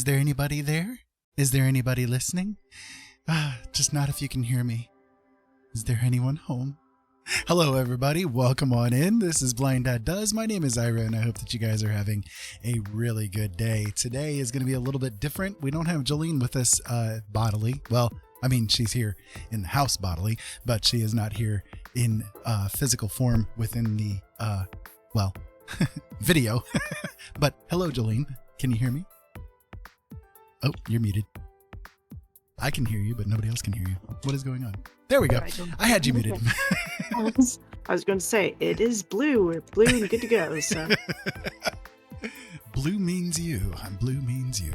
Is there anybody there? Is there anybody listening? Just not if you can hear me. Is there anyone home? Hello, everybody. Welcome on in. This is Blind Dad Does. My name is Ira, and I hope that you guys are having a really good day. Today is going to be a little bit different. We don't have Jolene with us bodily. Well, I mean, she's here in the house bodily, but she is not here in physical form within the, video. But hello, Jolene. Can you hear me? Oh, you're muted. I can hear you, but nobody else can hear you. What is going on? There we go. I had you muted. I was going to say, it is blue. We're blue and good to go. So. Blue means you. Blue means you.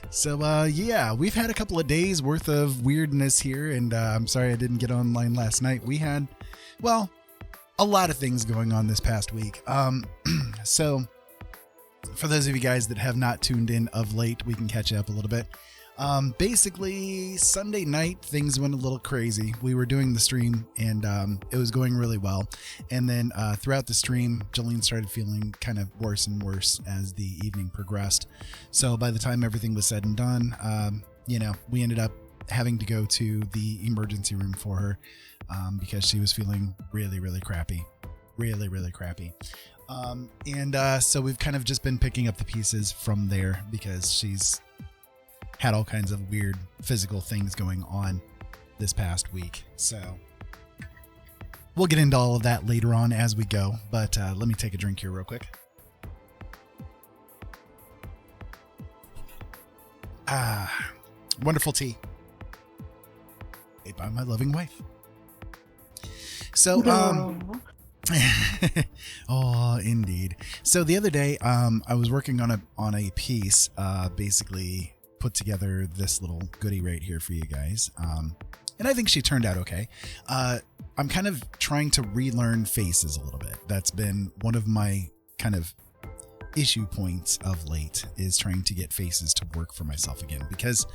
So, yeah, we've had a couple of days worth of weirdness here, and I'm sorry I didn't get online last night. We had, well, a lot of things going on this past week. So, for those of you guys that have not tuned in of late, we can catch up a little bit. Basically, Sunday night, things went a little crazy. We were doing the stream, and it was going really well. And then throughout the stream, Jolene started feeling kind of worse and worse as the evening progressed. So by the time everything was said and done, we ended up having to go to the emergency room for her because she was feeling really, really crappy. Really, really crappy. So we've kind of just been picking up the pieces from there because she's had all kinds of weird physical things going on this past week. So we'll get into all of that later on as we go. But let me take a drink here real quick. Wonderful tea. Made by my loving wife. So, oh, indeed. So the other day, I was working on a piece, basically put together this little goodie right here for you guys. And I think she turned out okay. I'm kind of trying to relearn faces a little bit. That's been one of my kind of issue points of late, is trying to get faces to work for myself again. Because,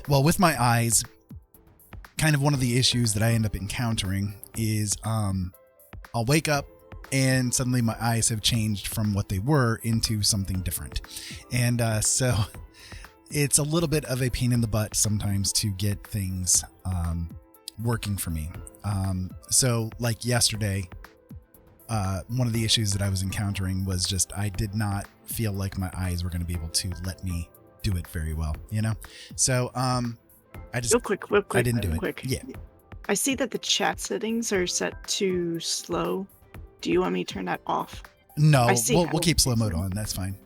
well, with my eyes, kind of one of the issues that I end up encountering is I'll wake up and suddenly my eyes have changed from what they were into something different. And so it's a little bit of a pain in the butt sometimes to get things working for me. So like yesterday, one of the issues that I was encountering was just I did not feel like my eyes were going to be able to let me do it very well, So I just real quick, I didn't do it. Yeah. I see that the chat settings are set to slow. Do you want me to turn that off? No, we'll keep slow mode on. That's fine.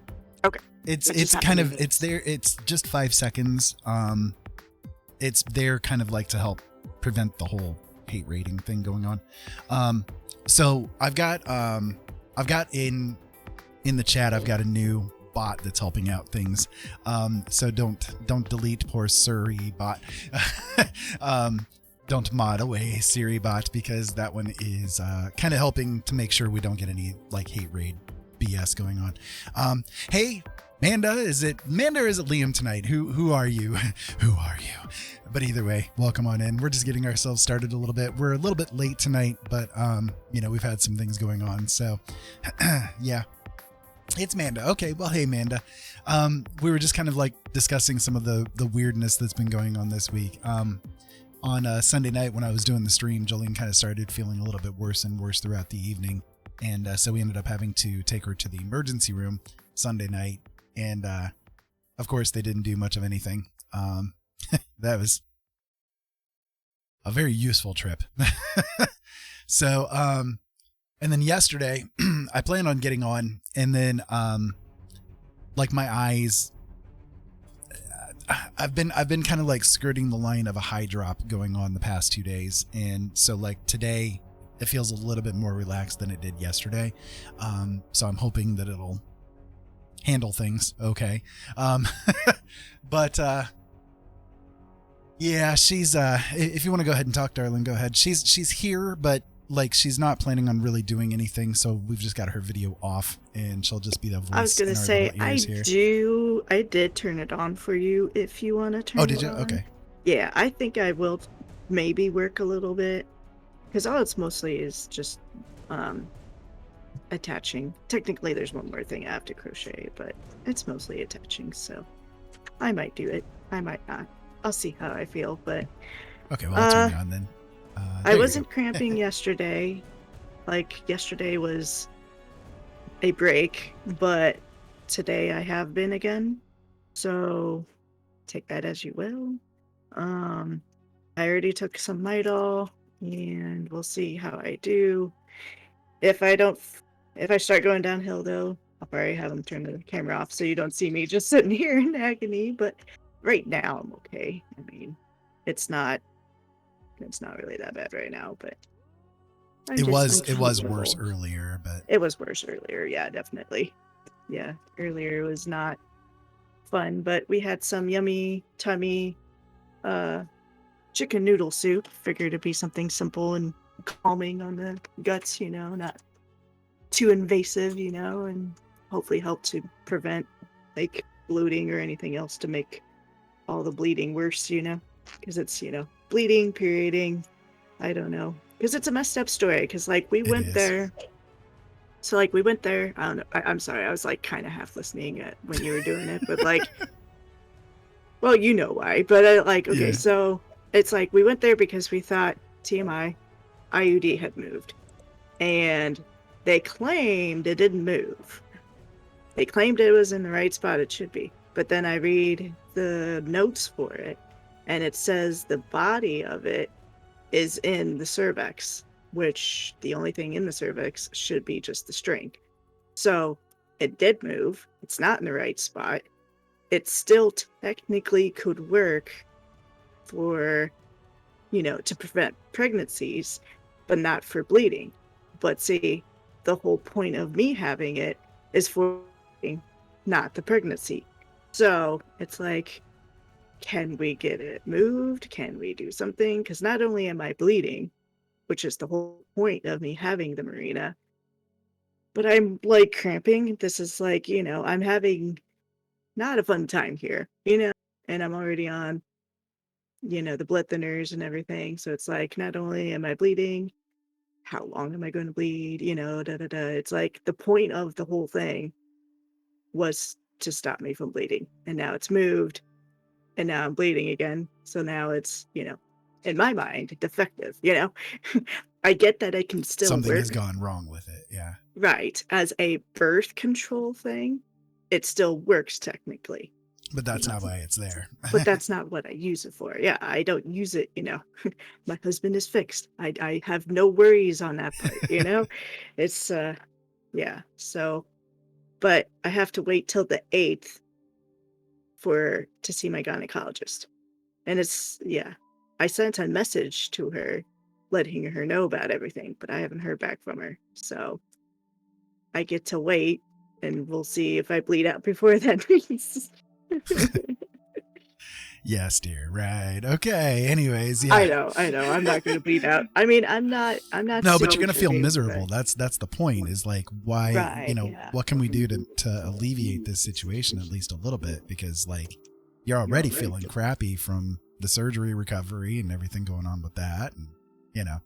Okay. It's kind of, it's there. It's just 5 seconds. It's there kind of like to help prevent the whole hate rating thing going on. So I've got in the chat, I've got a new bot that's helping out things. So don't delete poor Siri bot. Don't mod away Siri bot, because that one is kind of helping to make sure we don't get any like hate raid BS going on. Hey, Manda, is it Manda or is it Liam tonight? Who are you? Who are you? But either way, welcome on in. We're just getting ourselves started a little bit. We're a little bit late tonight, but we've had some things going on. So yeah, it's Manda. Okay, well, hey Manda. We were just kind of like discussing some of the weirdness that's been going on this week. On Sunday night when I was doing the stream, Jolene kind of started feeling a little bit worse and worse throughout the evening. And so we ended up having to take her to the emergency room Sunday night. And of course, they didn't do much of anything. That was a very useful trip. So, and then yesterday, I planned on getting on. And then like my eyes, I've been kind of like skirting the line of a high drop going on the past 2 days. And so like today, it feels a little bit more relaxed than it did yesterday. So I'm hoping that it'll handle things okay. But yeah, she's if you want to go ahead and talk, darling, go ahead. She's here, but like she's not planning on really doing anything, so we've just got her video off and she'll just be the voice. I was gonna say I did turn it on for you if you want to turn it on. Oh, did you? Okay. Yeah, I think I will maybe work a little bit, because all it's mostly is just attaching. Technically there's one more thing I have to crochet, but it's mostly attaching. So I might do it. I might not. I'll see how I feel, but Okay, well, I'll turn uh you on then. I There you go. wasn't cramping yesterday. Like yesterday was a break, but today I have been again. So take that as you will. Um I already took some Midol and we'll see how I do. If I don't if I start going downhill though, I'll probably have them turn the camera off so you don't see me just sitting here in agony, but right now I'm okay. I mean, it's not it's not really that bad right now, but I'm It just was it was worse uncomfortable. earlier, but It was worse earlier, yeah, definitely. Yeah, earlier was not fun, but we had some yummy tummy uh chicken noodle soup. Figured it'd be something simple and calming on the guts, not too invasive, and hopefully help to prevent like bloating or anything else to make all the bleeding worse, because it's, bleeding, perioding. I don't know. Because it's a messed up story. Because like we it went is. there. So like we went there. I don't know. I'm sorry. I was like kind of half listening at when you were doing it, but like, well, you know why. But like, okay, Yeah. so it's like we went there because we thought TMI IUD had moved, and they claimed it didn't move. They claimed it was in the right spot it should be. But then I read the notes for it, and it says the body of it is in the cervix, which the only thing in the cervix should be just the string. So it did move. It's not in the right spot. It still technically could work for, to prevent pregnancies, but not for bleeding. But see, the whole point of me having it is for not the pregnancy. So it's like, can we get it moved? Can we do something? Because not only am I bleeding, which is the whole point of me having the Marina, but I'm like cramping. This is like, I'm having not a fun time here, and I'm already on, the blood thinners and everything. So it's like, not only am I bleeding, how long am I going to bleed? Da da da. It's like the point of the whole thing was to stop me from bleeding. And now it's moved and now I'm bleeding again. So now it's, in my mind, defective, I get that it can still Something has work, gone wrong with it. Yeah. right? As a birth control thing, it still works technically, But that's you know, not why it's there. but that's not what I use it for. Yeah, I don't use it, my husband is fixed. I have no worries on that part. It's yeah. So, but I have to wait till the 8th to see my gynecologist. And it's, yeah. I sent a message to her letting her know about everything, but I haven't heard back from her. So I get to wait and we'll see if I bleed out before then. Yes, dear. Right. Okay. Anyways, I yeah. know, I know. I'm not gonna bleed out. I mean, I'm not No, but you're stone gonna feel dripping, miserable. but That's the point. Is like why right, yeah. what can we do to alleviate this situation at least a little bit? Because like you're already feeling crappy from the surgery recovery and everything going on with that, and you know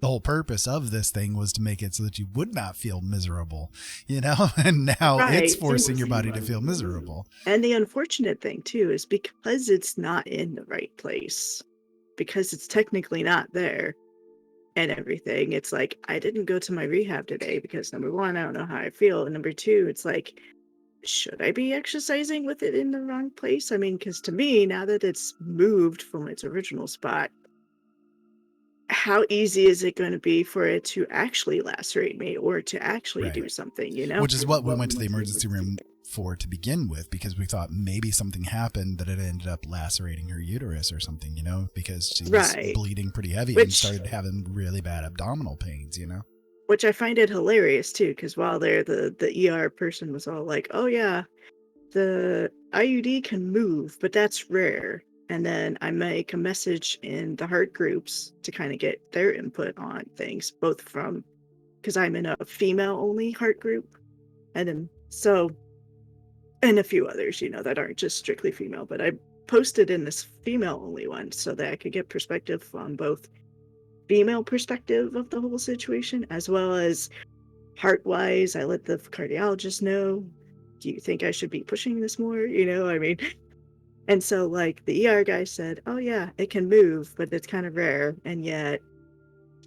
the whole purpose of this thing was to make it so that you would not feel miserable, and now it's Right. forcing your body to feel miserable. And the unfortunate thing too is because it's not in the right place, because it's technically not there and everything, it's like I didn't go to my rehab today because number one, I don't know how I feel. And number two, it's like, should I be exercising with it in the wrong place? I mean, because to me, now that it's moved from its original spot, how easy is it going to be for it to actually lacerate me or to actually Right. do something? Which is what we went to the emergency room for to begin with, because we thought maybe something happened that it ended up lacerating her uterus or something, because she was Right. bleeding pretty heavy and Which started having really bad abdominal pains. which I find it hilarious too, because while there the ER person was all like, "Oh yeah, the IUD can move, but that's rare." And then I make a message in the heart groups to kind of get their input on things, both from because I'm in a female only heart group, and then and a few others, that aren't just strictly female, but I posted in this female only one so that I could get perspective on both female perspective of the whole situation as well as heart wise. I let the cardiologist know, do you think I should be pushing this more? I mean, And so, like, the ER guy said, oh, yeah, it can move, but it's kind of rare. And yet,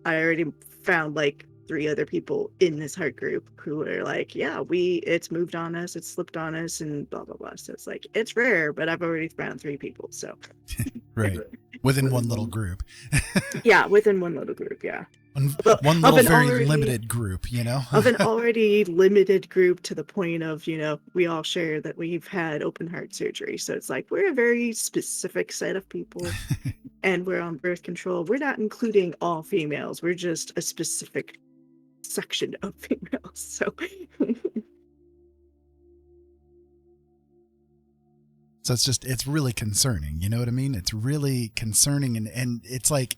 I already found like 3 other people in this heart group who are like, yeah, it's moved on us, it's slipped on us, and blah, blah, blah. So it's like, it's rare, but I've already found 3 people. So, Right. Within one little group. Yeah, within one little group. Yeah. One little very limited group, you know? Of an already limited group to the point of, we all share that we've had open heart surgery. So it's like, we're a very specific set of people and we're on birth control. We're not including all females. We're just a specific section of females. So So it's really concerning. You know what I mean? It's really concerning. And it's like,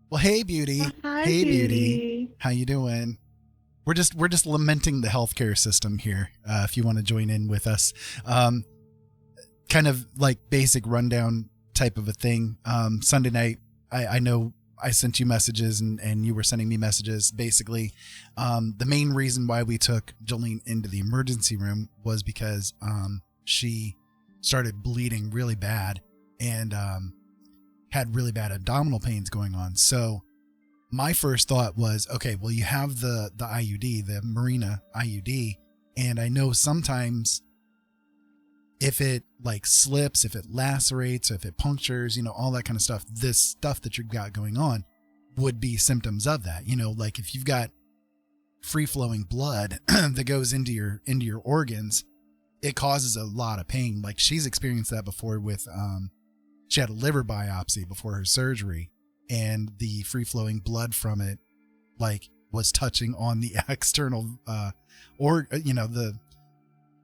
well, hey, beauty. Hi, hey, beauty. How you doing? We're just lamenting the healthcare system here. If you want to join in with us, kind of like basic rundown type of a thing. Sunday night, I know I sent you messages and you were sending me messages. Basically, the main reason why we took Jolene into the emergency room was because she started bleeding really bad and had really bad abdominal pains going on. So my first thought was, okay, well, you have the IUD, the Marina IUD, and I know sometimes if it like slips, if it lacerates, if it punctures, all that kind of stuff, this stuff that you've got going on would be symptoms of that. Like if you've got free flowing blood that goes into your organs, it causes a lot of pain. Like she's experienced that before with, she had a liver biopsy before her surgery, and the free flowing blood from it, like, was touching on the external,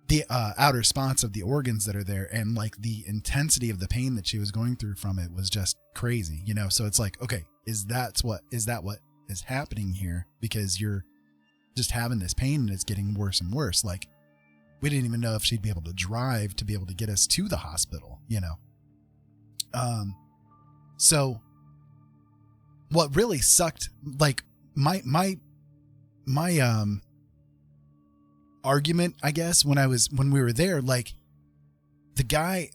the outer spots of the organs that are there. And like the intensity of the pain that she was going through from it was just crazy, So it's like, okay, is that what is happening here? Because you're just having this pain and it's getting worse and worse. Like we didn't even know if she'd be able to drive to be able to get us to the hospital, So what really sucked, like my argument, I guess, when we were there, like the guy,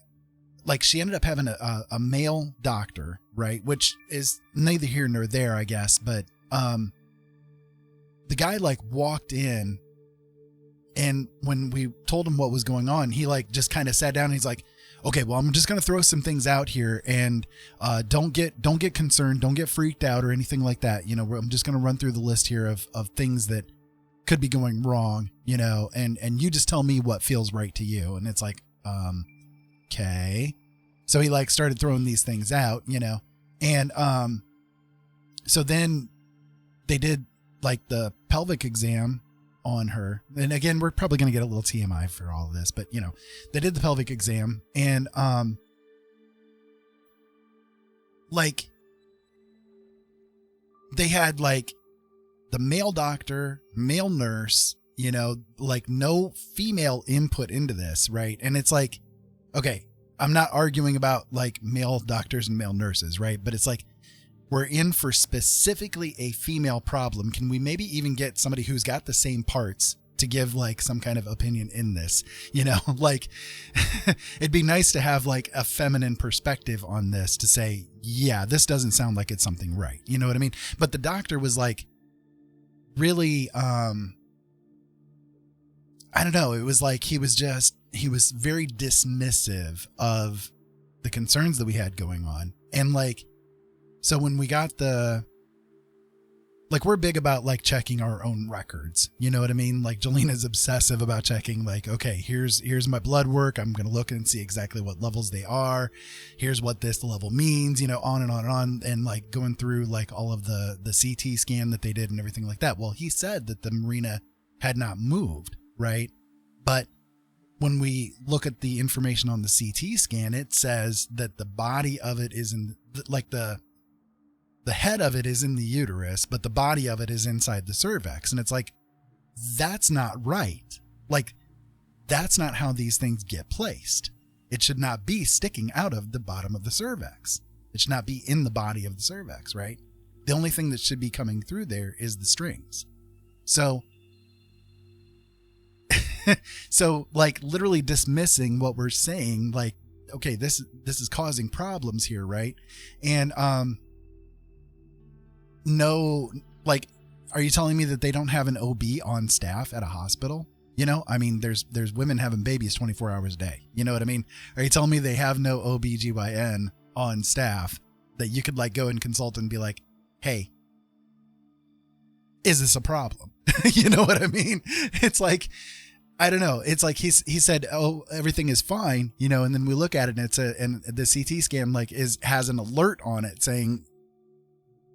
like she ended up having a male doctor, right? Which is neither here nor there, I guess. But, the guy like walked in, and when we told him what was going on, he like just kind of sat down and he's like, okay, well, I'm just going to throw some things out here and, don't get concerned. Don't get freaked out or anything like that. I'm just going to run through the list here of things that could be going wrong, and you just tell me what feels right to you. And it's like, okay. So he like started throwing these things out, and, so then they did like the pelvic exam on her. And again, we're probably going to get a little TMI for all of this, but they did the pelvic exam and, like they had like the male doctor, male nurse, like no female input into this. Right. And it's like, okay, I'm not arguing about like male doctors and male nurses. Right. But it's like, we're in for specifically a female problem. Can we maybe even get somebody who's got the same parts to give like some kind of opinion in this, like it'd be nice to have like a feminine perspective on this to say, yeah, this doesn't sound like it's something right. You know what I mean? But the doctor was like, really, I don't know. It was like, he was very dismissive of the concerns that we had going on. And like, so when we got we're big about like checking our own records. You know what I mean? Like Jolene is obsessive about checking like, okay, here's my blood work. I'm going to look and see exactly what levels they are. Here's what this level means, on and on and on. And like going through like all of the CT scan that they did and everything like that. Well, he said that the Marina had not moved. Right. But when we look at the information on the CT scan, it says that the body of it is in like the head of it is in the uterus, but the body of it is inside the cervix. And it's like, that's not right. Like, that's not how these things get placed. It should not be sticking out of the bottom of the cervix. It should not be in the body of the cervix, right? The only thing that should be coming through there is the strings. So like literally dismissing what we're saying, like okay, this is causing problems here, right? And no, like, are you telling me that they don't have an OB on staff at a hospital? You know, I mean, there's women having babies 24 hours a day. You know what I mean? Are you telling me they have no OBGYN on staff that you could like go and consult and be like, hey, is this a problem? You know what I mean? It's like, I don't know. It's like he said, oh, everything is fine, you know, and then we look at it and and the CT scan like has an alert on it saying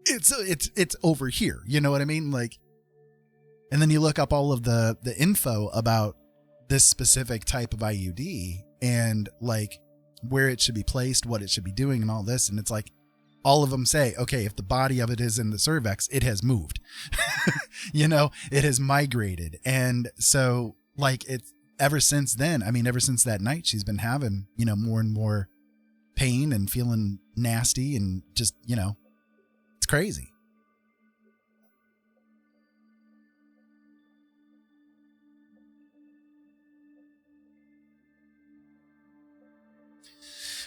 it's over here. You know what I mean? Like, and then you look up all of the info about this specific type of IUD and like where it should be placed, what it should be doing and all this. And it's like, all of them say, okay, if the body of it is in the cervix, it has moved, you know, it has migrated. And so like it's ever since then, I mean, ever since that night, she's been having, you know, more and more pain and feeling nasty and just, you know, it's crazy.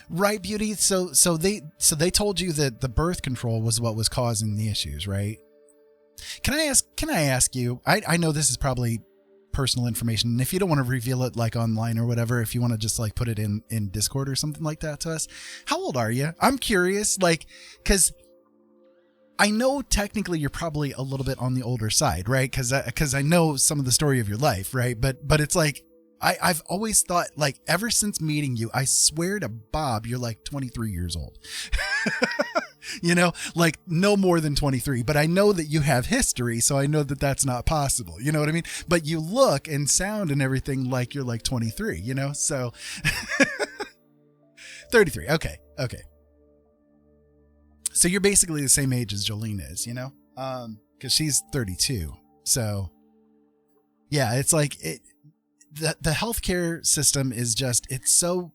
Right, Beauty. So they told you that the birth control was what was causing the issues, right? Can I ask you, I know this is probably personal information, and if you don't want to reveal it like online or whatever, if you want to just like put it in Discord or something like that to us, how old are you? I'm curious, like, because I know technically you're probably a little bit on the older side, right? Because I know some of the story of your life, right? But it's like, I've always thought, like, ever since meeting you, I swear to Bob, you're like 23 years old. You know, like no more than 23. But I know that you have history, so I know that that's not possible. You know what I mean? But you look and sound and everything like you're like 23, you know? So 33. Okay. So you're basically the same age as Jolene is, you know? Because she's 32. So yeah, it's like the healthcare system is just, it's so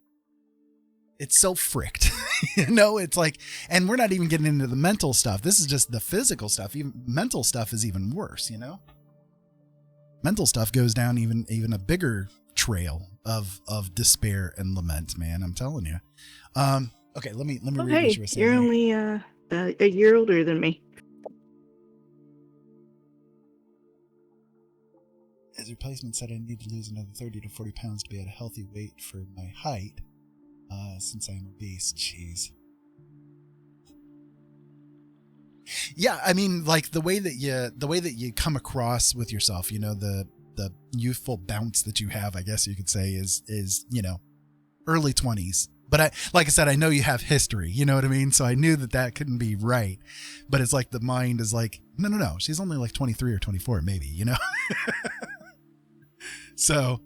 fricked, you know, it's like, and we're not even getting into the mental stuff. This is just the physical stuff. Even mental stuff is even worse, you know, mental stuff goes down even a bigger trail of despair and lament, man. I'm telling you. Okay. Let me read what you were saying. You're only, a year older than me. As replacement said, I need to lose another 30 to 40 pounds to be at a healthy weight for my height, since I'm obese. Jeez. Yeah, I mean, like the way that you come across with yourself, you know, the youthful bounce that you have, I guess you could say, is you know, early 20s. But like I said, I know you have history, you know what I mean? So I knew that couldn't be right. But it's like the mind is like, no, she's only like 23 or 24, maybe, you know? So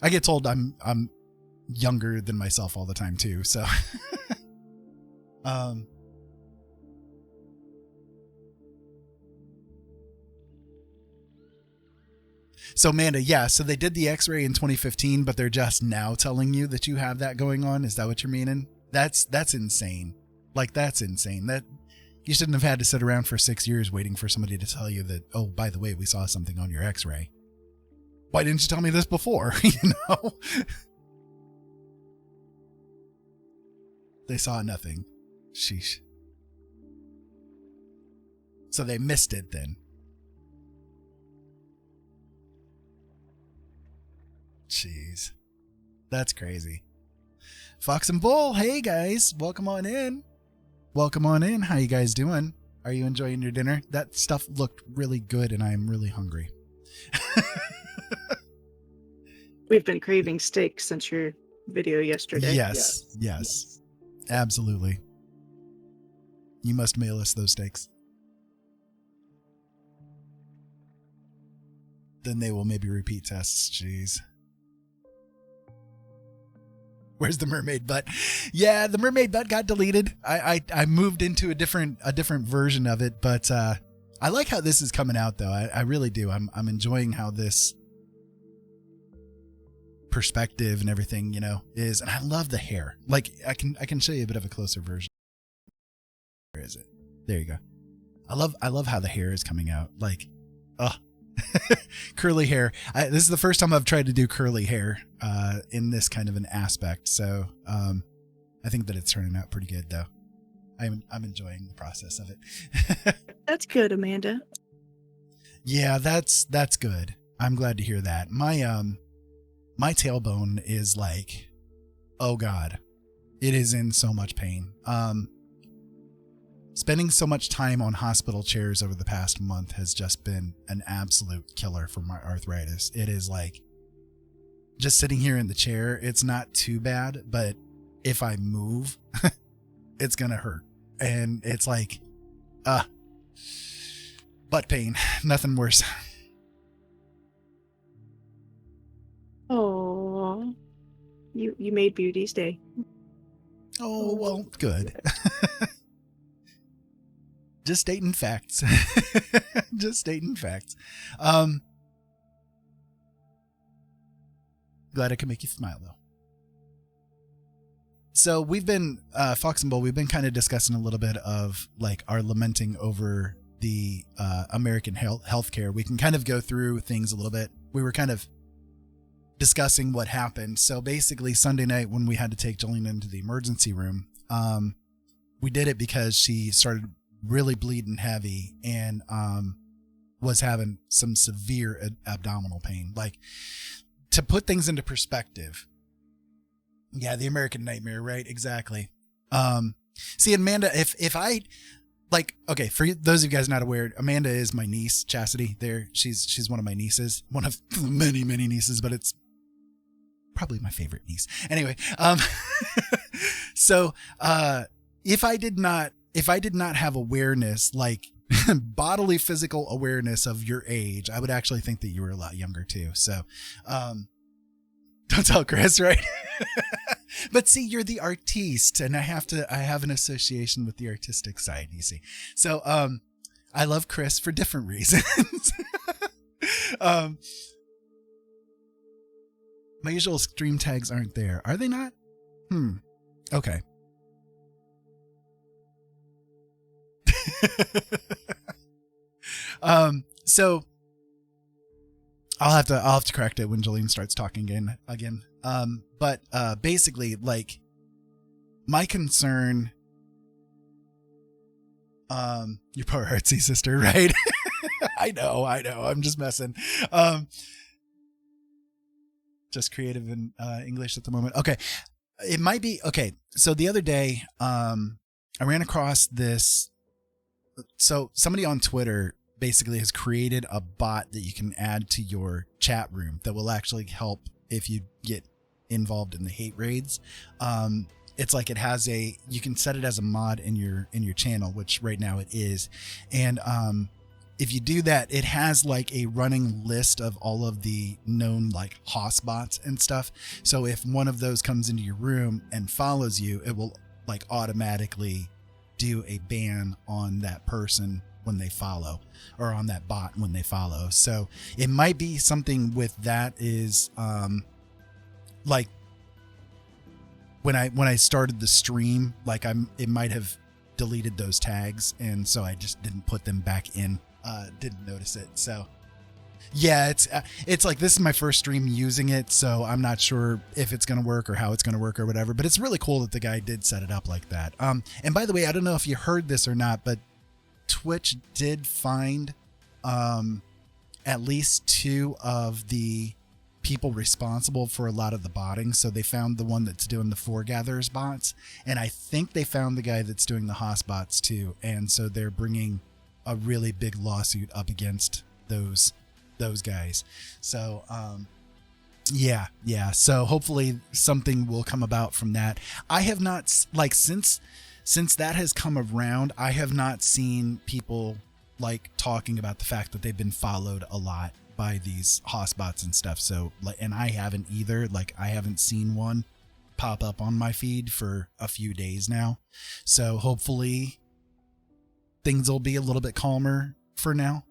I get told I'm younger than myself all the time too. So, so Amanda, yeah. So they did the X-ray in 2015, but they're just now telling you that you have that going on. Is that what you're meaning? That's insane. Like, that's insane. That you shouldn't have had to sit around for 6 years waiting for somebody to tell you that, oh, by the way, we saw something on your X-ray. Why didn't you tell me this before? You know, they saw nothing. Sheesh. So they missed it then. Jeez. That's crazy. Fox and Bull, hey guys, welcome on in. How you guys doing? Are you enjoying your dinner? That stuff looked really good and I'm really hungry. We've been craving steak since your video yesterday. Yes. Absolutely. You must mail us those steaks. Then they will maybe repeat tests. Jeez. Where's the mermaid butt? Yeah, the mermaid butt got deleted. I moved into a different version of it, but I like how this is coming out though. I really do. I'm enjoying how this perspective and everything, you know, is, and I love the hair. Like I can show you a bit of a closer version. Where is it? There you go. I love how the hair is coming out. Like, Curly hair. This is the first time I've tried to do curly hair in this kind of an aspect. So I think that it's turning out pretty good, though. I'm enjoying the process of it. That's good, Amanda. Yeah, that's good. I'm glad to hear that. My tailbone is like, oh God, it is in so much pain. Spending so much time on hospital chairs over the past month has just been an absolute killer for my arthritis. It is like just sitting here in the chair. It's not too bad, but if I move, it's going to hurt. And it's like, butt pain, nothing worse. Oh, you made Beauty's day. Oh, well, good. Just stating facts. Just stating facts. Glad I could make you smile, though. So we've been, Fox and Bull, we've been kind of discussing a little bit of like our lamenting over the American healthcare. We can kind of go through things a little bit. We were kind of discussing what happened. So basically Sunday night when we had to take Jolene into the emergency room, we did it because she started really bleeding heavy and was having some severe abdominal pain. Like, to put things into perspective, yeah, the American nightmare, right? Exactly. See, Amanda, if I like, okay, for those of you guys not aware, Amanda is my niece, Chastity. She's one of my nieces, one of many nieces, but it's probably my favorite niece. Anyway, so if I did not have awareness, like bodily physical awareness of your age, I would actually think that you were a lot younger too. So don't tell Chris, right? But see, you're the artiste, and I have an association with the artistic side, you see. So I love Chris for different reasons. My usual stream tags aren't there. Are they not? Okay. So I'll have to correct it when Jolene starts talking again. But basically, like, my concern, your poor artsy sister, right? I know. I'm just messing. Just creative in English at the moment. Okay. It might be, okay. So the other day, I ran across this. So somebody on Twitter basically has created a bot that you can add to your chat room that will actually help if you get involved in the hate raids. It's like you can set it as a mod in your channel, which right now it is. And if you do that, it has like a running list of all of the known like hoss bots and stuff. So if one of those comes into your room and follows you, it will like automatically do a ban on that person when they follow, or on that bot when they follow. So it might be something with that is like when I started the stream, like it might have deleted those tags, and so I just didn't put them back in. Didn't notice it. So yeah, it's like, this is my first stream using it, so I'm not sure if it's going to work or how it's going to work or whatever, but it's really cool that the guy did set it up like that. And by the way, I don't know if you heard this or not, but Twitch did find at least 2 of the people responsible for a lot of the botting. So they found the one that's doing the Foregatherers bots, and I think they found the guy that's doing the Hoss bots too. And so they're bringing a really big lawsuit up against those guys. So yeah. So hopefully something will come about from that. I have not, like, since that has come around, I have not seen people like talking about the fact that they've been followed a lot by these hoss bots and stuff. So like, and I haven't either. Like, I haven't seen one pop up on my feed for a few days now. So hopefully things will be a little bit calmer for now.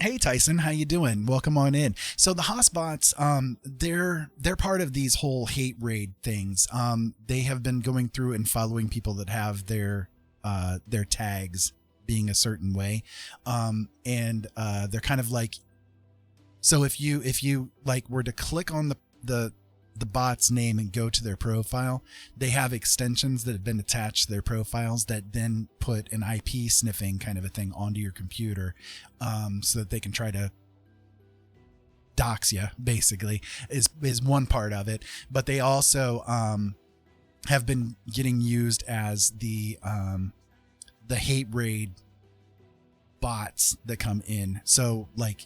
Hey Tyson, how you doing? Welcome on in. So the Hotspots, they're part of these whole hate raid things. They have been going through and following people that have their tags being a certain way, and they're kind of like. So if you like were to click on the bot's name and go to their profile, they have extensions that have been attached to their profiles that then put an IP sniffing kind of a thing onto your computer, so that they can try to dox you, basically, is one part of it. But they also have been getting used as the hate raid bots that come in. So like,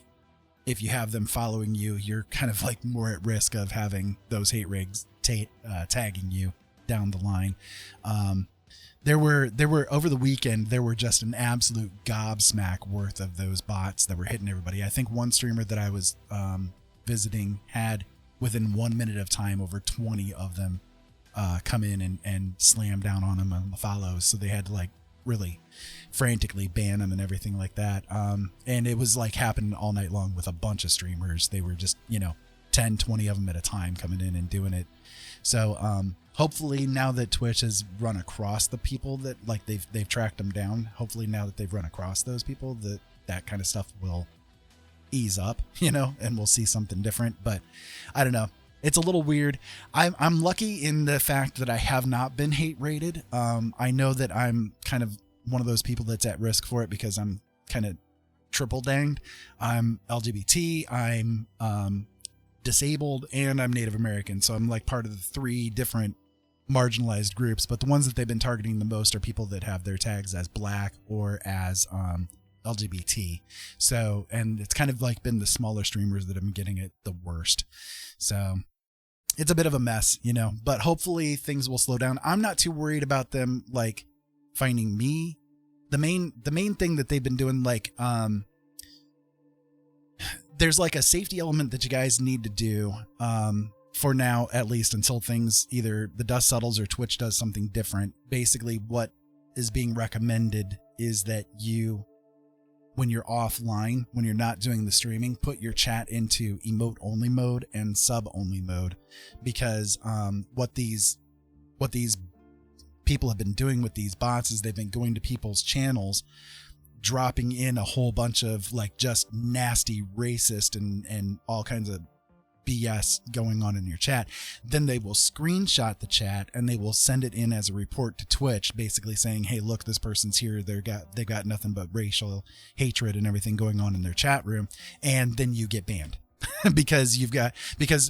if you have them following you, you're kind of like more at risk of having those hate rigs tagging you down the line. There were over the weekend, there were just an absolute gobsmack worth of those bots that were hitting everybody. I think one streamer that I was visiting had, within 1 minute of time, over 20 of them come in and slam down on them on the follows. So they had to like really frantically ban them and everything like that. And it was like happening all night long with a bunch of streamers. They were just, 10, 20 of them at a time coming in and doing it. So hopefully now that Twitch has run across the people that like they've tracked them down, hopefully now that they've run across those people, that kind of stuff will ease up, and we'll see something different. But I don't know. It's a little weird. I'm lucky in the fact that I have not been hate rated. I know that I'm kind of one of those people that's at risk for it because I'm kind of triple danged. I'm LGBT, I'm disabled, and I'm Native American. So I'm like part of the 3 different marginalized groups. But the ones that they've been targeting the most are people that have their tags as Black or as LGBT. So, and it's kind of like been the smaller streamers that have been getting it the worst. So it's a bit of a mess, but hopefully things will slow down. I'm not too worried about them like finding me. The main thing that they've been doing, like, there's like a safety element that you guys need to do, for now, at least until things, either the dust settles or Twitch does something different. Basically what is being recommended is that you, when you're offline, when you're not doing the streaming, put your chat into emote only mode and sub only mode, because what these people have been doing with these bots is they've been going to people's channels, dropping in a whole bunch of like just nasty racist and all kinds of BS going on in your chat. Then they will screenshot the chat and they will send it in as a report to Twitch, basically saying, hey, look, this person's here. They've got nothing but racial hatred and everything going on in their chat room. And then you get banned because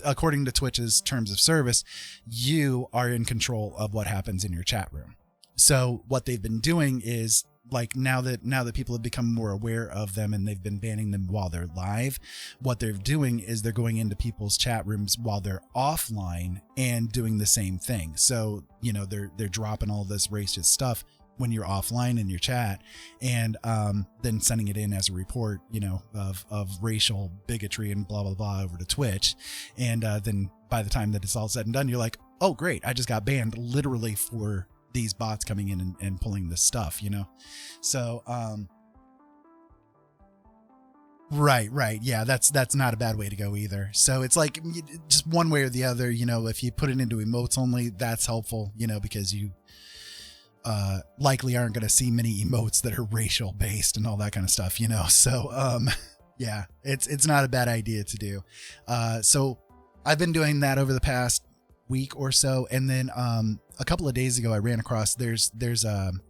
according to Twitch's terms of service, you are in control of what happens in your chat room. So what they've been doing is, like, now that people have become more aware of them and they've been banning them while they're live, what they're doing is they're going into people's chat rooms while they're offline and doing the same thing. So, they're dropping all this racist stuff when you're offline in your chat, and then sending it in as a report, of racial bigotry and blah, blah, blah over to Twitch. And then by the time that it's all said and done, you're like, oh, great, I just got banned literally for these bots coming in and pulling this stuff, So, right. Yeah, that's not a bad way to go either. So it's like just one way or the other, if you put it into emotes only, that's helpful, because you likely aren't going to see many emotes that are racial based and all that kind of stuff, So, yeah, it's not a bad idea to do. So I've been doing that over the past week or so. And then, a couple of days ago, I ran across, there's on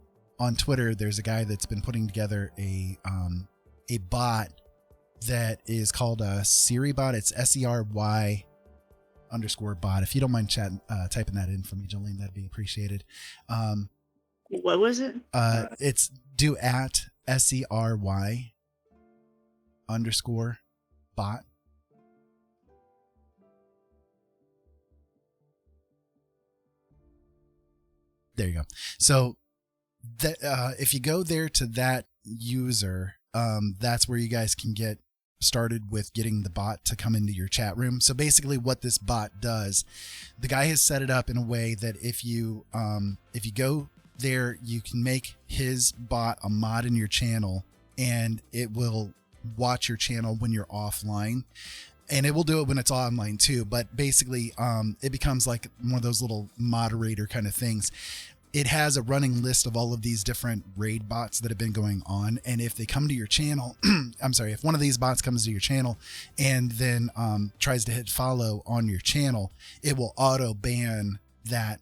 Twitter, there's a guy that's been putting together a bot that is called a Siri bot. It's SERY _bot. If you don't mind typing that in for me, Jolene, that'd be appreciated. What was it? It's do at SERY _bot. There you go. So that, if you go there to that user, that's where you guys can get started with getting the bot to come into your chat room. So basically what this bot does, the guy has set it up in a way that if you go there, you can make his bot a mod in your channel, and it will watch your channel when you're offline. And it will do it when it's online too. But basically, it becomes like one of those little moderator kind of things. It has a running list of all of these different raid bots that have been going on. And if they come to your channel, if one of these bots comes to your channel and then tries to hit follow on your channel, it will auto ban that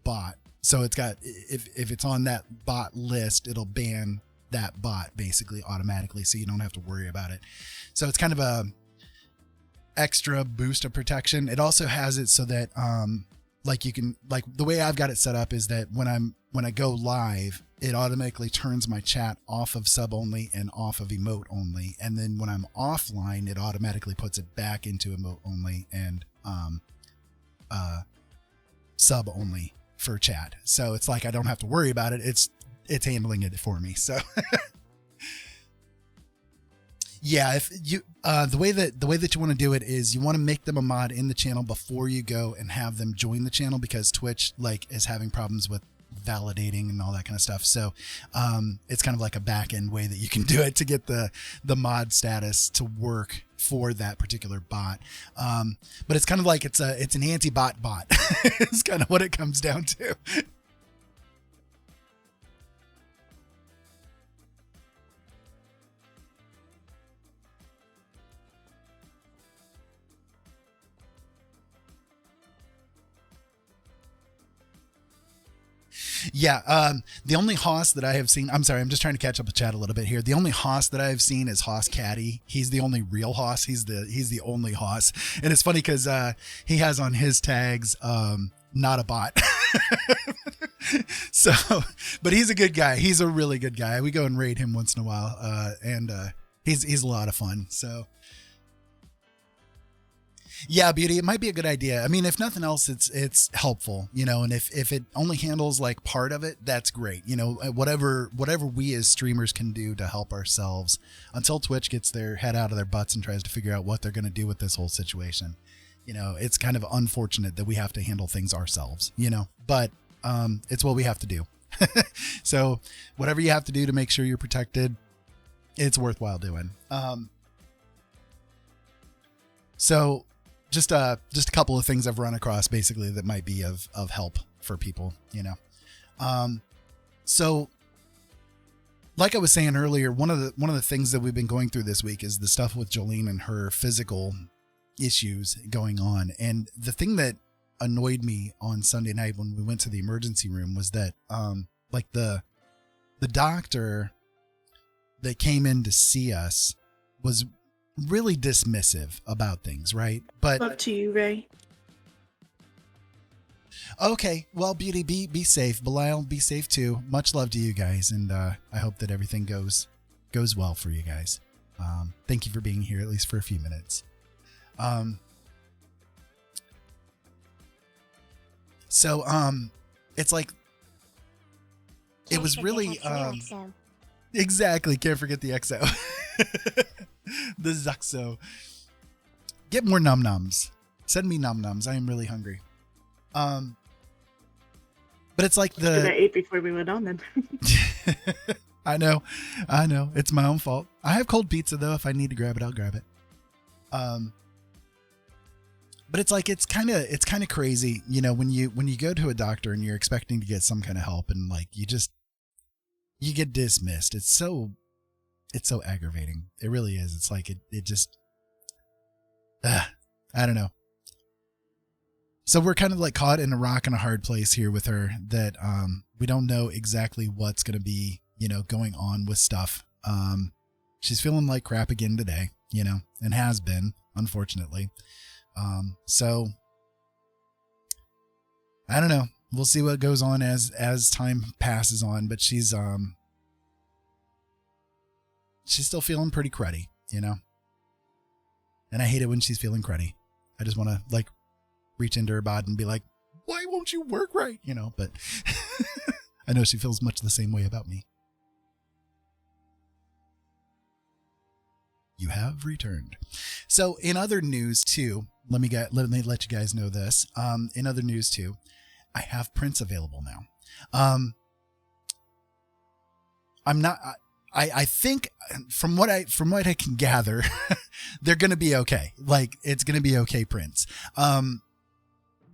bot. So it's got, if it's on that bot list, it'll ban that bot basically automatically. So you don't have to worry about it. So it's kind of a extra boost of protection. It also has it so that, like you can, like the way I've got it set up is that when I go live, it automatically turns my chat off of sub only and off of emote only. And then when I'm offline, it automatically puts it back into emote only and, sub only for chat. So it's like, I don't have to worry about it. It's handling it for me. So yeah, if you, the way that you want to do it is you want to make them a mod in the channel before you go and have them join the channel, because Twitch like is having problems with validating and all that kind of stuff. So, it's kind of like a back end way that you can do it to get the mod status to work for that particular bot. But it's kind of like it's an anti-bot bot. It's kind of what it comes down to. Yeah, the only hoss that I have seen, I'm sorry, I'm just trying to catch up the chat a little bit here. The only hoss that I've seen is Hoss Caddy. He's the only real hoss. He's the only hoss. And it's funny because he has on his tags, not a bot. So, but he's a good guy. He's a really good guy. We go and raid him once in a while, and he's a lot of fun. So yeah, Beauty, it might be a good idea. I mean, if nothing else, it's helpful, you know, and if it only handles like part of it, that's great. You know, whatever we as streamers can do to help ourselves until Twitch gets their head out of their butts and tries to figure out what they're going to do with this whole situation. You know, it's kind of unfortunate that we have to handle things ourselves, you know, but it's what we have to do. So whatever you have to do to make sure you're protected, it's worthwhile doing. So just a couple of things I've run across basically that might be of help for people, you know? So like I was saying earlier, one of the things that we've been going through this week is the stuff with Jolene and her physical issues going on. And the thing that annoyed me on Sunday night when we went to the emergency room was that, like the doctor that came in to see us was really dismissive about things, right? But up to you, Ray. Okay, well, Beauty, be safe. Belial, be safe too. Much love to you guys, and I hope that everything goes well for you guys. Thank you for being here, at least for a few minutes. So it's like it was really exactly. Can't forget the XO. The Zuxo. Get more num nums. Send me num nums. I am really hungry. But it's like I ate before we went on then. I know. It's my own fault. I have cold pizza though. If I need to grab it, I'll grab it. But it's like, it's kind of crazy, you know, when you go to a doctor and you're expecting to get some kind of help and like, you get dismissed. It's so aggravating. It really is. It's like, it just, I don't know. So we're kind of like caught in a rock and a hard place here with her that, we don't know exactly what's going to be, you know, going on with stuff. She's feeling like crap again today, you know, and has been, unfortunately. So I don't know. We'll see what goes on as time passes on, but she's still feeling pretty cruddy, you know, and I hate it when she's feeling cruddy. I just want to like reach into her bod and be like, why won't you work right? You know, but I know she feels much the same way about me. You have returned. So in other news too, let me let you guys know this. In other news too, I have prints available now. I think from what I can gather, they're going to be okay. Like it's going to be okay prints.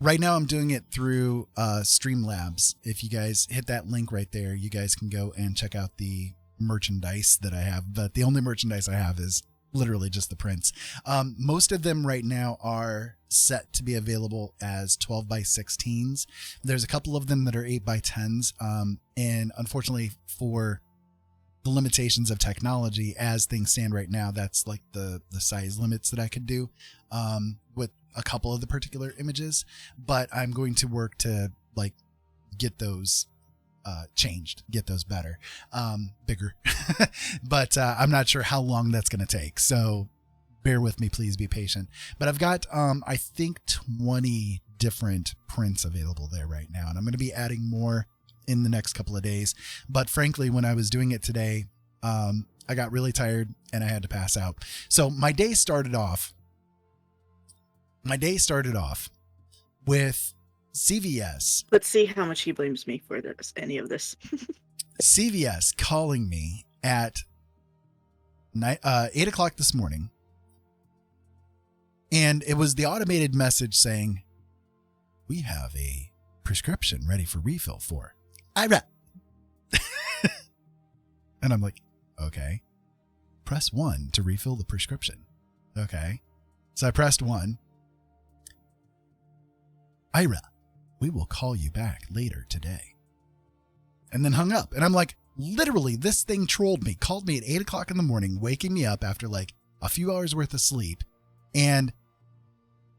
Right now I'm doing it through Streamlabs. If you guys hit that link right there, you guys can go and check out the merchandise that I have. But the only merchandise I have is literally just the prints. Most of them right now are set to be available as 12 by 16s. There's a couple of them that are 8 by 10s. And unfortunately for the limitations of technology as things stand right now, that's like the size limits that I could do with a couple of the particular images, but I'm going to work to like get those changed, get those better, bigger, but I'm not sure how long that's going to take. So bear with me, please be patient. But I've got, I think 20 different prints available there right now. And I'm going to be adding more in the next couple of days. But frankly, when I was doing it today, I got really tired and I had to pass out. So my day started off with CVS. Let's see how much he blames me for this, any of this. CVS calling me at 8 o'clock this morning. And it was the automated message saying, we have a prescription ready for refill for Ira. And I'm like, okay. Press 1 to refill the prescription. Okay. So I pressed 1. Ira, we will call you back later today. And then hung up. And I'm like, literally, this thing trolled me, called me at 8 o'clock in the morning, waking me up after like a few hours worth of sleep and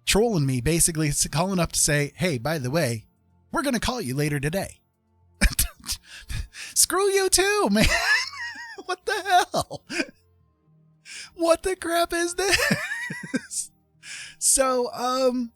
trolling me, basically calling up to say, hey, by the way, we're going to call you later today. Screw you too, man. What the hell? What the crap is this? So,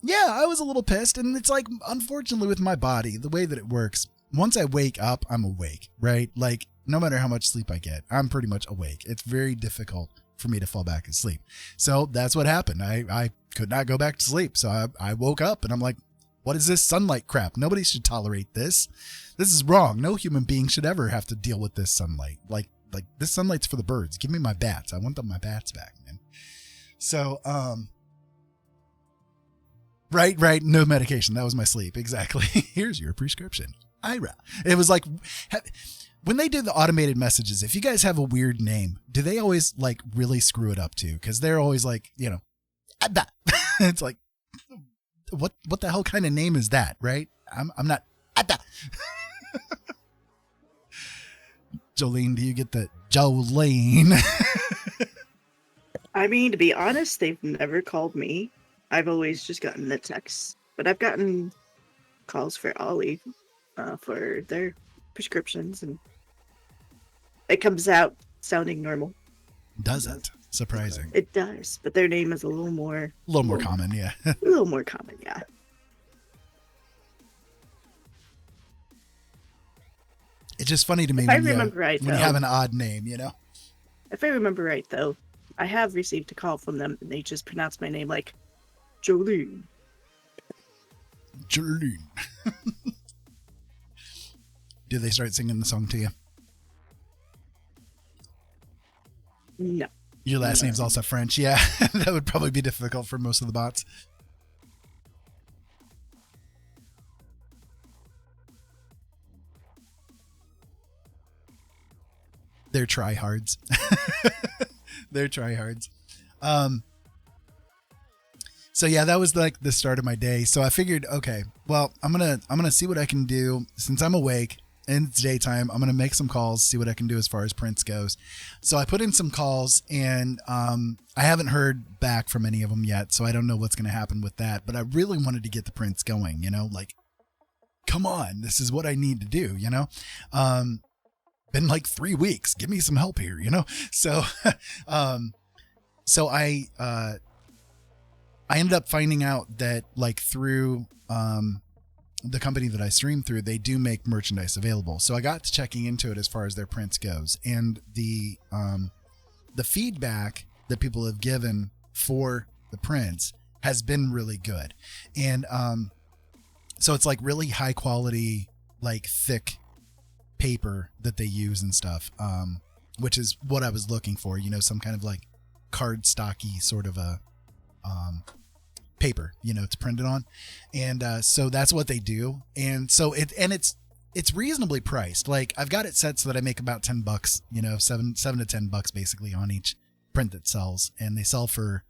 yeah, I was a little pissed. And it's like, unfortunately with my body, the way that it works, once I wake up, I'm awake, right? Like no matter how much sleep I get, I'm pretty much awake. It's very difficult for me to fall back asleep. So that's what happened. I could not go back to sleep. So I woke up and I'm like, what is this sunlight crap? Nobody should tolerate this. This is wrong. No human being should ever have to deal with this sunlight. Like this sunlight's for the birds. Give me my bats. I want my bats back, man. So, right. No medication. That was my sleep. Exactly. Here's your prescription. Ira. It was like, when they do the automated messages, if you guys have a weird name, do they always like really screw it up too? Cause they're always like, you know, it's like, what the hell kind of name is that? Right. I'm not. Jolene, do you get the Jolene? I mean, to be honest, they've never called me. I've always just gotten the texts, but I've gotten calls for Ollie for their prescriptions, and it comes out sounding normal. Doesn't. Surprising. It does, but their name is a little more common, yeah. A little more common, yeah. It's just funny to me when you have an odd name, you know? If I remember right, though, I have received a call from them, and they just pronounce my name like Jolene. Jolene. Do they start singing the song to you? No. Your last name's also French. Yeah, that would probably be difficult for most of the bots. They're tryhards. They're tryhards. So yeah, that was like the start of my day. So I figured, okay, well, I'm gonna see what I can do since I'm awake and it's daytime. I'm gonna make some calls, see what I can do as far as prints goes. So I put in some calls, and I haven't heard back from any of them yet. So I don't know what's gonna happen with that. But I really wanted to get the prints going. You know, like, come on, this is what I need to do. You know, been like 3 weeks. Give me some help here. You know, so so I ended up finding out that like through the company that I stream through, they do make merchandise available. So I got to checking into it as far as their prints goes, and the feedback that people have given for the prints has been really good. And so it's like really high quality, like thick paper that they use and stuff. which is what I was looking for, some kind of like cardstocky sort of a paper, to print it on. And so that's what they do. And so it's reasonably priced. Like I've got it set so that I make about $10, $7 to $10 basically on each print that sells. And they sell for,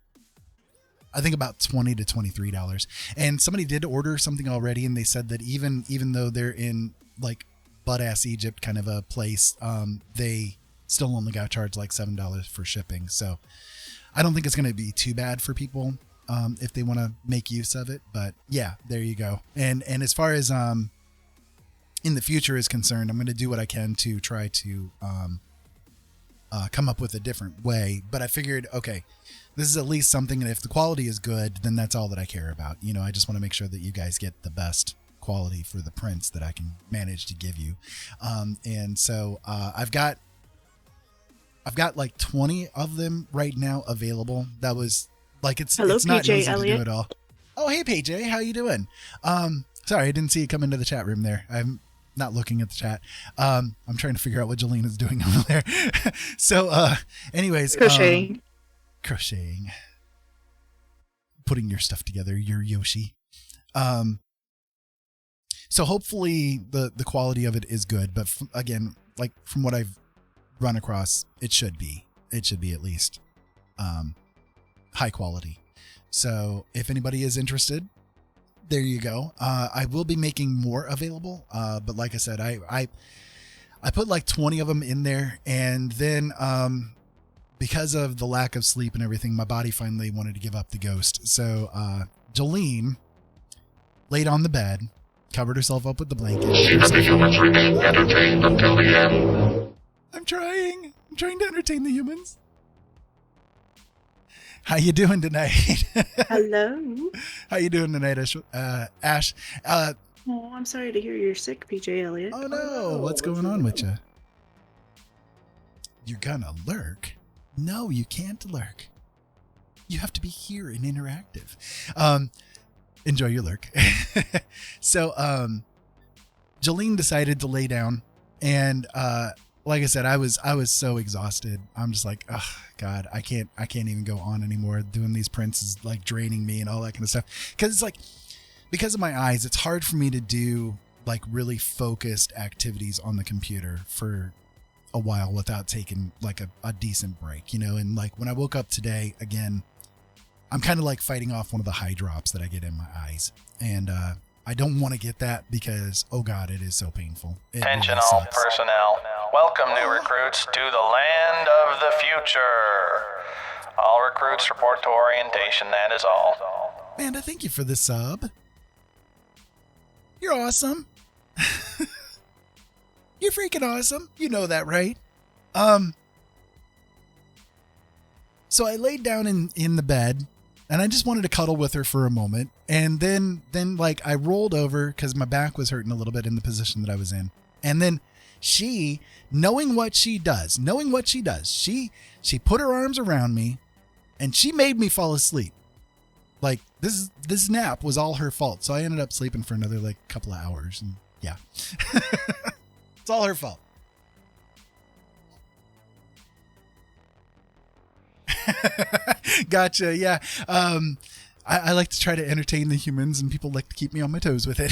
I think, about $20 to $23. And somebody did order something already, and they said that even though they're in like butt ass Egypt kind of a place, they still only got charged like $7 for shipping. So I don't think it's going to be too bad for people if they want to make use of it. But yeah, there you go. And as far as in the future is concerned, I'm going to do what I can to try to come up with a different way. But I figured, okay, this is at least something, and if the quality is good, then that's all that I care about. I just want to make sure that you guys get the best quality for the prints that I can manage to give you. And so I've got like 20 of them right now available. That was like, it's not PJ easy Elliott. to do it all. Oh, hey PJ, how you doing? Sorry, I didn't see you come into the chat room there. I'm not looking at the chat. I'm trying to figure out what Jolene is doing over there. So anyways, crocheting, putting your stuff together, your Yoshi. So hopefully the quality of it is good, but again, like from what I've run across, it should be at least high quality. So if anybody is interested, there you go. I will be making more available, but like I said, I put like 20 of them in there, and then because of the lack of sleep and everything, my body finally wanted to give up the ghost. So Jolene laid on the bed, covered herself up with the blanket. I'm trying to entertain the humans. How you doing tonight? Hello. How you doing tonight, Ash? Oh, I'm sorry to hear you're sick, PJ Elliott. Oh no, what's going on with you? You're gonna lurk? No, you can't lurk. You have to be here and interactive. Enjoy your lurk. So, Jolene decided to lay down, and like I said, I was so exhausted. I'm just like, oh God, I can't even go on anymore. Doing these prints is like draining me and all that kind of stuff. Cause it's like, because of my eyes, it's hard for me to do like really focused activities on the computer for a while without taking like a decent break, and like when I woke up today again, I'm kind of like fighting off one of the high drops that I get in my eyes. And, I don't want to get that because, oh God, it is so painful. Attention all personnel. Welcome new recruits to the land of the future. All recruits report to orientation, that is all. Amanda, thank you for the sub. You're awesome. You're freaking awesome. You know that, right? So I laid down in the bed, and I just wanted to cuddle with her for a moment. And then like I rolled over because my back was hurting a little bit in the position that I was in. And then she, knowing what she does, she put her arms around me and she made me fall asleep. Like this nap was all her fault. So I ended up sleeping for another like couple of hours, and yeah, it's all her fault. Gotcha. Yeah. I like to try to entertain the humans, and people like to keep me on my toes with it.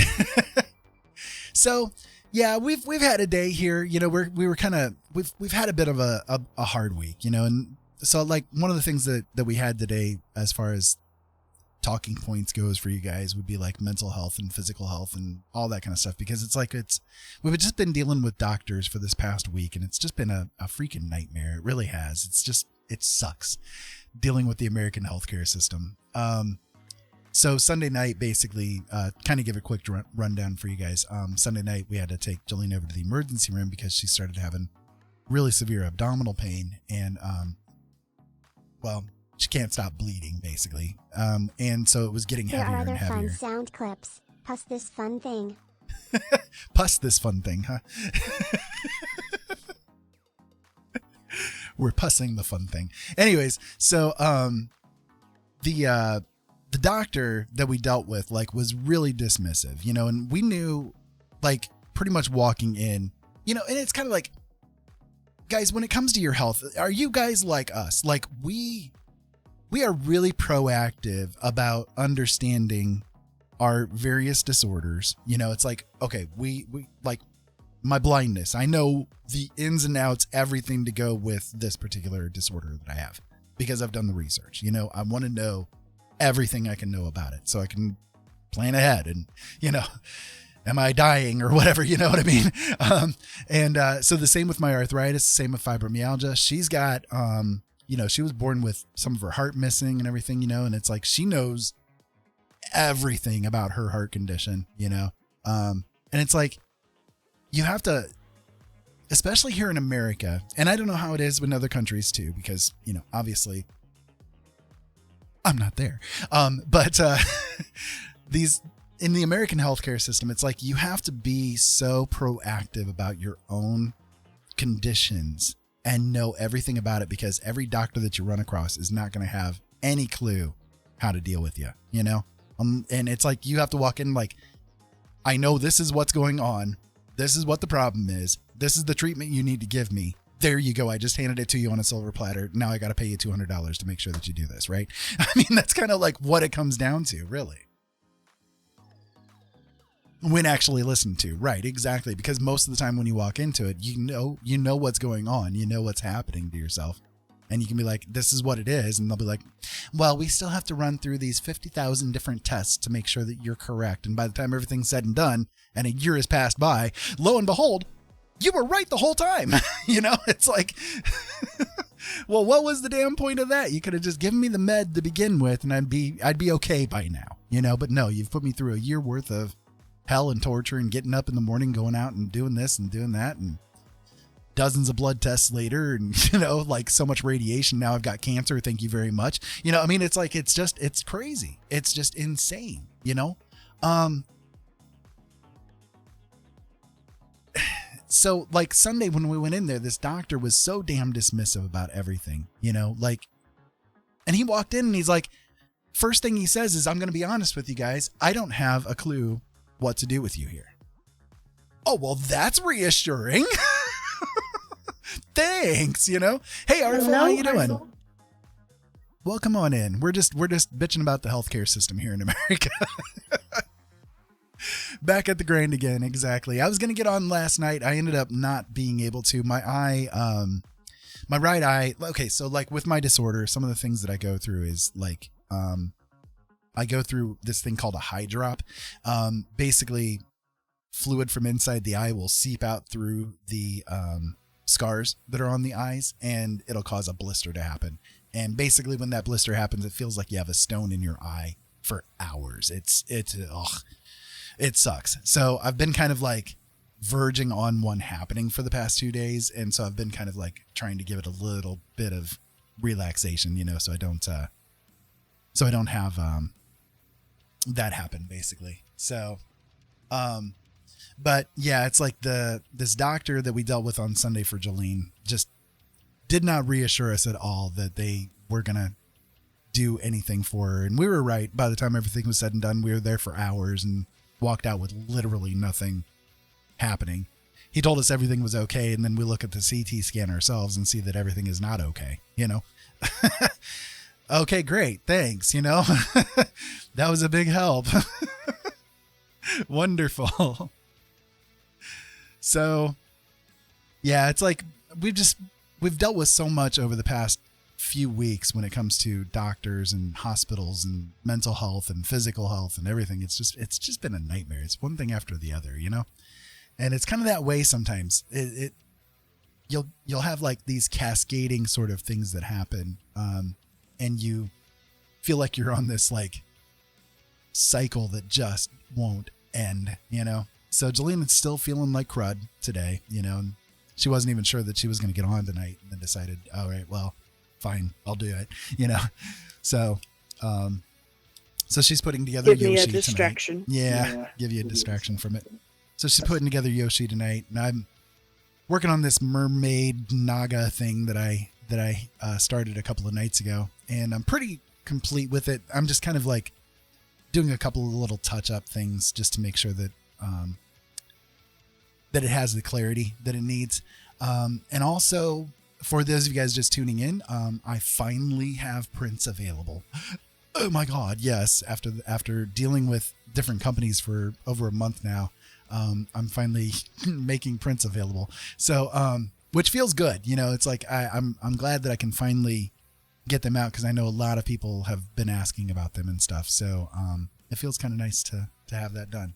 So yeah, we've had a day here, we've had a bit of a hard week, and so like one of the things that we had today, as far as talking points goes for you guys, would be like mental health and physical health and all that kind of stuff, because we've just been dealing with doctors for this past week, and it's just been a freaking nightmare. It really has. It sucks dealing with the American healthcare system. So Sunday night, basically, kind of give a quick rundown for you guys. Sunday night, we had to take Jolene over to the emergency room because she started having really severe abdominal pain, and, well, she can't stop bleeding, basically. And so it was getting heavier and heavier. There are other fun sound clips. Plus this fun thing. Plus this fun thing, huh? We're pussing the fun thing. Anyways, so the doctor that we dealt with was really dismissive, and we knew pretty much walking in, and it's kind of like guys, when it comes to your health, are you guys like us? Like we are really proactive about understanding our various disorders. You know, it's like, okay, we like my blindness. I know the ins and outs, everything to go with this particular disorder that I have because I've done the research. You know, I want to know everything I can know about it so I can plan ahead and, you know, am I dying or whatever, you know what I mean? So the same with my arthritis, same with fibromyalgia. She's got, you know, she was born with some of her heart missing and everything, you know, and it's like, she knows everything about her heart condition, you know? And it's like, you have to, especially here in America, and I don't know how it is in other countries too, because, you know, obviously I'm not there. But these, in the American healthcare system, it's like you have to be so proactive about your own conditions and know everything about it, because every doctor that you run across is not going to have any clue how to deal with you, you know? And it's like, you have to walk in like, I know this is what's going on. This is what the problem is. This is the treatment you need to give me. There you go. I just handed it to you on a silver platter. Now I got to pay you $200 to make sure that you do this, right? I mean, that's kind of like what it comes down to, really. When actually listened to, right? Exactly. Because most of the time when you walk into it, you know what's going on. You know what's happening to yourself. And you can be like, this is what it is. And they'll be like, well, we still have to run through these 50,000 different tests to make sure that you're correct. And by the time everything's said and done and a year has passed by, lo and behold, you were right the whole time. You know, it's like, well, what was the damn point of that? You could have just given me the med to begin with and I'd be okay by now, you know, but no, you've put me through a year worth of hell and torture and getting up in the morning, going out and doing this and doing that, and dozens of blood tests later, and, you know, like so much radiation. Now I've got cancer. Thank you very much. You know, I mean, it's like, it's crazy. It's just insane, you know? So like Sunday when we went in there, this doctor was so damn dismissive about everything, you know, like, and he walked in and he's like, first thing he says is, I'm going to be honest with you guys. I don't have a clue what to do with you here. Oh, well, that's reassuring. Thanks, you know. Hey, Artful, how you doing? Well, come on in. We're just bitching about the healthcare system here in America. Back at the grind again. Exactly. I was going to get on last night. I ended up not being able to. My eye, my right eye. Okay. So like with my disorder, some of the things that I go through is like, I go through this thing called a high drop. Basically fluid from inside the eye will seep out through the, scars that are on the eyes, and it'll cause a blister to happen. And basically when that blister happens, it feels like you have a stone in your eye for hours. It sucks. So I've been kind of like verging on one happening for the past 2 days. And so I've been kind of like trying to give it a little bit of relaxation, you know, so I don't have, that happen basically. So, but yeah, it's like this doctor that we dealt with on Sunday for Jolene just did not reassure us at all that they were going to do anything for her. And we were right. By the time everything was said and done, we were there for hours and walked out with literally nothing happening. He told us everything was okay. And then we look at the CT scan ourselves and see that everything is not okay, you know? Okay, great. Thanks. You know, that was a big help. Wonderful. So yeah, it's like, we've dealt with so much over the past few weeks when it comes to doctors and hospitals and mental health and physical health and everything. It's just been a nightmare. It's one thing after the other, you know? And it's kind of that way sometimes. You'll have like these cascading sort of things that happen. And you feel like you're on this like cycle that just won't end, you know? So Jolene is still feeling like crud today, you know, and she wasn't even sure that she was going to get on tonight, and then decided, all right, well, fine, I'll do it, you know? So, so she's putting together Give me Yoshi a distraction. tonight. Yeah, give you a distraction from it. So she's putting together Yoshi tonight, and I'm working on this mermaid naga thing that I started a couple of nights ago, and I'm pretty complete with it. I'm just kind of like doing a couple of little touch-up things just to make sure that that it has the clarity that it needs. And also, for those of you guys just tuning in, I finally have prints available. Oh my God, yes. After dealing with different companies for over a month now, I'm finally making prints available. So, which feels good. You know, it's like I'm glad that I can finally get them out because I know a lot of people have been asking about them and stuff. So it feels kind of nice to have that done.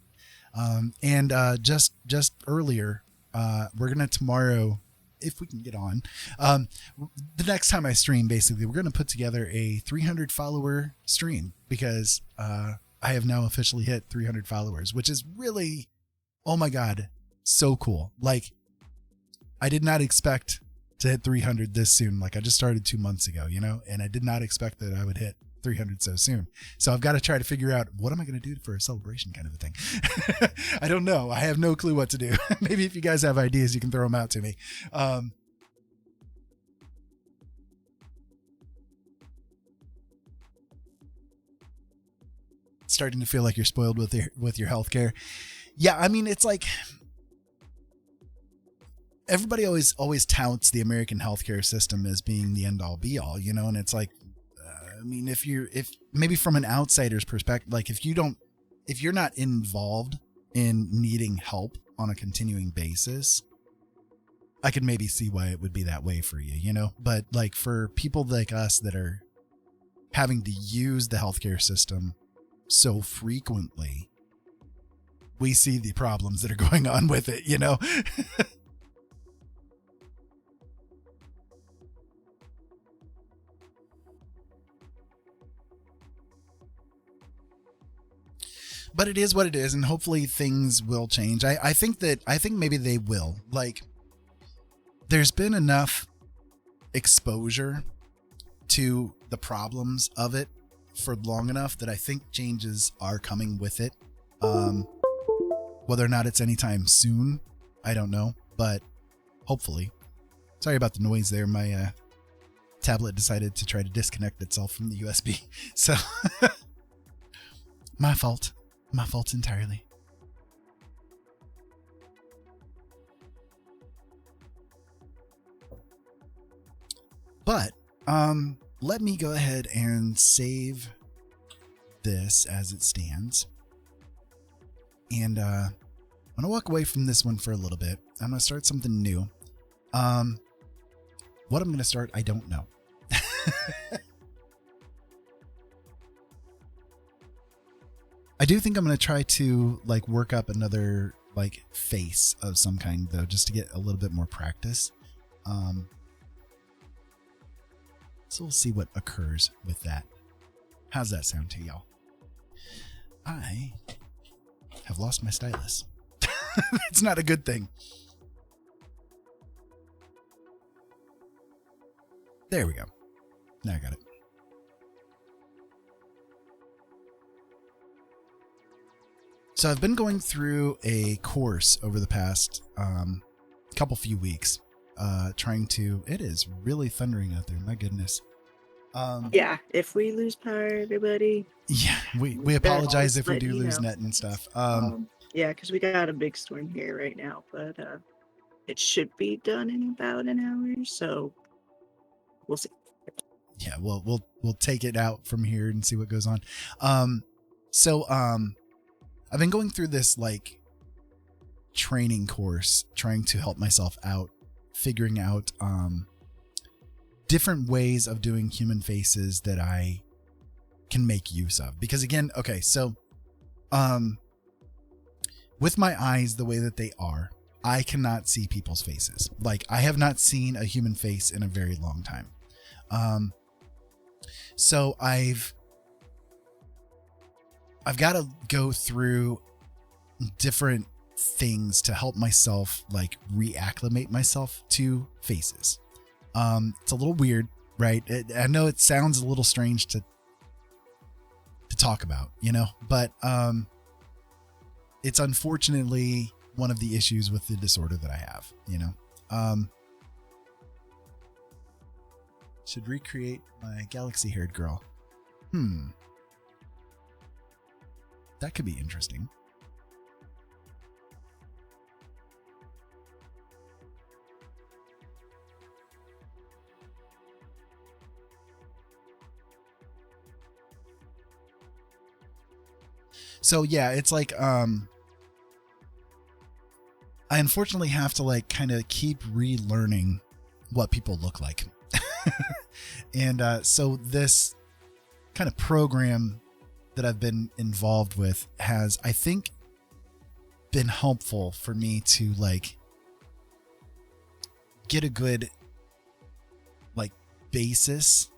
And just earlier, we're gonna tomorrow, if we can get on, the next time I stream, basically, we're gonna put together a 300 follower stream because I have now officially hit 300 followers, which is really, oh my God, so cool. Like, I did not expect to hit 300 this soon. Like, I just started 2 months ago, you know, and I did not expect that I would hit 300 so soon. So I've got to try to figure out what am I going to do for a celebration kind of a thing. I don't know. I have no clue what to do. Maybe if you guys have ideas, you can throw them out to me. Starting to feel like you're spoiled with your healthcare. Yeah, I mean, it's like everybody always touts the American healthcare system as being the end all be all, you know, and it's like, I mean, if maybe from an outsider's perspective, like if you're not involved in needing help on a continuing basis, I could maybe see why it would be that way for you, you know, but like for people like us that are having to use the healthcare system so frequently, we see the problems that are going on with it, you know? But it is what it is, and hopefully things will change. I think maybe they will. Like, there's been enough exposure to the problems of it for long enough that I think changes are coming with it. Whether or not it's anytime soon, I don't know, but hopefully. Sorry about the noise there. My tablet decided to try to disconnect itself from the USB. So, my fault. My fault entirely. But let me go ahead and save this as it stands. And I'm going to walk away from this one for a little bit. I'm going to start something new. What I'm going to start, I don't know. I do think I'm going to try to like work up another like face of some kind though, just to get a little bit more practice. So we'll see what occurs with that. How's that sound to y'all? I have lost my stylus. It's not a good thing. There we go. Now I got it. So I've been going through a course over the past few weeks, trying to. It is really thundering out there. My goodness. Yeah, if we lose power, everybody. Yeah, we apologize if we do lose net and stuff. Yeah, because we got a big storm here right now, but it should be done in about an hour, so we'll see. Yeah, we'll take it out from here and see what goes on. I've been going through this like training course, trying to help myself out, figuring out different ways of doing human faces that I can make use of. Because again, okay, so with my eyes the way that they are, I cannot see people's faces. Like, I have not seen a human face in a very long time. So I've got to go through different things to help myself like reacclimate myself to faces. It's a little weird, right? I know it sounds a little strange to talk about, you know, but it's unfortunately one of the issues with the disorder that I have, you know. Should recreate my galaxy-haired girl. That could be interesting. So yeah, it's like I unfortunately have to like kind of keep relearning what people look like. And so this kind of program that I've been involved with has, I think, been helpful for me to like get a good like basis,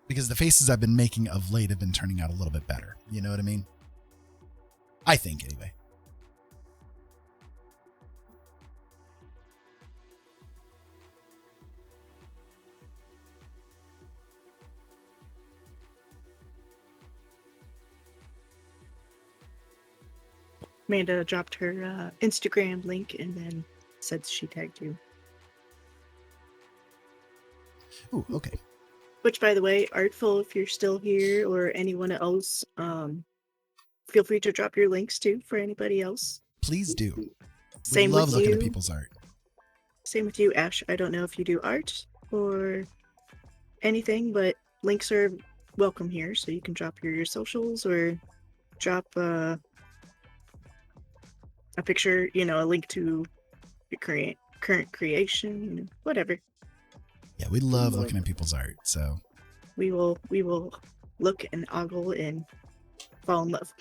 because the faces I've been making of late have been turning out a little bit better. You know what I mean? I think anyway. Amanda dropped her Instagram link and then said she tagged you. Ooh, okay. Which, by the way, Artful, if you're still here, or anyone else, feel free to drop your links too for anybody else. Please do. Same we love with looking you. at people's art. Same with you, Ash. I don't know if you do art or anything, but links are welcome here, so you can drop your socials or drop a picture, a link to your current creation, whatever. Yeah, we love looking at people's art. So we will look and ogle and fall in love.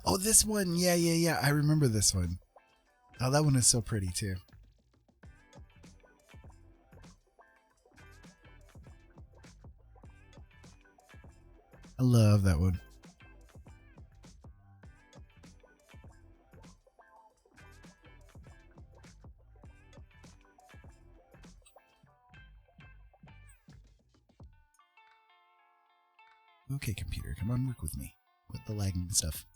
Oh, this one. Yeah. I remember this one. Oh, that one is so pretty too. I love that one. Okay, computer, come on, work with me. With the lagging stuff.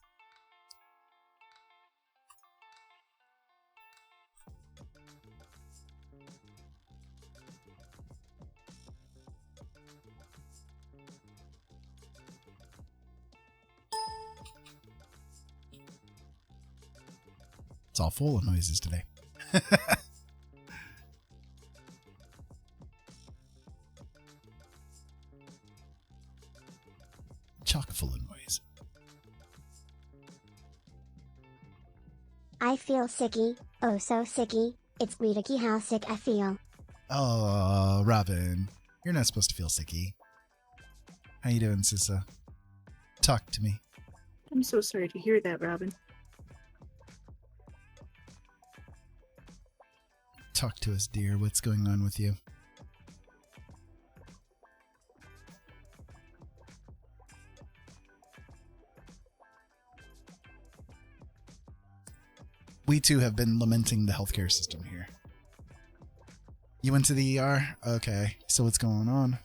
It's all full of noises today. Chock full of noise. I feel sicky, oh so sicky, it's weirdicky how sick I feel. Oh, Robin, you're not supposed to feel sicky. How you doing, Sissa? Talk to me. I'm so sorry to hear that, Robin. Talk to us, dear. What's going on with you? We too have been lamenting the healthcare system here. You went to the ER? Okay, so what's going on?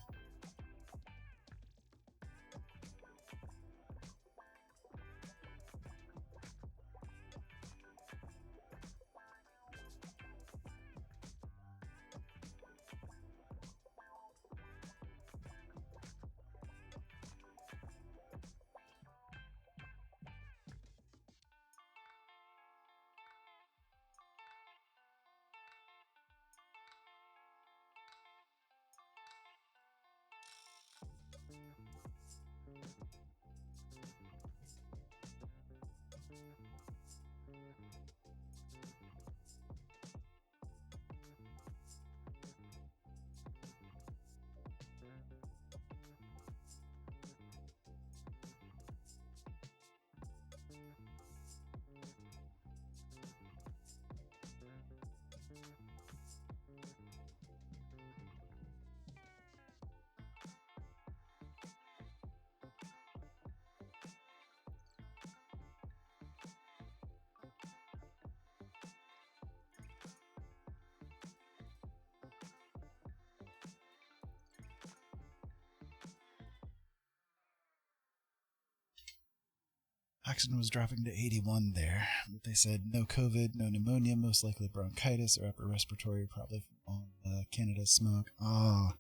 Oxygen was dropping to 81 there, but they said no COVID, no pneumonia, most likely bronchitis or upper respiratory, probably from all the Canada smoke. Oh,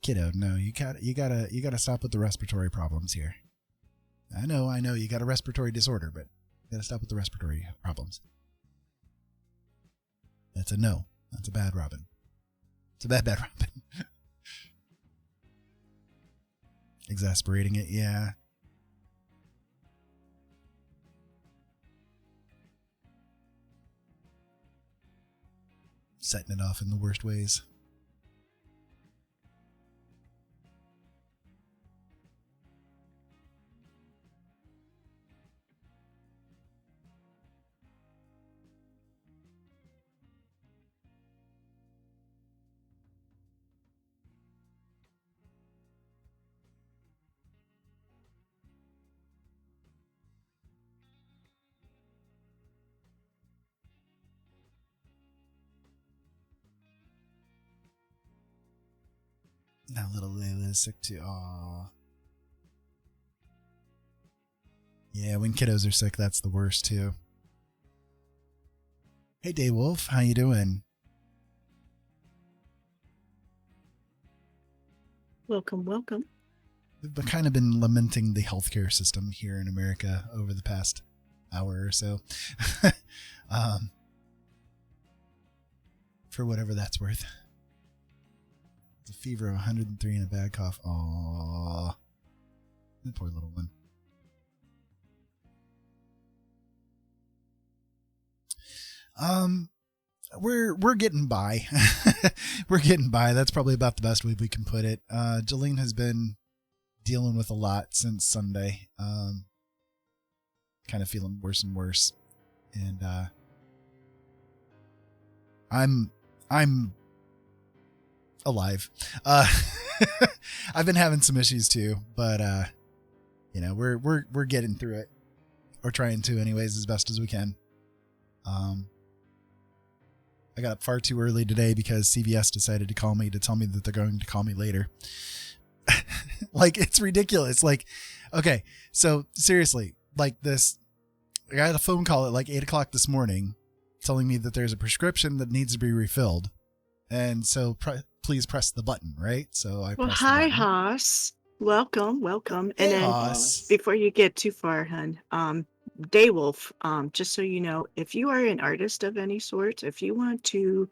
kiddo, no, you gotta stop with the respiratory problems here. I know, you got a respiratory disorder, but you gotta stop with the respiratory problems. That's a no. That's a bad Robin. It's a bad Robin. Exasperating it, yeah. Setting it off in the worst ways. Now little Layla's sick too. Aww. Yeah, when kiddos are sick, that's the worst too. Hey, Daywolf, how you doing? Welcome, welcome. We've kind of been lamenting the healthcare system here in America over the past hour or so. For whatever that's worth. It's a fever of 103 and a bad cough. Aww. The poor little one. We're getting by. We're getting by. That's probably about the best way we can put it. Jolene has been dealing with a lot since Sunday. Kind of feeling worse and worse. And I'm alive. I've been having some issues too, but we're getting through it. Or trying to anyways, as best as we can. I got up far too early today because CVS decided to call me to tell me that they're going to call me later. Like, it's ridiculous. Like, okay, so seriously, like this, I got a phone call at like 8 o'clock this morning telling me that there's a prescription that needs to be refilled. And so please press the button, right? So I pressed the Hi, button. Haas. Welcome. Hey, And then Haas. before you get too far, hun, Daywolf, just so you know, if you are an artist of any sort, if you want to,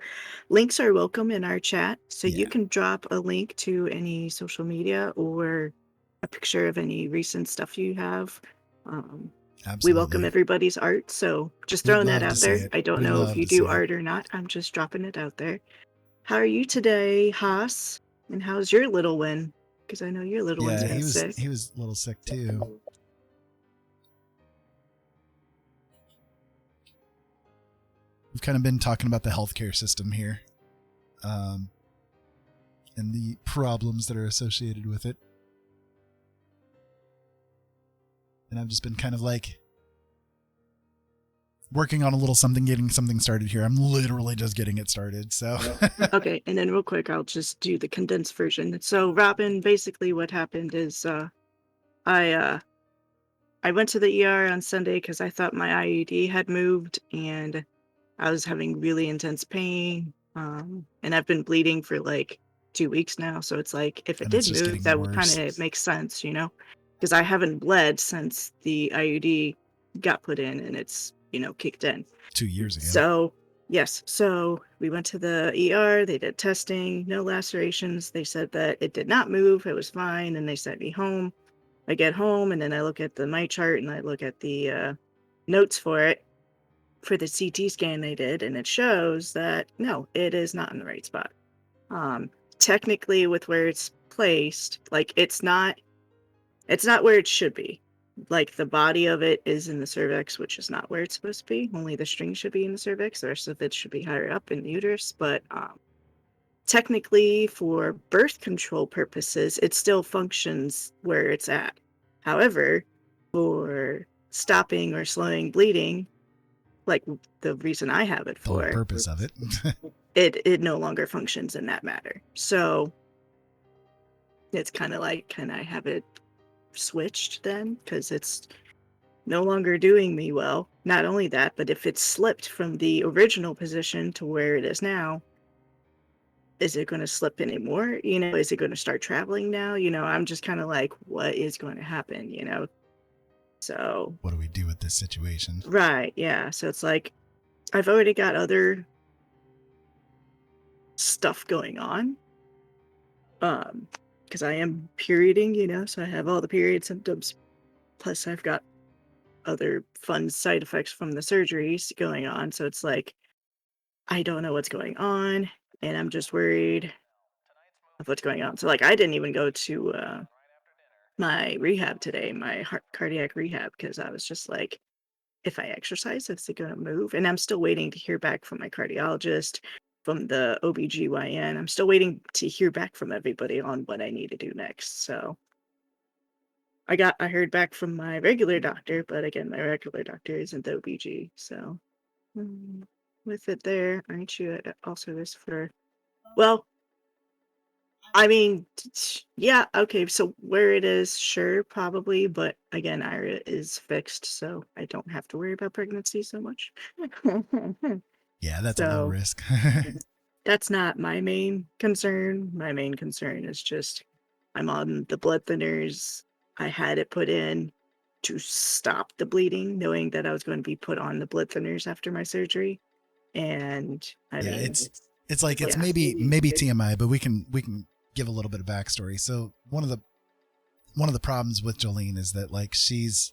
links are welcome in our chat. So you Yeah. can drop a link to any social media or a picture of any recent stuff you have. We welcome Absolutely. everybody's art. So just We'd throwing that love to out see there. it. I don't We'd know if love you to see do it. art or not. I'm just dropping it out there. How are you today, Haas? And how's your little one? Because I know your little one's Yeah, been sick. he was a little sick too. We've kind of been talking about the healthcare system here, and the problems that are associated with it. And I've just been kind of like working on a little something, getting something started here. I'm literally just getting it started. So Okay, and then real quick, I'll just do the condensed version. So, Robin, basically what happened is I went to the ER on Sunday because I thought my IUD had moved and I was having really intense pain. And I've been bleeding for like 2 weeks now. So it's like, if it and it's did just move, getting that would kind worse. of make sense, you know? Because I haven't bled since the IUD got put in and it's, kicked in. 2 years ago. So, yes. So we went to the ER. They did testing, no lacerations. They said that it did not move. It was fine. And they sent me home. I get home and then I look at my chart and I look at the notes for it for the CT scan they did. And it shows that, no, it is not in the right spot. Technically, with where it's placed, like it's not where it should be. Like the body of it is in the cervix, which is not where it's supposed to be. Only the string should be in the cervix. The rest of it should be higher up in the uterus. But technically, for birth control purposes, it still functions where it's at. However, for stopping or slowing bleeding, like the reason I have it The whole for, purpose of it. it no longer functions in that matter. So it's kind of like, can I have it switched then? Because it's no longer doing me well. Not only that, but if it's slipped from the original position to where it is now, is it going to slip anymore? Is it going to start traveling now? I'm just kind of like, what is going to happen? So What do we do with this situation? right, yeah. So it's like I've already got other stuff going on. Because I am perioding, you know, so I have all the period symptoms. Plus, I've got other fun side effects from the surgeries going on. So it's like, I don't know what's going on, and I'm just worried of what's going on. So, like, I didn't even go to my rehab today, my cardiac rehab, because I was just like, if I exercise, is it going to move? And I'm still waiting to hear back from my cardiologist, from the OBGYN. I'm still waiting to hear back from everybody on what I need to do next. So I heard back from my regular doctor, but again, my regular doctor isn't the OBG. So with it there, aren't you at also risk for, well, I mean, yeah, okay, so where it is, sure, probably, but again, Ira is fixed, so I don't have to worry about pregnancy so much. Yeah, that's a low So risk. that's not my main concern. My main concern is just I'm on the blood thinners. I had it put in to stop the bleeding, knowing that I was going to be put on the blood thinners after my surgery. And I Yeah, mean, it's like it's yeah. maybe TMI, but we can give a little bit of backstory. So one of the problems with Jolene is that like she's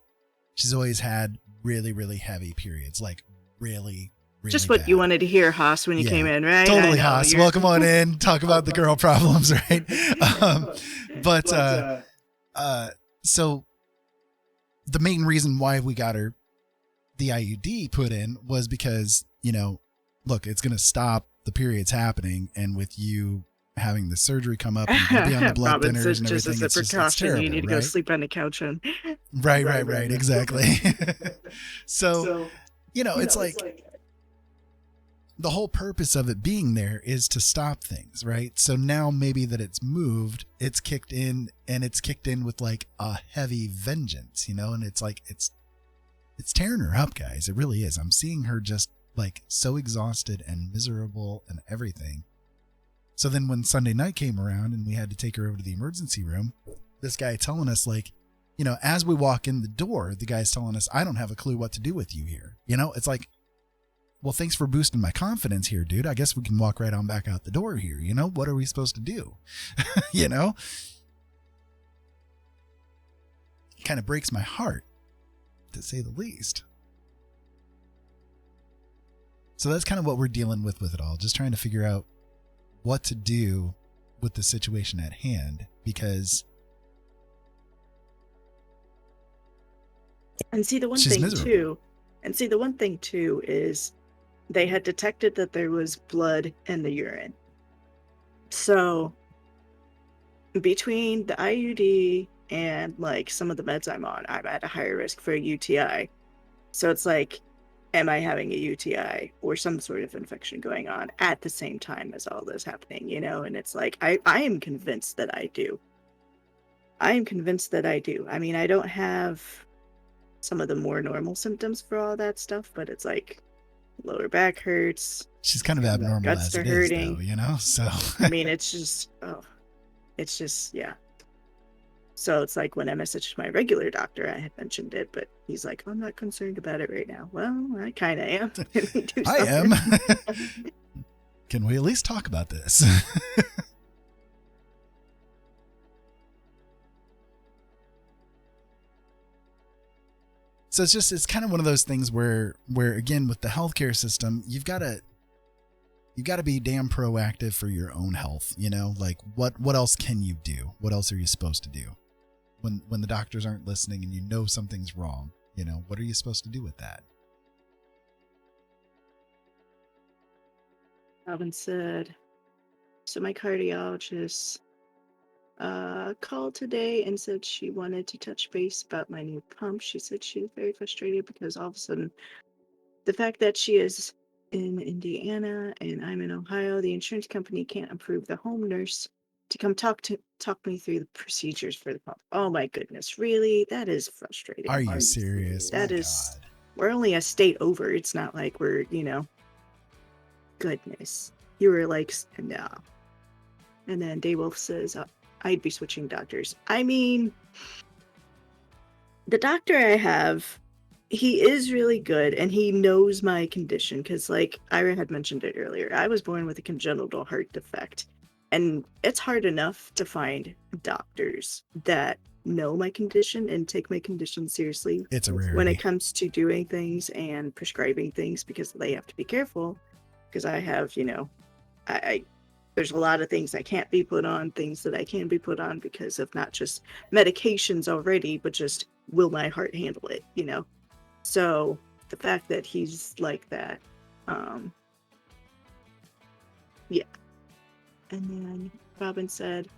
always had really, really heavy periods, like really just what bad. you wanted to hear, Haas, when you came in, right? Totally, Haas. Welcome on in. Talk about the girl problems, right? So the main reason why we got her the IUD put in was because, you know, look, it's going to stop the periods happening, and with you having the surgery come up and you're gonna be on the blood Robin thinners says and just everything, as a it's precaution, terrible, you need to go sleep on the couch. And right, exactly. So, you know, it's like the whole purpose of it being there is to stop things, right? So now maybe that it's moved, it's kicked in, and it's kicked in with like a heavy vengeance, you know, and it's like it's tearing her up, guys. It really is. I'm seeing her just like so exhausted and miserable and everything. So then when Sunday night came around and we had to take her over to the emergency room, this guy telling us like, you know, as we walk in the door, the guy's telling us, I don't have a clue what to do with you here. You know, it's like, well, thanks for boosting my confidence here, dude. I guess we can walk right on back out the door here. You know, what are we supposed to do? You know, it kind of breaks my heart, to say the least. So that's kind of what we're dealing with it all. Just trying to figure out what to do with the situation at hand, because see the one thing too is they had detected that there was blood in the urine. So between the IUD and like some of the meds I'm at a higher risk for a UTI. So it's like, am I having a UTI or some sort of infection going on at the same time as all this happening, you know? And it's like, I am convinced that I do. I mean, I don't have some of the more normal symptoms for all that stuff, but it's like lower back hurts. She's kind of abnormal guts as are it hurting. is, though, you know? So I mean, it's just, yeah. So it's like when I messaged my regular doctor, I had mentioned it, but he's like, I'm not concerned about it right now. Well, I kind of am. I am. Can we at least talk about this? So it's kind of one of those things where again, with the healthcare system, you've got to be damn proactive for your own health, you know? Like what else can you do? What else are you supposed to do? When the doctors aren't listening and you know something's wrong, you know, what are you supposed to do with that? Robin said, so my cardiologist called today and said she wanted to touch base about my new pump. She said she was very frustrated because all of a sudden the fact that she is in Indiana and I'm in Ohio, the insurance company can't approve the home nurse to come talk me through the procedures for the pump. Oh my goodness, really? That is frustrating. Are you serious? That is, we're only a state over. It's not like we're, you know, goodness. You were like, no. And then Daywolf says, I'd be switching doctors. I mean, the doctor I have he is really good, and he knows my condition because, like I had mentioned it earlier, I was born with a congenital heart defect, and it's hard enough to find doctors that know my condition and take my condition seriously It's a when it rarity. comes to doing things and prescribing things, because they have to be careful. Because I have, I there's a lot of things I can't be put on, things that I can be put on because of not just medications already, but just will my heart handle it. So the fact that he's like that, um, yeah. And then Robin said,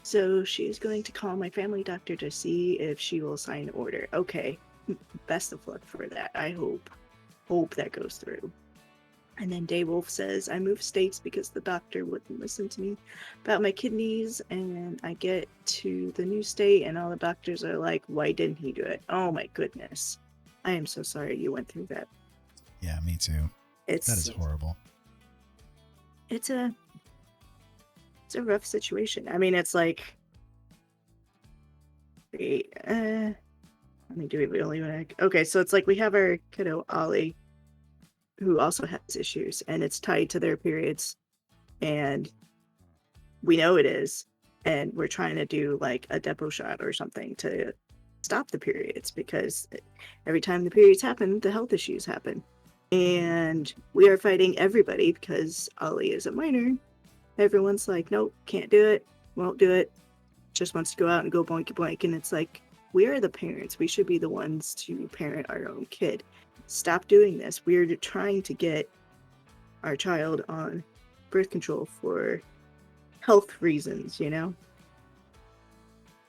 so she's going to call my family doctor to see if she will sign the order. Okay, best of luck for that. I hope that goes through. And then Daywolf says, I moved states because the doctor wouldn't listen to me about my kidneys, and I get to the new state and all the doctors are like, why didn't he do it? Oh my goodness. I am so sorry you went through that. Yeah, me too. That is It's horrible. it's a rough situation. I mean, it's like, wait, let me do it really quick. Okay, so it's like we have our kiddo Ollie, who also has issues, and it's tied to their periods, and we know it is, and we're trying to do like a depot shot or something to stop the periods, because every time the periods happen, the health issues happen, and we are fighting everybody because Ollie is a minor. Everyone's like, nope, can't do it, won't do it, just wants to go out and go boinky boink. And it's like, we are the parents. We should be the ones to parent our own kid. Stop doing this. We're trying to get our child on birth control for health reasons.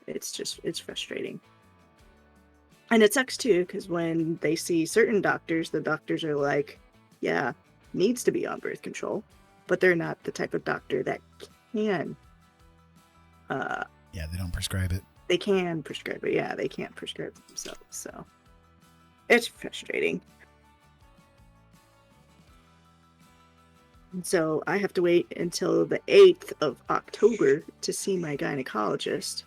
It's frustrating. And it sucks too, because when they see certain doctors, the doctors are like, yeah, needs to be on birth control, but they're not the type of doctor that can. Yeah, they don't prescribe it. They can prescribe it. Yeah, they can't prescribe it themselves. So it's frustrating. And so I have to wait until the 8th of October to see my gynecologist.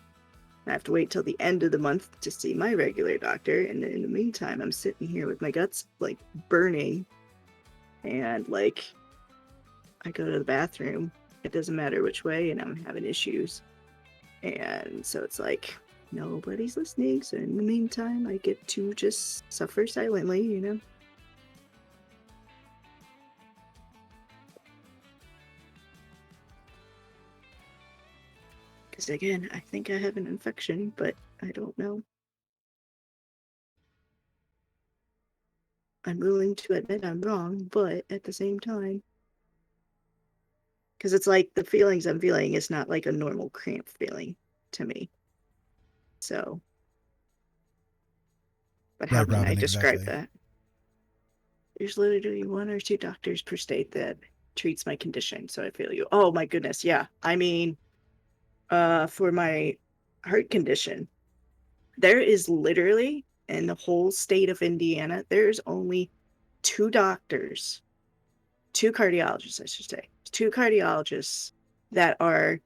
I have to wait till the end of the month to see my regular doctor. And in the meantime, I'm sitting here with my guts like burning. And like, I go to the bathroom. It doesn't matter which way, and I'm having issues. And so it's like, nobody's listening. So in the meantime, I get to just suffer silently. Because again, I think I have an infection, but I don't know. I'm willing to admit I'm wrong, but at the same time, because it's like the feelings I'm feeling is not like a normal cramp feeling to me. So, but how Right, can I Robin, describe exactly. that? There's literally 1 or 2 doctors per state that treats my condition. So I feel you. Oh my goodness, yeah. I mean, for my heart condition, there is literally in the whole state of Indiana, there's only 2 doctors, 2 cardiologists, I should say, 2 cardiologists that are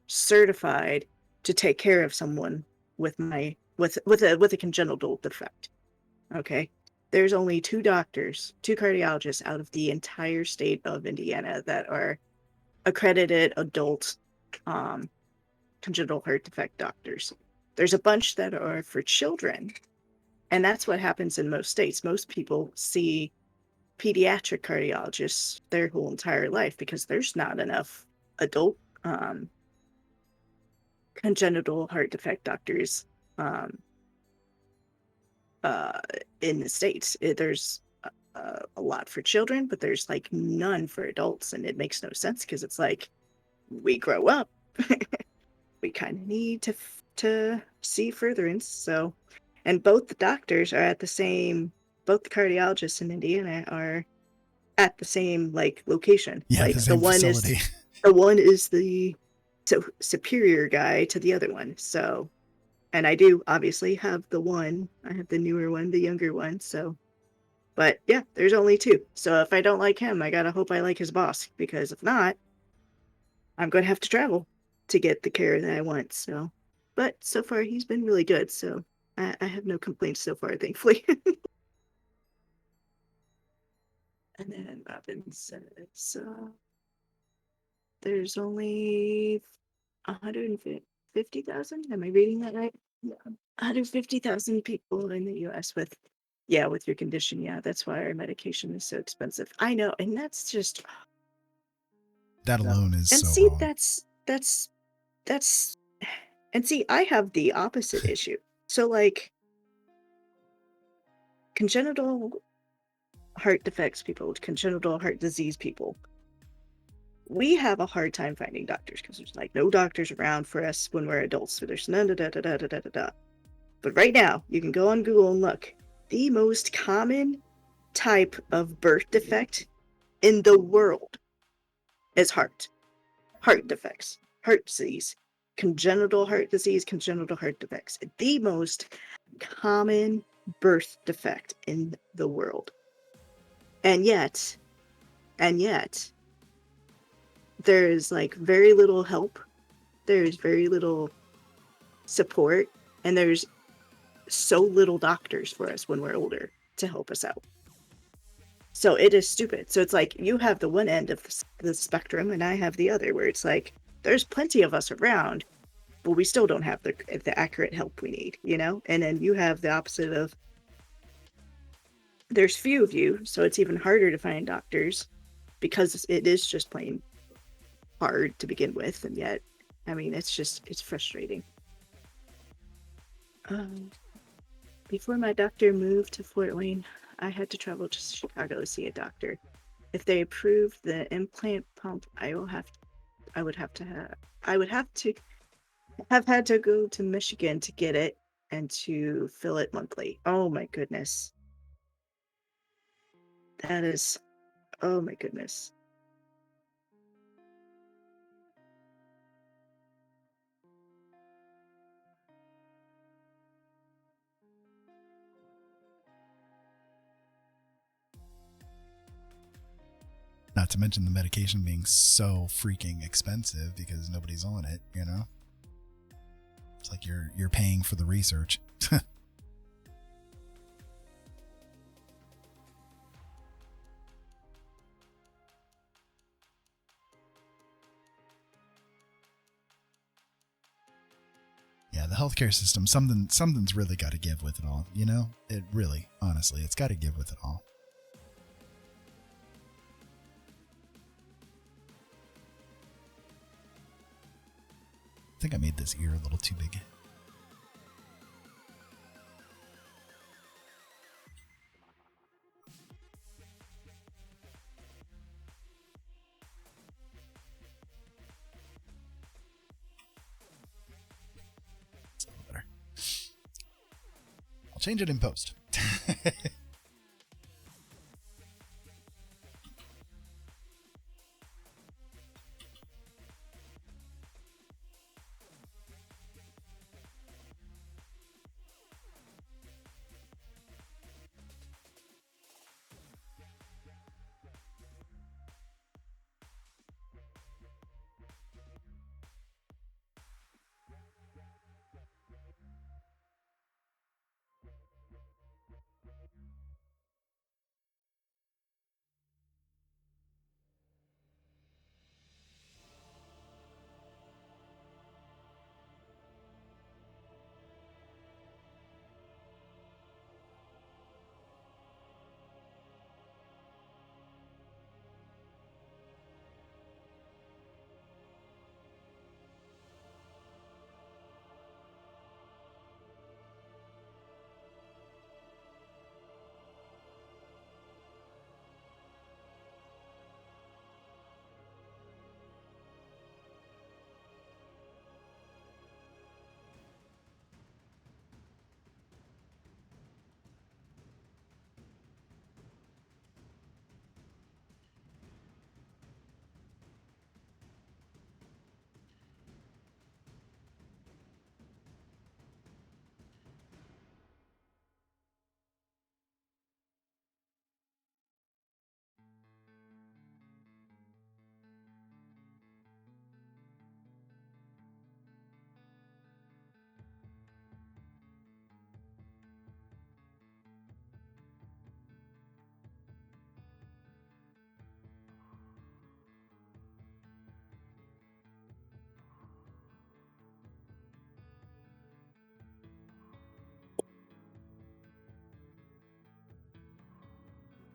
certified to take care of someone with a congenital defect. Okay. There's only 2 doctors, 2 cardiologists out of the entire state of Indiana that are accredited adult congenital heart defect doctors. There's a bunch that are for children, and that's what happens in most states. Most people see pediatric cardiologists their whole entire life because there's not enough adult congenital heart defect doctors um, in the states. There's a lot for children, but there's like none for adults, and it makes no sense because it's like we grow up, we kind of need to see furtherance. So, and both the doctors are at the same. Both the cardiologists in Indiana are at the same like location. Yeah, the Like the same one facility. is the superior guy to the other one. So, and I do obviously have the one. I have the newer one, the younger one. So, but yeah, there's only 2. So if I don't like him, I gotta hope I like his boss, because if not, I'm gonna have to travel to get the care that I want. So, but so far he's been really good. So I have no complaints so far, thankfully. And then Robin says, there's only 150,000. Am I reading that right? Yeah. 150,000 people in the US with your condition. Yeah, that's why our medication is so expensive. I know, and that's just That alone is and so see, wrong. that's and see, I have the opposite issue. So like congenital heart defects people, congenital heart disease people, we have a hard time finding doctors because there's like no doctors around for us when we're adults. So there's none, da da da da da da da. But right now, you can go on Google and look. The most common type of birth defect in the world is heart defects, heart disease, congenital heart disease, congenital heart defects. The most common birth defect in the world. And yet, there's like very little help. There's very little support, and there's so little doctors for us when we're older to help us out. So it is stupid. So it's like you have the one end of the spectrum, and I have the other, where it's like there's plenty of us around, but we still don't have the accurate help we need, you know? And then you have the opposite of there's few of you, so it's even harder to find doctors because it is just plain hard to begin with. And yet, I mean, it's frustrating. Before my doctor moved to Fort Wayne, I had to travel to Chicago to see a doctor. If they approve the implant pump, I would have to have had to go to Michigan to get it and to fill it monthly. Oh my goodness. That is, oh my goodness. Not to mention the medication being so freaking expensive because nobody's on it, you know? It's like you're paying for the research. Yeah, the healthcare system, something's really got to give with it all, you know? It really, honestly, it's got to give with it all. I think I made this ear a little too big. It's a little better. I'll change it in post.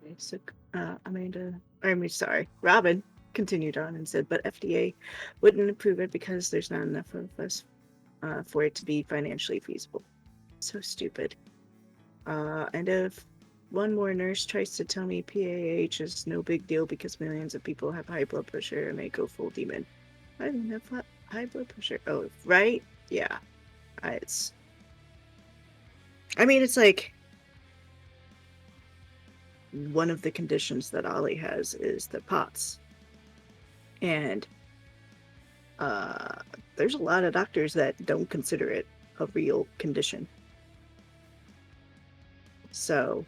Okay, so Robin continued on and said, but FDA wouldn't approve it because there's not enough of us for it to be financially feasible. So stupid. And if one more nurse tries to tell me PAH is no big deal because millions of people have high blood pressure and may go full demon. I don't have high blood pressure. Oh, right? Yeah. It's like one of the conditions that Ollie has is the POTS. And there's a lot of doctors that don't consider it a real condition. So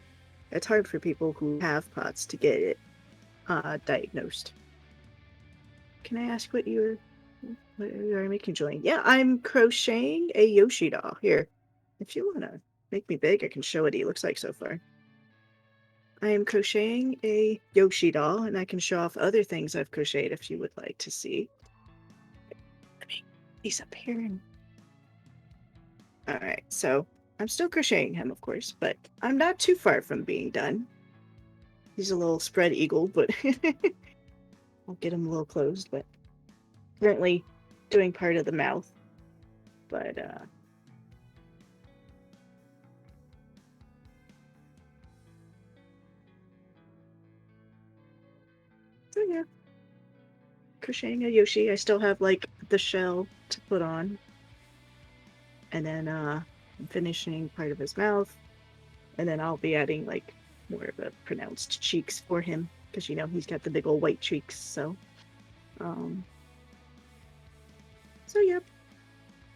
it's hard for people who have POTS to get it diagnosed. Can I ask what you are making, Julian? Yeah, I'm crocheting a Yoshi doll. Here, if you want to make me big, I can show what he looks like so far. I am crocheting a Yoshi doll, and I can show off other things I've crocheted if you would like to see. He's up here. Alright, so I'm still crocheting him, of course, but I'm not too far from being done. He's a little spread eagle, but I'll get him a little closed, but currently doing part of the mouth. But so yeah. Crocheting a Yoshi. I still have like the shell to put on. And then I'm finishing part of his mouth. And then I'll be adding like more of a pronounced cheeks for him. Because he's got the big old white cheeks, so yep.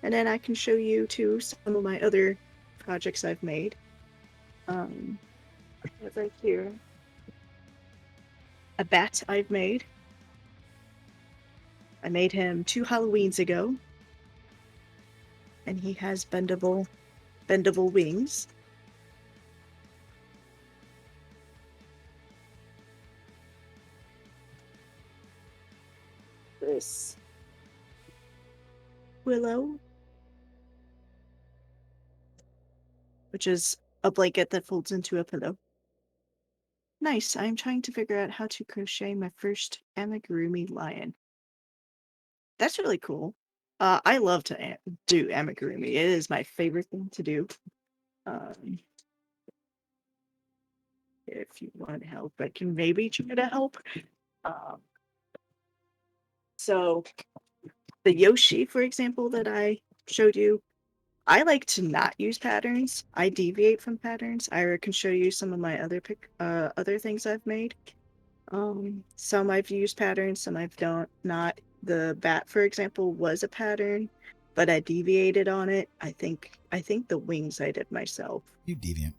And then I can show you too some of my other projects I've made. Right here. A bat I've made. I made him 2 Halloweens ago. And he has bendable wings. This Willow, which is a blanket that folds into a pillow. Nice. I'm trying to figure out how to crochet my first amigurumi lion. That's really cool. I love to do amigurumi. It is my favorite thing to do. If you want help, I can maybe try to help. So the Yoshi, for example, that I showed you, I like to not use patterns. I deviate from patterns. I can show you some of my other things I've made. Some I've used patterns, some I've not. The bat, for example, was a pattern, but I deviated on it. I think the wings I did myself. You deviant.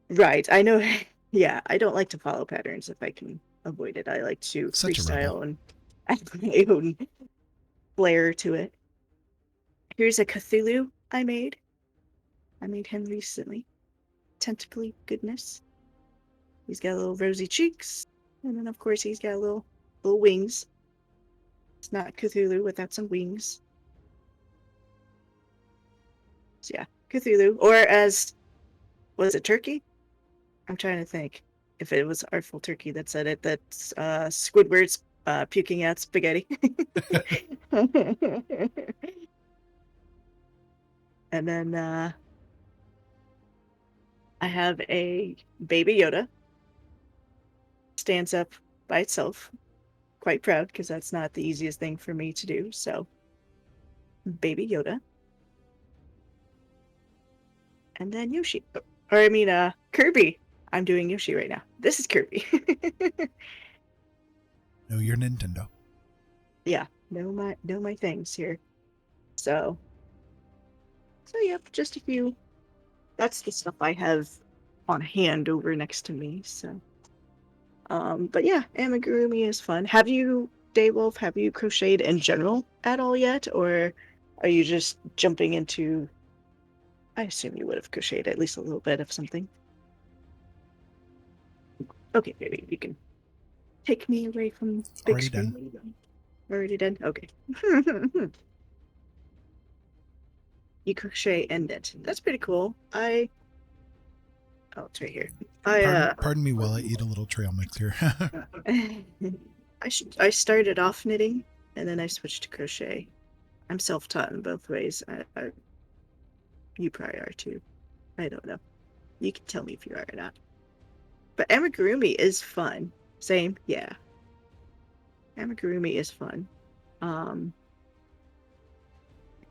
Right. I know. Yeah, I don't like to follow patterns if I can avoid it. I like to Such a freestyle rebel. and add my own flair to it. Here's a Cthulhu I made. I made him recently. Tentacly goodness. He's got little rosy cheeks. And then, of course, he's got little wings. It's not Cthulhu without some wings. So yeah, Cthulhu. Or was it Turkey? I'm trying to think if it was Artful Turkey that said it. That's Squidward's puking out spaghetti. And then I have a Baby Yoda. Stands up by itself. Quite proud because that's not the easiest thing for me to do. So, Baby Yoda. And then Yoshi. Kirby. I'm doing Yoshi right now. This is Kirby. Know your Nintendo. Yeah, know my things here. So yep, just a few. That's the stuff I have on hand over next to me. So, but yeah, amigurumi is fun. Daywolf, have you crocheted in general at all yet, or are you just jumping into? I assume you would have crocheted at least a little bit of something. Okay, maybe you can take me away from the big screen. Done. Already done? Okay. You crochet and knit. That's pretty cool. Oh, it's right here. Pardon me while I eat a little trail mix here. I started off knitting, and then I switched to crochet. I'm self-taught in both ways. You probably are too. I don't know. You can tell me if you are or not. But amigurumi is fun. Same, yeah. Amigurumi is fun.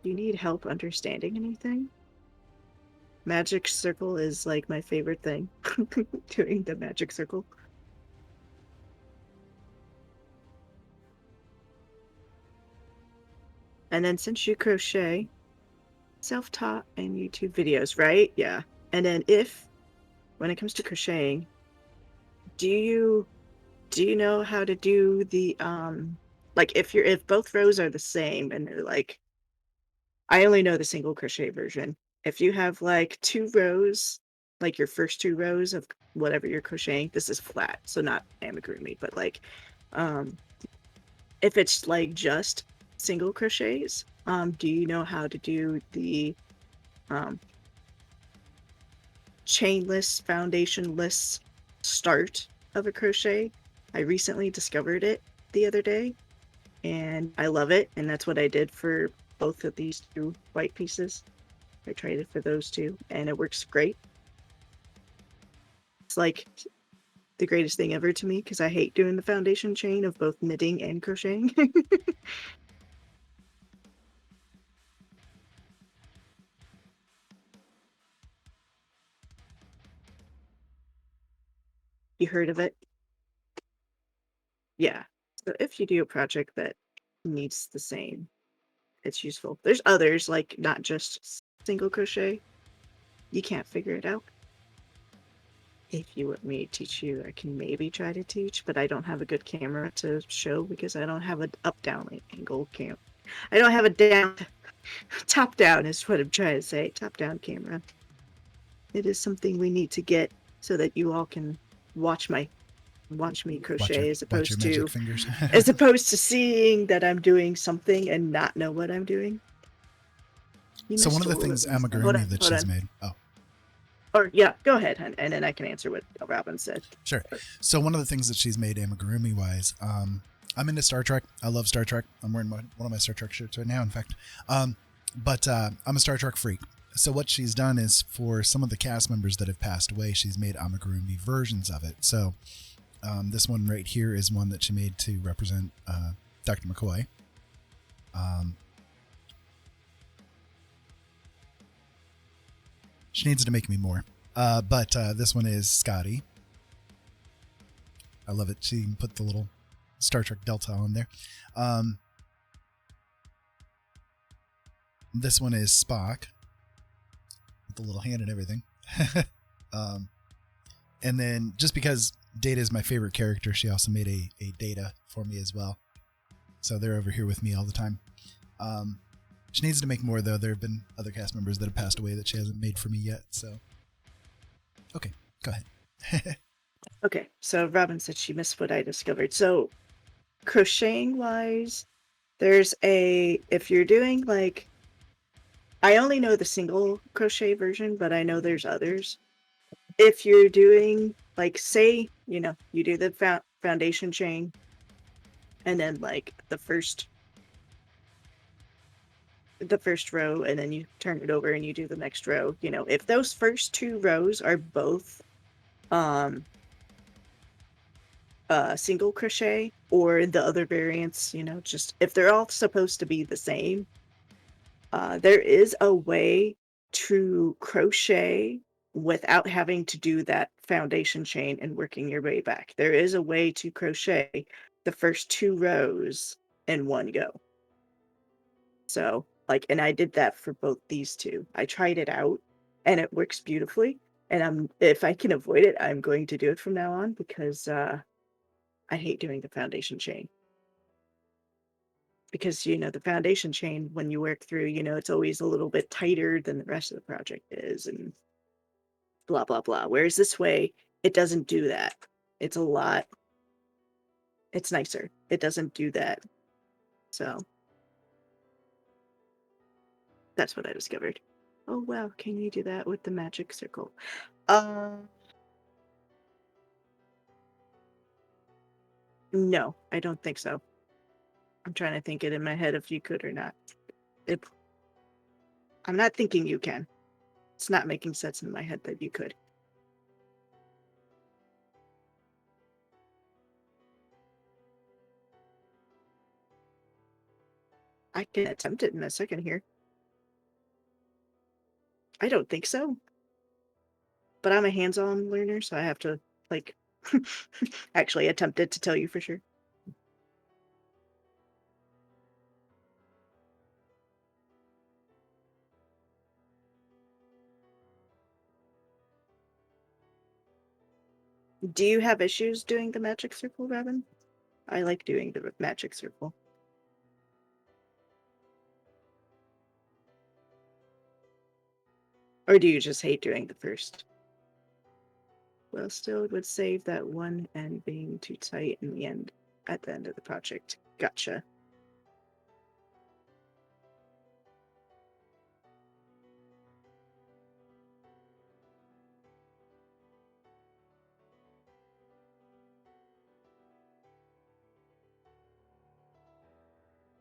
You need help understanding anything? Magic circle is like my favorite thing. Doing the magic circle. And then since you crochet, self-taught and YouTube videos, right? Yeah. And then when it comes to crocheting, do you know how to do the like if both rows are the same and they're like, I only know the single crochet version. If you have like 2 rows, like your first 2 rows of whatever you're crocheting, this is flat, so not amigurumi, but like if it's like just single crochets, do you know how to do the chainless, foundationless start of a crochet? I recently discovered it the other day, and I love it, and that's what I did for both of these 2 white pieces. I tried it for those 2, and it works great. It's like the greatest thing ever to me because I hate doing the foundation chain of both knitting and crocheting. You heard of it? Yeah. So if you do a project that needs the same, it's useful. There's others, like not just single crochet. You can't figure it out. If you want me to teach you, I can maybe try to teach, but I don't have a good camera to show because I don't have an up-down angle cam. I don't have a top-down is what I'm trying to say, top-down camera. It is something we need to get so that you all can watch me crochet as Watch your opposed to magic fingers. as opposed to seeing that I'm doing something and not know what I'm doing. So one of the things amigurumi that she's made. Oh. Or yeah, go ahead, and then I can answer what Robin said. Sure. So one of the things that she's made amigurumi wise, I'm into Star Trek. I love Star Trek. I'm wearing one of my Star Trek shirts right now, in fact. But I'm a Star Trek freak. So what she's done is for some of the cast members that have passed away, she's made amigurumi versions of it. So this one right here is one that she made to represent Dr. McCoy. She needs to make me more. But this one is Scotty. I love it. She put the little Star Trek Delta on there. This one is Spock. With the little hand and everything. And then just because Data is my favorite character, she also made a Data for me as well. So they're over here with me all the time. She needs to make more, though. There have been other cast members that have passed away that she hasn't made for me yet. So, okay, go ahead. Okay, so Robin said she missed what I discovered. So, crocheting wise, if you're doing like, I only know the single crochet version, but I know there's others. If you're doing like, say, you do the foundation chain, and then like the first row, and then you turn it over and you do the next row. If those first 2 rows are both single crochet, or the other variants, just if they're all supposed to be the same, there is a way to crochet without having to do that foundation chain and working your way back. There is a way to crochet the first 2 rows in one go. So, and I did that for both these 2. I tried it out, and it works beautifully. And if I can avoid it, I'm going to do it from now on because I hate doing the foundation chain. Because, the foundation chain, when you work through, it's always a little bit tighter than the rest of the project is, and blah, blah, blah. Whereas this way, it doesn't do that. It's nicer. It doesn't do that. So, that's what I discovered. Oh, wow. Can you do that with the magic circle? No, I don't think so. I'm trying to think it in my head if you could or not. I'm not thinking you can. It's not making sense in my head that you could. I can attempt it in a second here. I don't think so. But I'm a hands-on learner, so I have to, like, actually attempt it to tell you for sure. Do you have issues doing the magic circle, Robin? I like doing the magic circle. Or do you just hate doing the first? Well, still, it would save that one end being too tight in the end at the end of the project. Gotcha.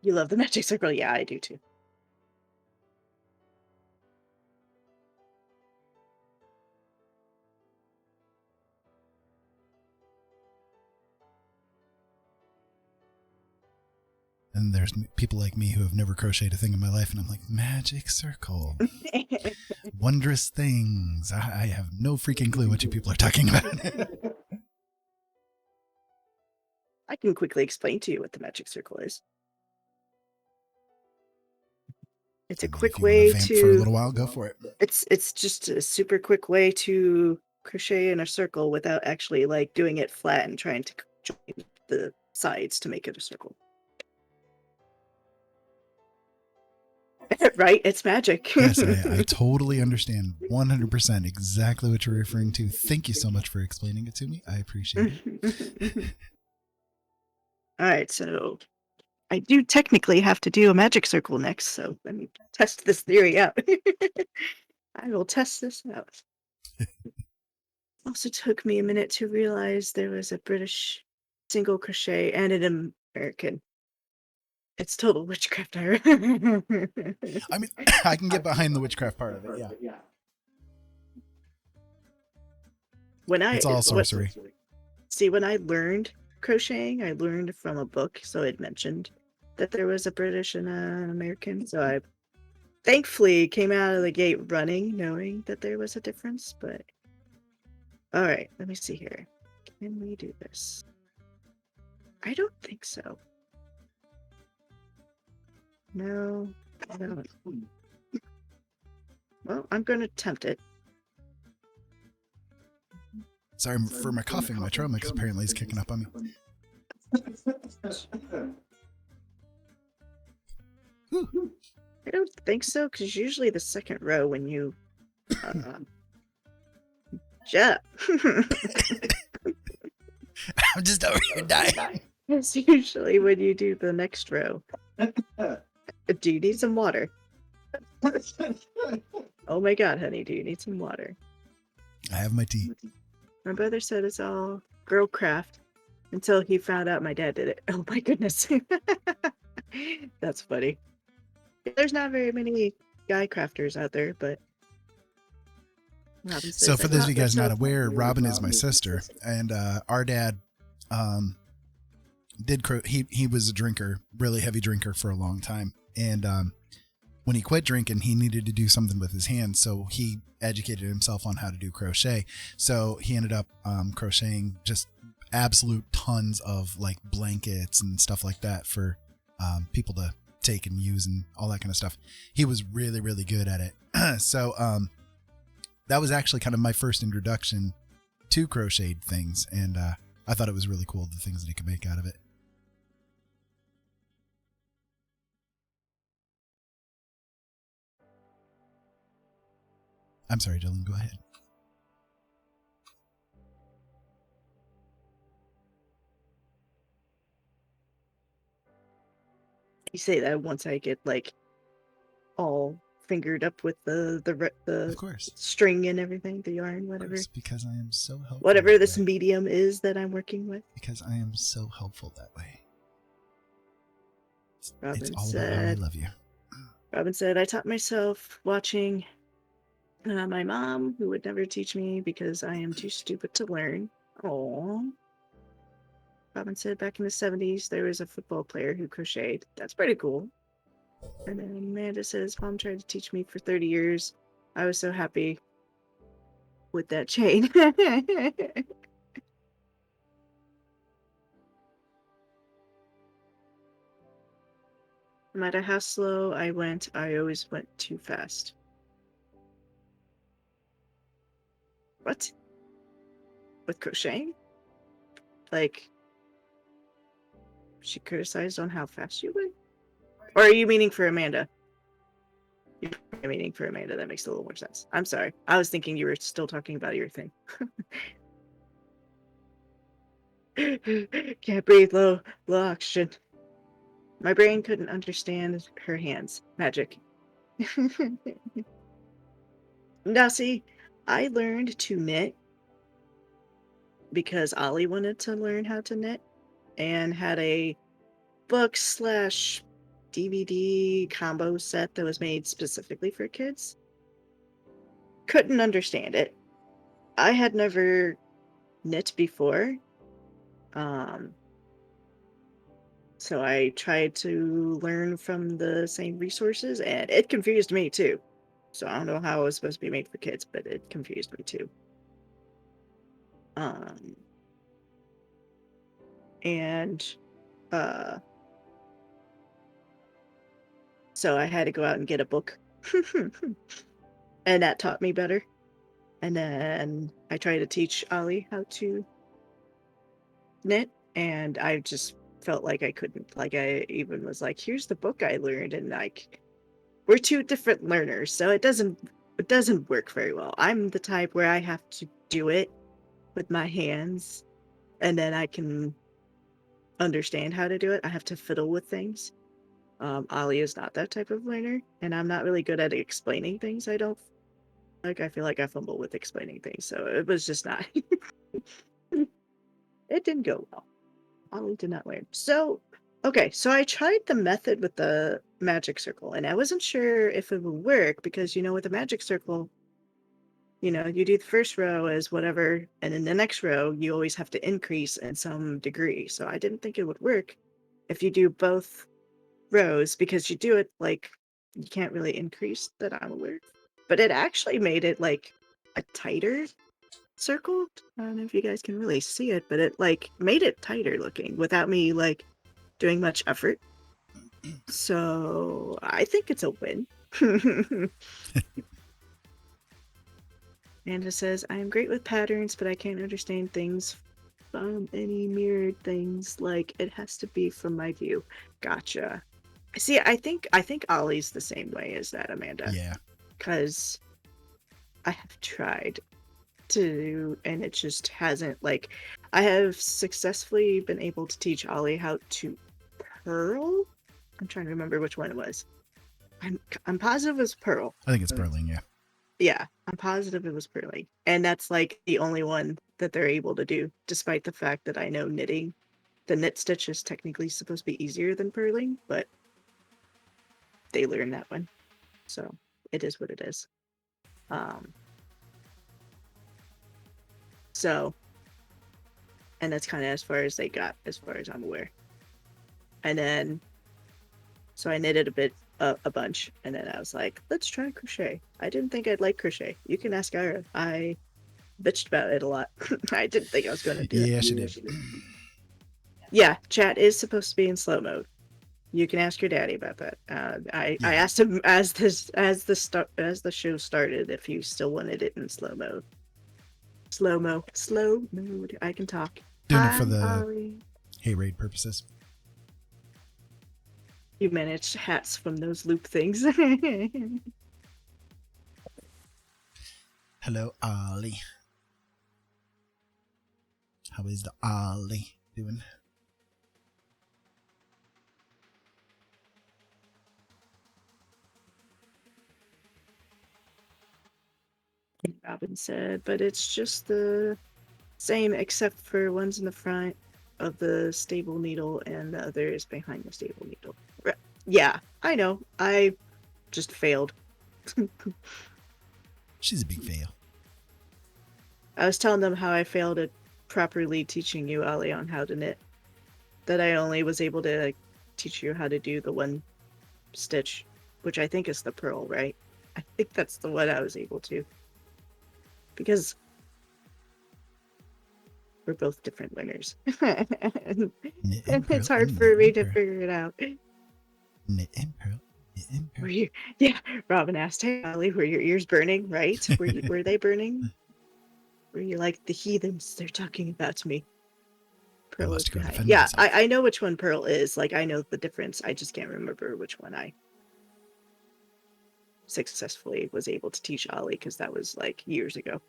You love the magic circle? Yeah, I do too. And there's people like me who have never crocheted a thing in my life, and I'm like, magic circle, wondrous things. I have no freaking clue what you people are talking about. I can quickly explain to you what the magic circle is. It's a quick way to for a little while. Go for it. It's just a super quick way to crochet in a circle without actually like doing it flat and trying to join the sides to make it a circle. Right? It's magic. Yes, I totally understand 100% exactly what you're referring to. Thank you so much for explaining it to me. I appreciate it. All right, so I do technically have to do a magic circle next, so let me test this theory out. I will test this out. Also took me a minute to realize there was a British single crochet and an American. It's total witchcraft. I mean, I can get behind the witchcraft part of it, yeah. It's all sorcery. See, when I learned crocheting, I learned from a book, so it mentioned that there was a British and an American, so I thankfully came out of the gate running, knowing that there was a difference, but... Alright, let me see here. Can we do this? I don't think so. No, I don't. Well, I'm going to attempt it. Sorry for my coughing. My throat mix apparently is kicking up on me. I don't think so, because usually the second row when you... Jeff! I'm just over here dying. It's usually when you do the next row. Do you need some water? Oh my god, honey, do you need some water? I have my tea. My brother said it's all girl craft until he found out my dad did it. Oh my goodness. That's funny. There's not very many guy crafters out there, but... So for those of you guys not aware, Robin is my sister, and our dad he was a drinker, really heavy drinker for a long time, and when he quit drinking, he needed to do something with his hands, so he educated himself on how to do crochet. So he ended up crocheting just absolute tons of like blankets and stuff like that for people to take and use and all that kind of stuff. He was really, really good at it. So that was actually kind of my first introduction to crocheted things, and I thought it was really cool, the things that he could make out of it. I'm sorry, Dylan, go ahead. You say that once I get like all fingered up with Of the course. string and everything, the yarn, Of whatever. course, because I am so helpful. Whatever that this way. medium is that I'm working with. Because I am so helpful that way. It's Robin all about how I said, love you. Robin said, I taught myself watching my mom, who would never teach me because I am too stupid to learn. Aww. Robin said, back in the 70s, there was a football player who crocheted. That's pretty cool. And then Amanda says, Mom tried to teach me for 30 years. I was so happy with that chain. No matter how slow I went, I always went too fast. What? With crocheting? Like, she criticized on how fast you went? Or are you meaning for Amanda? You're meaning for Amanda. That makes a little more sense. I'm sorry. I was thinking you were still talking about your thing. Can't breathe, low oxygen. My brain couldn't understand her hands. Magic. Now, see, I learned to knit because Ollie wanted to learn how to knit and had a book / DVD combo set that was made specifically for kids. Couldn't understand it. I had never knit before. So I tried to learn from the same resources, and it confused me too. So I don't know how it was supposed to be made for kids, but it confused me too. And so I had to go out and get a book. And that taught me better. And then I tried to teach Ollie how to knit, and I just felt like I couldn't. Like, I even was like, here's the book I learned, and like, we're two different learners, so it doesn't work very well. I'm the type where I have to do it with my hands, and then I can understand how to do it. I have to fiddle with things. Ollie is not that type of learner, and I'm not really good at explaining things. I don't like. I feel like I fumble with explaining things, so it was just not. It didn't go well. Ollie did not learn. So, okay, so I tried the method with the magic circle, and I wasn't sure if it would work because, with the magic circle, you do the first row as whatever, and in the next row, you always have to increase in some degree. So I didn't think it would work if you do both rows because you do it like you can't really increase that I'm aware. But it actually made it like a tighter circle. I don't know if you guys can really see it, but it like made it tighter looking without me like doing much effort. So I think it's a win. Amanda says, I am great with patterns, but I can't understand things from any mirrored things. Like, it has to be from my view. Gotcha. See, I think Ollie's the same way as that, Amanda. Yeah. Because I have tried to, and it just hasn't, like, I have successfully been able to teach Ollie how to purl. I'm trying to remember which one it was. I'm positive it was purl. I think it's purling, yeah. Yeah, I'm positive it was purling. And that's like the only one that they're able to do, despite the fact that I know knitting. The knit stitch is technically supposed to be easier than purling, but they learned that one. So it is what it is. So, and that's kind of as far as they got, as far as I'm aware. And then, so I knitted a bunch, and then I was like, let's try crochet. I didn't think I'd like crochet. You can ask Ira. I bitched about it a lot. I didn't think I was going to do it. Yeah, she did. Yeah, chat is supposed to be in slow mode. You can ask your daddy about that. I asked him as the show started if you still wanted it in slow mode. Slow mode. I can talk. Doing it for the Ollie. hay raid purposes. You managed hats from those loop things. Hello, Ollie. How is the Ollie doing? Robin said, but it's just the same except for one's in the front of the stable needle and the other is behind the stable needle. Yeah, I know. I just failed. She's a big fail. I was telling them how I failed at properly teaching you, Ali, on how to knit. That I only was able to teach you how to do the one stitch, which I think is the purl, right? I think that's the one I was able to. Because we're both different learners. and it's hard for me to figure it out. Knit and purl. Knit and purl. Yeah, Robin asked, hey, Ali, were your ears burning, right? Were they burning? Were you like the heathens they're talking about to me? Pearl is behind. Yeah, I know which one Pearl is. Like, I know the difference. I just can't remember which one I successfully was able to teach Ali, because that was like years ago.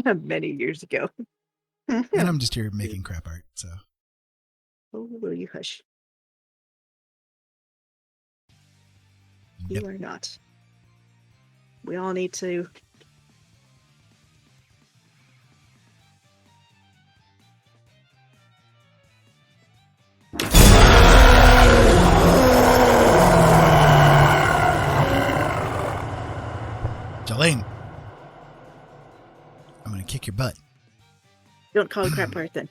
Many years ago. And I'm just here making crap art, so. Oh, will you hush? Yep. You are not. We all need to. Jolene, I'm gonna kick your butt. Don't call it crap art then.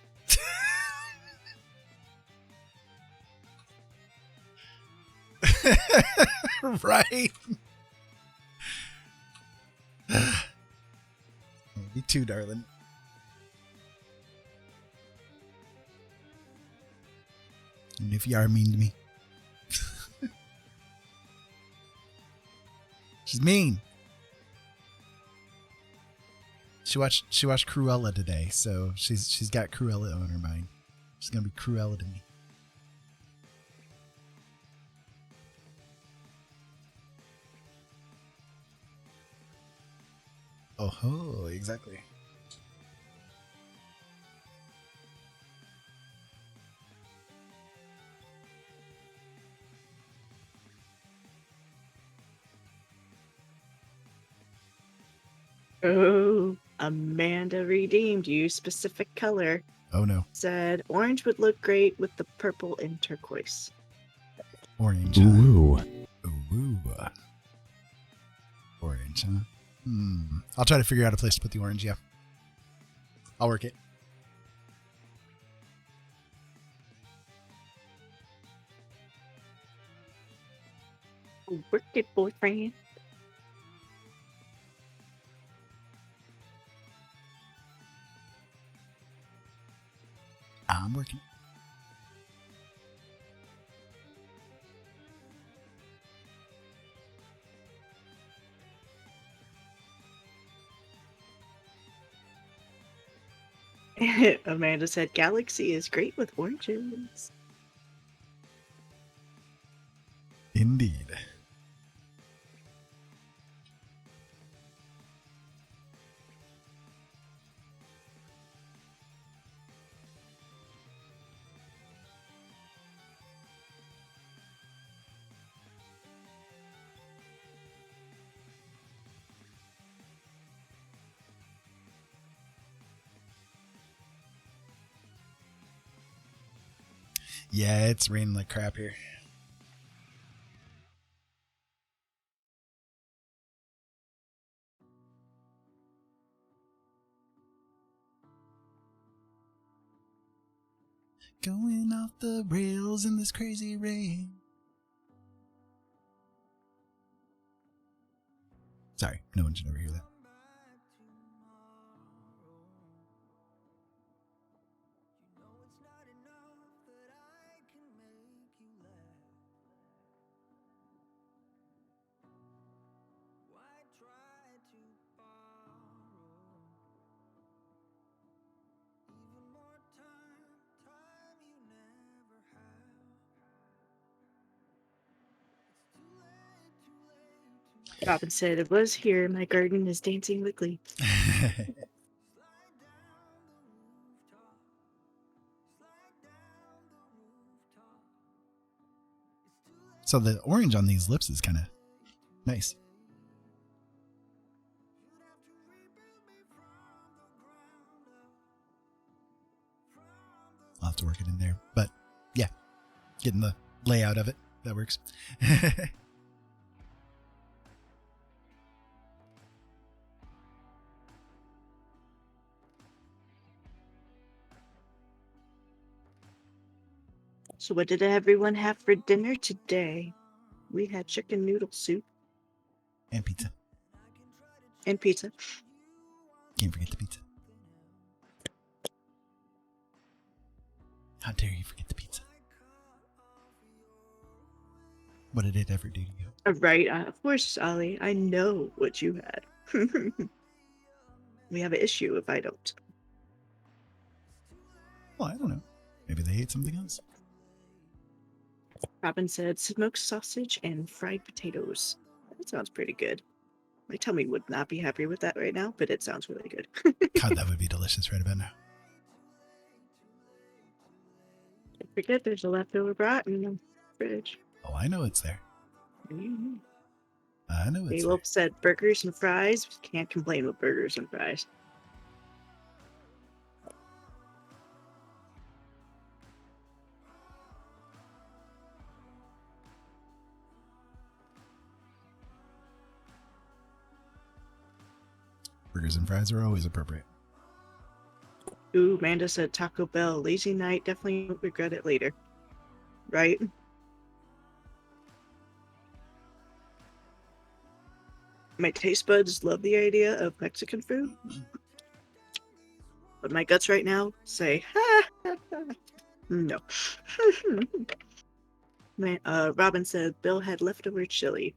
Right? Me too, darling. And if you are mean to me. She's mean. She watched Cruella today, so she's got Cruella on her mind. She's gonna be Cruella to me. Oh, exactly. Oh, Amanda redeemed you specific color. Oh no. Said orange would look great with the purple and turquoise. Orange. Ooh. Ooh. Orange, huh? I'll try to figure out a place to put the orange, yeah. I'll work it. Work it, boyfriend. I'm working. Amanda said Galaxy is great with oranges. Indeed. Yeah, it's raining like crap here. Going off the rails in this crazy rain. Sorry, no one should ever hear that. Robin said it was here. My garden is dancing with glee. So the orange on these lips is kind of nice. I'll have to work it in there. But yeah, getting the layout of it. That works. So what did everyone have for dinner today? We had chicken noodle soup And pizza. and pizza. Can't forget the pizza. How dare you forget the pizza? What did it ever do to you? Right, of course, Ollie. I know what you had. We have an issue if I don't. Well, I don't know. Maybe they ate something else. Robin said smoked sausage and fried potatoes. That sounds pretty good. My tummy would not be happy with that right now, but it sounds really good. God, that would be delicious right about now. Don't forget, there's a leftover brat in the fridge. Oh, I know it's there. Mm-hmm. I know it's there. Wolf said burgers and fries. Can't complain with burgers and fries. Burgers and fries are always appropriate. Ooh, Amanda said Taco Bell. Lazy night. Definitely won't regret it later. Right? My taste buds love the idea of Mexican food. But my guts right now say, no. Robin said Bill had leftover chili.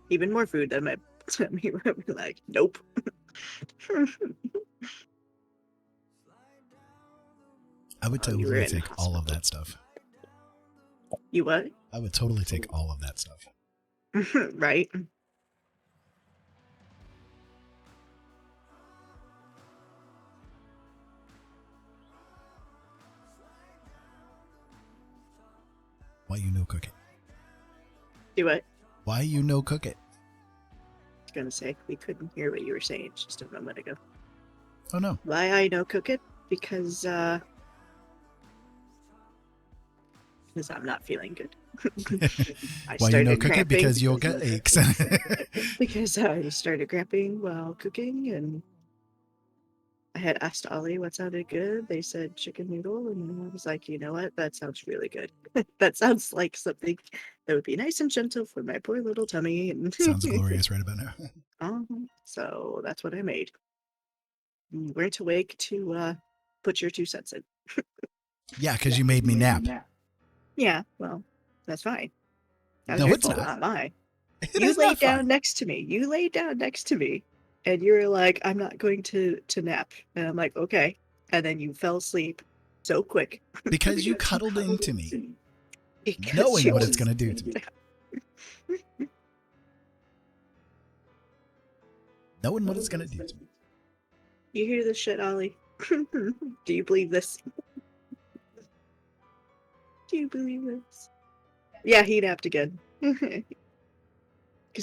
Even more food than my tummy would be like, nope. I would Oh, you were totally in take all of that stuff. You what? I would totally take all of that stuff. Right? Why you no cook it? Do what? Why you no cook it? I was gonna say we couldn't hear what you were saying just a moment ago. Oh no. Why I no cook it? Because I'm not feeling good. Why you no cook it? Because you'll get aches. Because I started cramping while cooking, and I had asked Ollie what sounded good. They said chicken noodle, and I was like, you know what? That sounds really good. That sounds like something that would be nice and gentle for my poor little tummy. And Sounds glorious right about now. So that's what I made. You weren't awake to put your 2 cents in. Yeah, because you made me nap. Yeah, well, that's fine. That was No, your it's fault, not. Mine. It You is laid not down fine. next to me. You laid down next to me, and you were like, "I'm not going to nap." And I'm like, "Okay." And then you fell asleep so quick Because you cuddled into me, because knowing you what it's just- going to do to me. Knowing what it's going to do to me. You hear this shit, Ollie? Do you believe this? Do you believe this? Yeah, he napped again. Because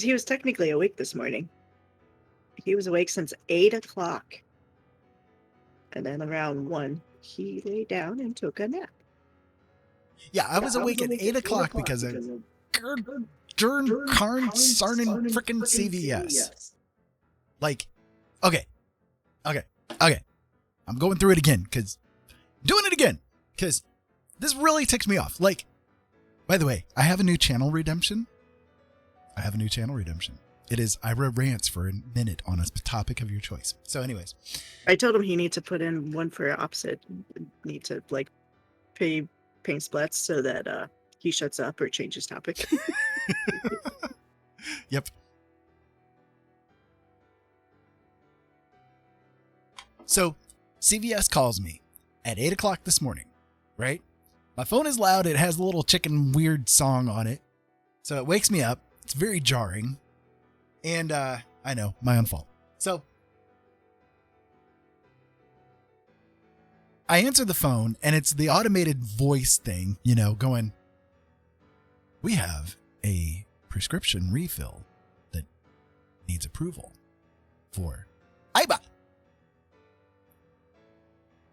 he was technically awake this morning. He was awake since 8 o'clock. And then around 1, he lay down and took a nap. Yeah, I was awake at 8 o'clock because of Dern Karn Sarnin frickin' CVS. Like, okay. I'm going through it again, doing it again, because this really ticks me off. Like, by the way, I have a new channel redemption. It is Ira rants for a minute on a topic of your choice. So anyways. I told him he needs to put in one for opposite. Need to, like, pay paint splats so that he shuts up or changes topic. Yep. So CVS calls me at 8 o'clock this morning, right? My phone is loud. It has a little chicken weird song on it. So it wakes me up. It's very jarring. And I know, my own fault. So I answer the phone, and it's the automated voice thing, going, "We have a prescription refill that needs approval for IBA."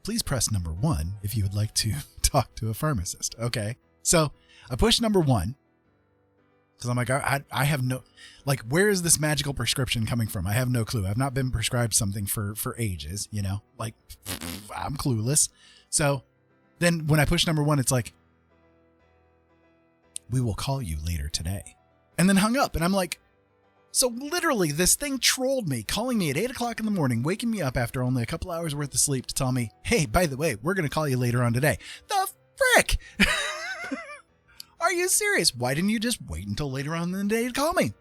please press number 1 if you would like to talk to a pharmacist. Okay. So I push number 1 because I'm like, I have no, like, where is this magical prescription coming from? I have no clue. I've not been prescribed something for ages, you know, like I'm clueless. So then when I push number 1, it's like, we will call you later today. And then hung up. And I'm like, so literally this thing trolled me, calling me at 8 o'clock in the morning, waking me up after only a couple hours worth of sleep to tell me, hey, by the way, we're going to call you later on today. The frick? Are you serious? Why didn't you just wait until later on in the day to call me?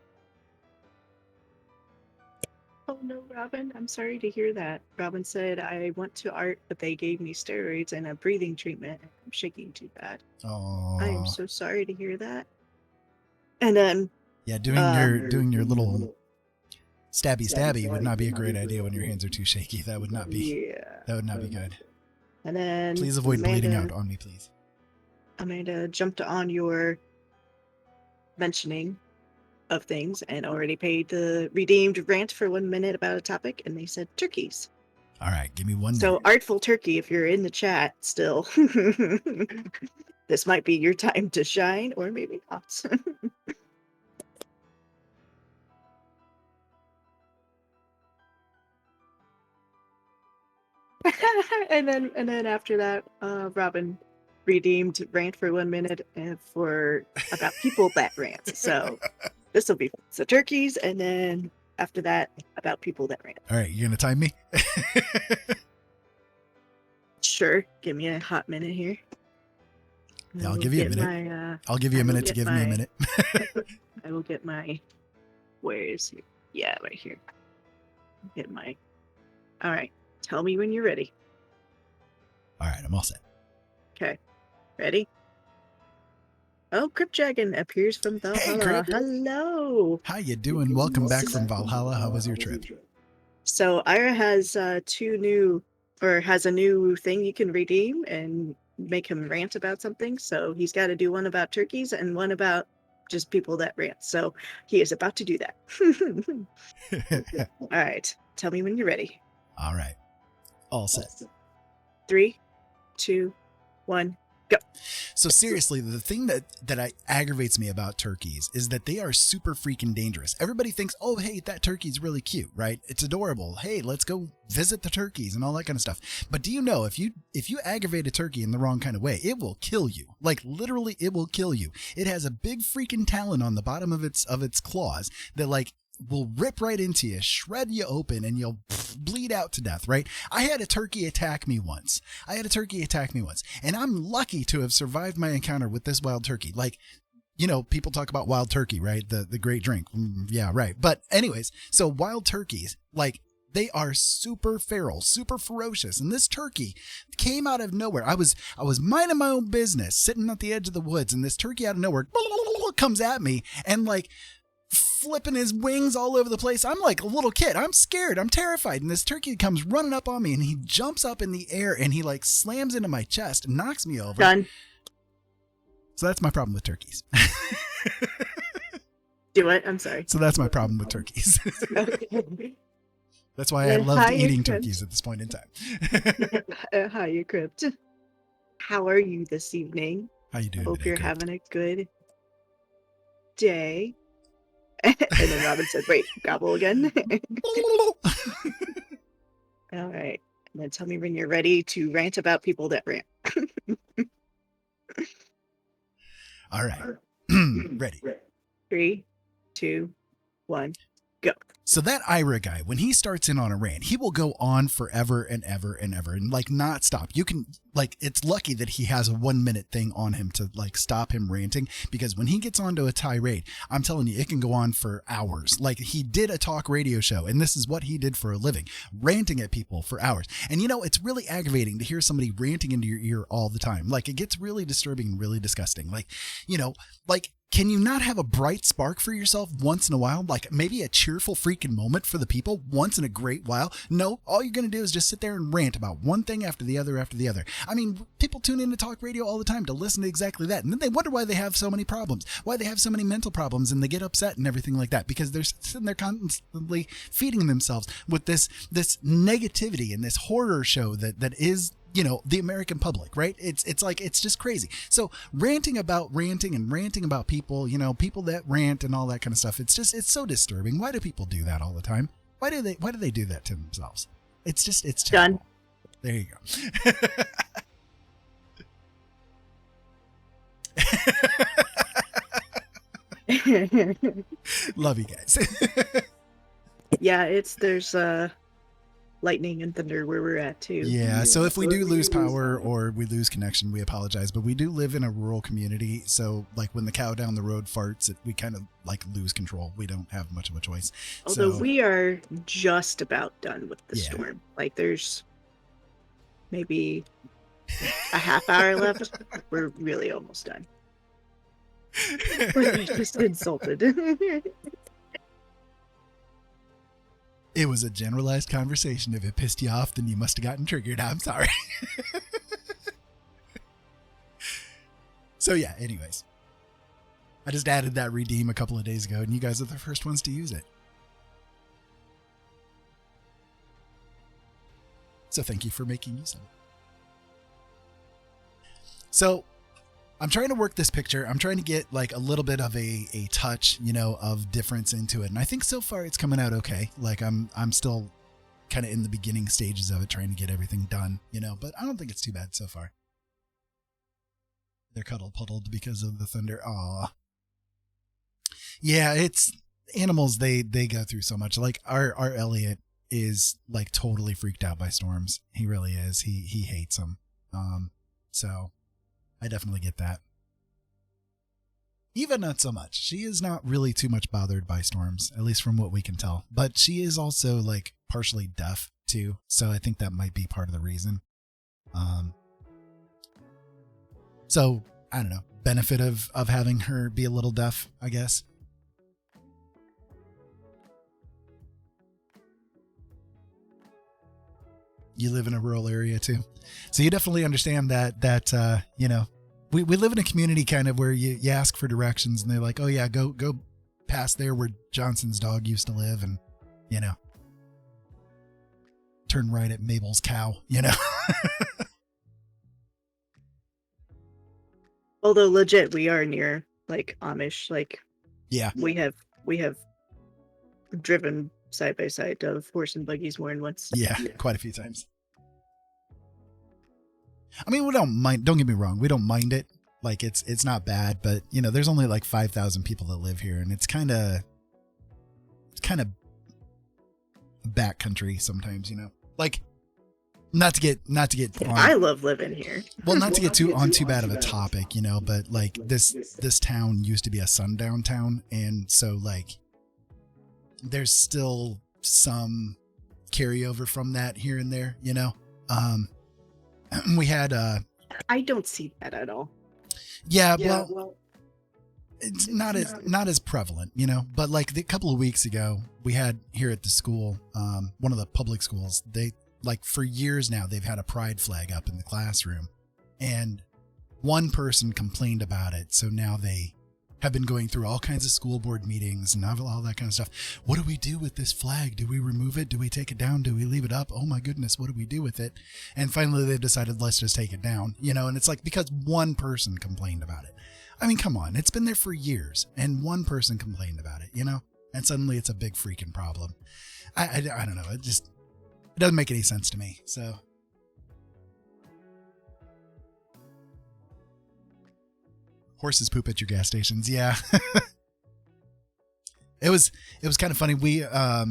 Oh no, Robin, I'm sorry to hear that. Robin said, I went to art, but they gave me steroids and a breathing treatment. I'm shaking too bad. Oh, I am so sorry to hear that. And then yeah, doing your little stabby would not be a great idea when your hands are too shaky. That would not be good. And then please avoid bleeding out on me, please. Amanda jumped on your mentioning of things and already paid the redeemed rant for 1 minute about a topic, and they said turkeys. All right, give me 1 minute. So Artful Turkey, if you're in the chat still, this might be your time to shine, or maybe not. and then after that, Robin redeemed rant for 1 minute and for about people that rant. So this will be fun. So turkeys, and then after that, about people that rant. All right, you gonna time me? Sure. Give me a hot minute here. Yeah, I'll give you a minute. I'll give you a minute to give me a minute. I will get my. Where is it? Yeah, right here. Get my. All right. Tell me when you're ready. All right, I'm all set. Okay. Ready? Oh, Cryptdragon appears from Valhalla. Hey, Crypt. Hello. How you doing? Welcome back from Valhalla. How was your trip? So Ira has has a new thing you can redeem and make him rant about something. So he's got to do one about turkeys and one about just people that rant. So he is about to do that. All right. Tell me when you're ready. All right. All set. 3, 2, 1. Go. So seriously, the thing that aggravates me about turkeys is that they are super freaking dangerous. Everybody thinks, oh, hey, that turkey's really cute, right? It's adorable. Hey, let's go visit the turkeys and all that kind of stuff. But do you know, if you aggravate a turkey in the wrong kind of way, it will kill you. Like literally, it will kill you. It has a big freaking talon on the bottom of its claws that like will rip right into you, shred you open, and you'll bleed out to death, right? I had a turkey attack me once, and I'm lucky to have survived my encounter with this wild turkey. Like, you know, people talk about wild turkey, right? The great drink. Yeah, right. But anyways, so wild turkeys, like, they are super feral, super ferocious. And this turkey came out of nowhere. I was minding my own business, sitting at the edge of the woods, and this turkey out of nowhere comes at me and like flipping his wings all over the place. I'm like a little kid. I'm scared. I'm terrified. And this turkey comes running up on me, and he jumps up in the air and he like slams into my chest and knocks me over. Done. So that's my problem with turkeys. Do it. I'm sorry. So that's my problem with turkeys. Okay. That's why I love eating turkeys at this point in time. Hi, you Crypt. How are you this evening? How you doing? Hope today, you're Crypt? having a good day. And then Robin said, wait, gobble again. All right. And then tell me when you're ready to rant about people that rant. All right. Ready. 3, 2, 1, go. So that Ira guy, when he starts in on a rant, he will go on forever and ever and ever and like not stop. You can like, it's lucky that he has a 1 minute thing on him to like stop him ranting, because when he gets onto a tirade, I'm telling you, it can go on for hours. Like he did a talk radio show, and this is what he did for a living, ranting at people for hours. And you know, it's really aggravating to hear somebody ranting into your ear all the time. Like it gets really disturbing and really disgusting. Like, you know, like, can you not have a bright spark for yourself once in a while? Like maybe a cheerful freaking moment for the people once in a great while? No, all you're going to do is just sit there and rant about one thing after the other after the other. I mean, people tune in to talk radio all the time to listen to exactly that. And then they wonder why they have so many problems, why they have so many mental problems, and they get upset and everything like that, because they're sitting there constantly feeding themselves with this negativity and this horror show that is the American public, right? It's like, it's just crazy. So ranting about people, people that rant and all that kind of stuff. It's so disturbing. Why do people do that all the time? Why do they do that to themselves? It's terrible. Done. There you go. Love you guys. Yeah, there's lightning and thunder where we're at too. Yeah, so if we do lose power or we lose connection, we apologize. But we do live in a rural community, so like when the cow down the road farts, we kind of like lose control. We don't have much of a choice. Although so, we are just about done with the Yeah. storm. Like there's maybe a half hour left. We're really almost done. We're just insulted. It was a generalized conversation. If it pissed you off, then you must have gotten triggered. I'm sorry. So yeah, anyways. I just added that redeem a couple of days ago, and you guys are the first ones to use it. So thank you for making use of it. So I'm trying to work this picture. I'm trying to get like a little bit of a touch, of difference into it. And I think so far it's coming out okay. Like I'm still kind of in the beginning stages of it, trying to get everything done, but I don't think it's too bad so far. They're puddled because of the thunder. Aw. Yeah, it's animals. They go through so much. Like our Elliot is like totally freaked out by storms. He really is. He hates them. So I definitely get that. Eva, not so much. She is not really too much bothered by storms, at least from what we can tell. But she is also like partially deaf too, so I think that might be part of the reason. So I don't know. Benefit of having her be a little deaf, I guess. You live in a rural area too, so you definitely understand that we live in a community kind of where you ask for directions and they're like, oh yeah, go past there where Johnson's dog used to live, and turn right at Mabel's cow. Although legit, we are near like Amish. Like Yeah, we have driven side by side of horse and buggies more than once. yeah, quite a few times. I mean, we don't mind. Don't get me wrong, we don't mind it. Like it's not bad, but there's only like 5,000 people that live here, and it's kind of backcountry sometimes. Like not to get on, I love living here. well, not to get too bad of a topic, but like this town used to be a sundown town, and so like there's still some carryover from that here and there. We had I don't see that at all. yeah, well, it's not as prevalent, but like a couple of weeks ago we had here at the school, one of the public schools, they like for years now they've had a pride flag up in the classroom, and one person complained about it, so now they have been going through all kinds of school board meetings and all that kind of stuff. What do we do with this flag? Do we remove it? Do we take it down? Do we leave it up? Oh my goodness, what do we do with it? And finally they've decided, let's just take it down, and it's like, because one person complained about it. I mean, come on, it's been there for years and one person complained about it, and suddenly it's a big freaking problem. I don't know. It doesn't make any sense to me. So horses poop at your gas stations. Yeah. It was kind of funny. I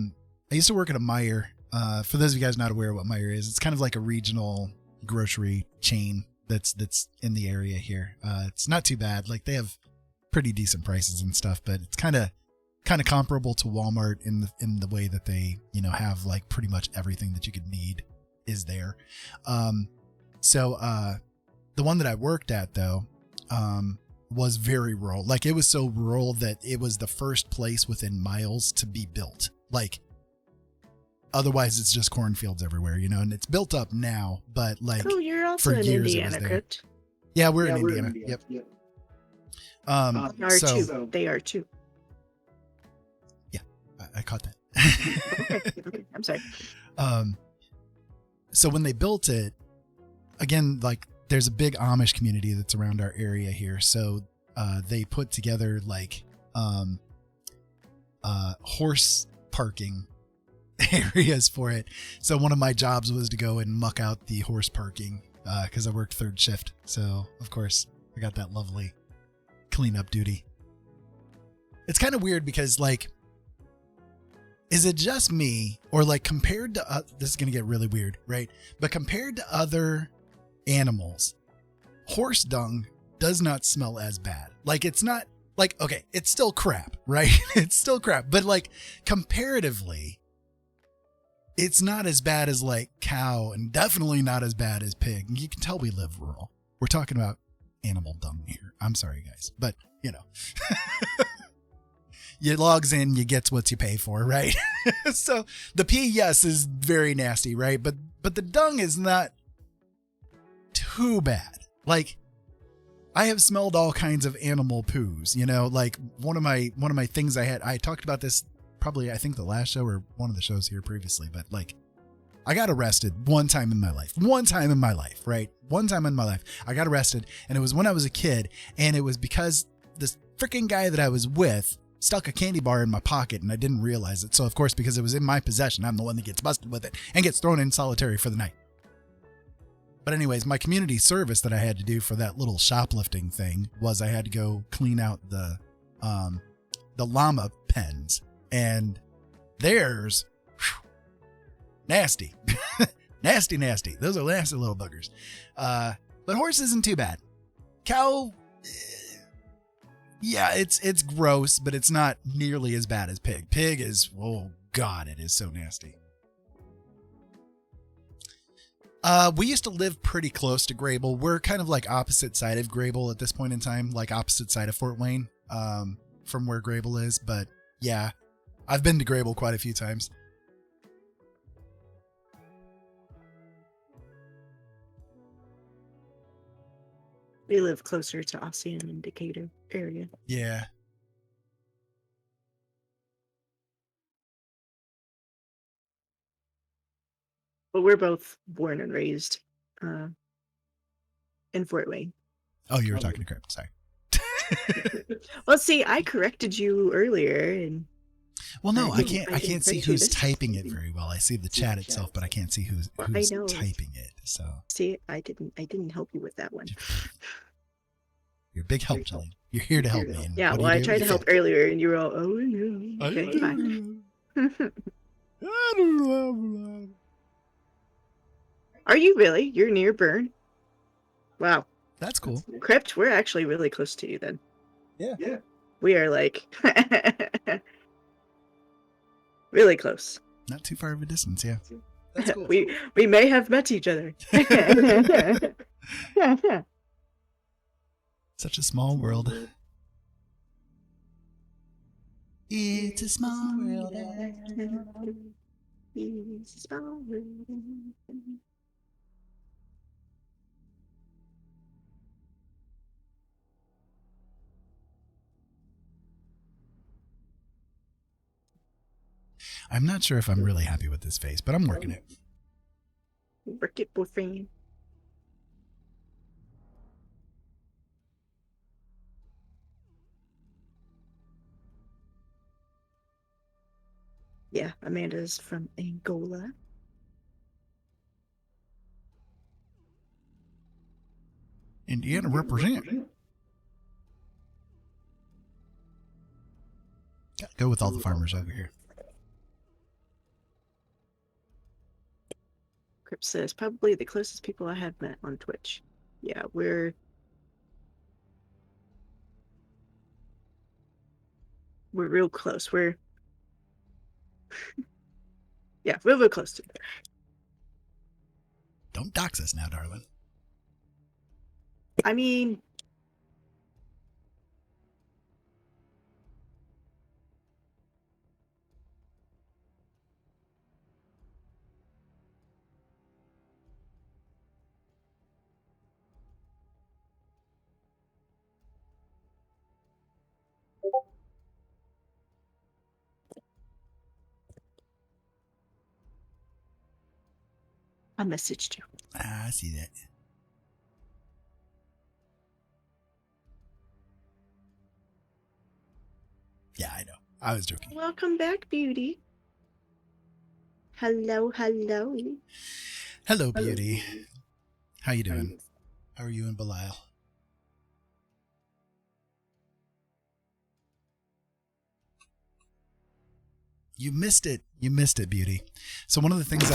used to work at a Meijer. For those of you guys not aware of what Meijer is, it's kind of like a regional grocery chain that's in the area here. It's not too bad. Like they have pretty decent prices and stuff, but it's kind of comparable to Walmart in the way that they, have like pretty much everything that you could need is there. So the one that I worked at though, was very rural. Like it was so rural that it was the first place within miles to be built. Like otherwise it's just cornfields everywhere, and it's built up now, but like Oh, you're also for in years Indiana, it was there. correct? Yeah, we're in Indiana. Yep. Are So too. They are too. I caught that. Okay, I'm sorry. So when they built it, again, like there's a big Amish community that's around our area here. So they put together like horse parking areas for it. So one of my jobs was to go and muck out the horse parking because I worked third shift. So of course I got that lovely cleanup duty. It's kind of weird because like, is it just me or like compared to, this is going to get really weird, right? But compared to other animals, horse dung does not smell as bad. Like it's not like, okay, it's still crap, right? It's still crap. But like comparatively, it's not as bad as like cow and definitely not as bad as pig. You can tell we live rural. We're talking about animal dung here. I'm sorry, guys, but you know, you logs in, you get what you pay for, right? So the pee, yes, is very nasty, right? But the dung is not too bad. Like I have smelled all kinds of animal poos, you know, like one of my things I talked about this probably, I think the last show or one of the shows here previously, but like I got arrested one time in my life, right? One time in my life, I got arrested and it was when I was a kid and it was because this freaking guy that I was with stuck a candy bar in my pocket and I didn't realize it. So of course, because it was in my possession, I'm the one that gets busted with it and gets thrown in solitary for the night. But anyways, my community service that I had to do for that little shoplifting thing was I had to go clean out the llama pens, and theirs, whew, nasty, nasty. Those are nasty little buggers. But horse isn't too bad. Cow, yeah, it's gross, but it's not nearly as bad as pig. Pig is, oh God, it is so nasty. We used to live pretty close to Grable. We're kind of like opposite side of Grable at this point in time, like opposite side of Fort Wayne, from where Grable is. But yeah, I've been to Grable quite a few times. We live closer to Ossian and Decatur area. Yeah. But we're both born and raised in Fort Wayne. Oh, you were talking to Crip. Sorry. Well, see, I corrected you earlier, and well, no, I didn't can't see correct you who's this typing it time. very well. I see the chat itself, but I can't see who's Well, I know. typing it. So See, I didn't help you with that one. you're a big help, Jillian. You're here to help me. And Yeah, what do well, you I do? tried You to help fail. earlier, and you were all, oh no. Okay, fine. Are you really? You're near Burn? Wow. That's cool. Crypt, we're actually really close to you then. Yeah. We are like really close. Not too far of a distance. Yeah. That's cool. We may have met each other. Such a small world. It's a small world. I'm not sure if I'm really happy with this face, but I'm working it. Work it, boyfriend. Yeah, Amanda's from Angola. Indiana represent. Gotta go with all the farmers over here. Crip says probably the closest people I have met on Twitch. Yeah, we're real close. We're yeah, real close to it. Don't dox us now, darling. I mean, I messaged you. I see that. Yeah, I know. I was joking. Welcome back, beauty. Hello. Hello, beauty. How you doing? How are you and Belial? You missed it. You missed it, beauty. So one of the things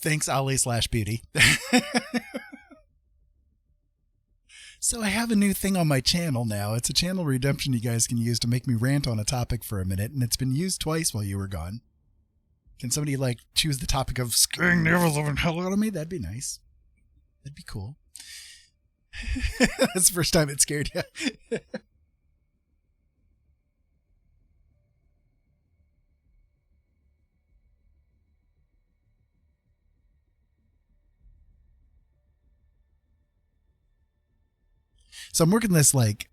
Thanks, Ollie/Beauty. So I have a new thing on my channel now. It's a channel redemption you guys can use to make me rant on a topic for a minute, and it's been used twice while you were gone. Can somebody, like, choose the topic of scaring the ever-living hell out of me? That'd be nice. That'd be cool. That's the first time it scared you. So I'm working this, like,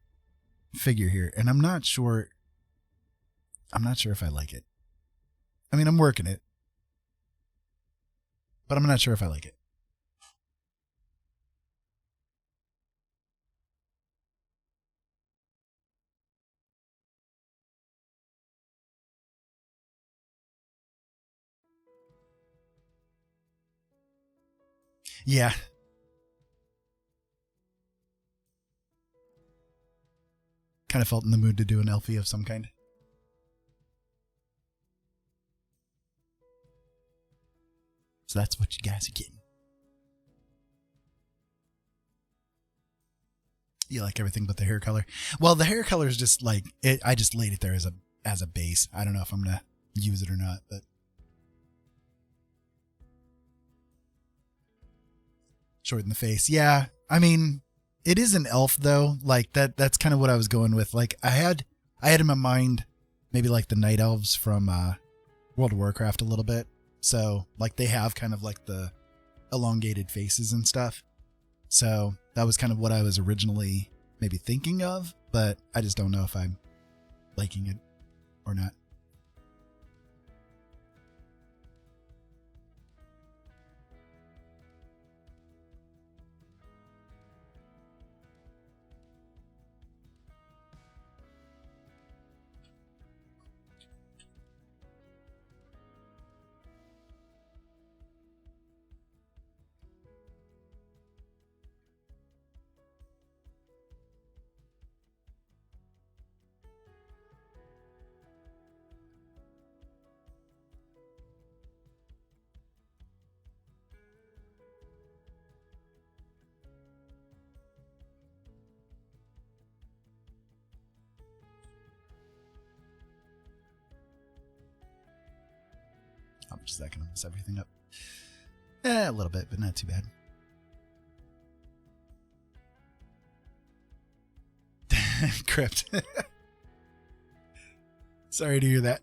figure here, and I'm not sure if I like it. I mean, I'm working it, but I'm not sure if I like it. Yeah. Kind of felt in the mood to do an Elfie of some kind. So that's what you guys are getting. You like everything but the hair color? Well, the hair color is just like it. I just laid it there as a base. I don't know if I'm gonna use it or not, but shorten the face. Yeah, I mean, it is an elf though. Like that's kind of what I was going with. Like I had in my mind maybe like the night elves from World of Warcraft a little bit. So like they have kind of like the elongated faces and stuff. So that was kind of what I was originally maybe thinking of, but I just don't know if I'm liking it or not. How much is that going to mess everything up? A little bit, but not too bad. Crypt. Sorry to hear that.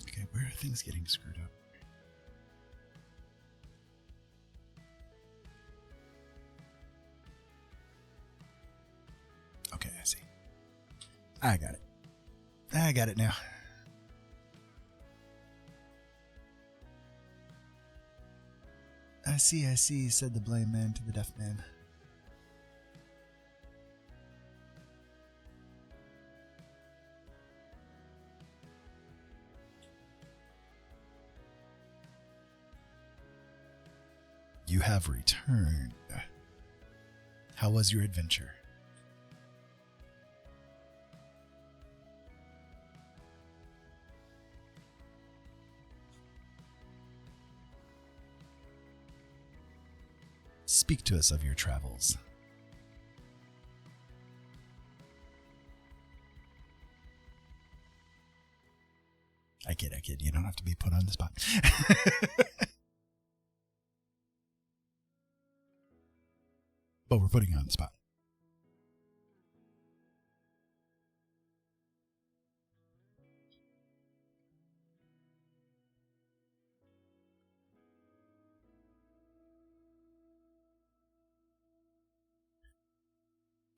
Okay, where are things getting screwed up? Okay, I see. I got it. I got it now. I see, said the blind man to the deaf man. You have returned. How was your adventure? Speak to us of your travels. I kid. You don't have to be put on the spot. but we're putting you on the spot.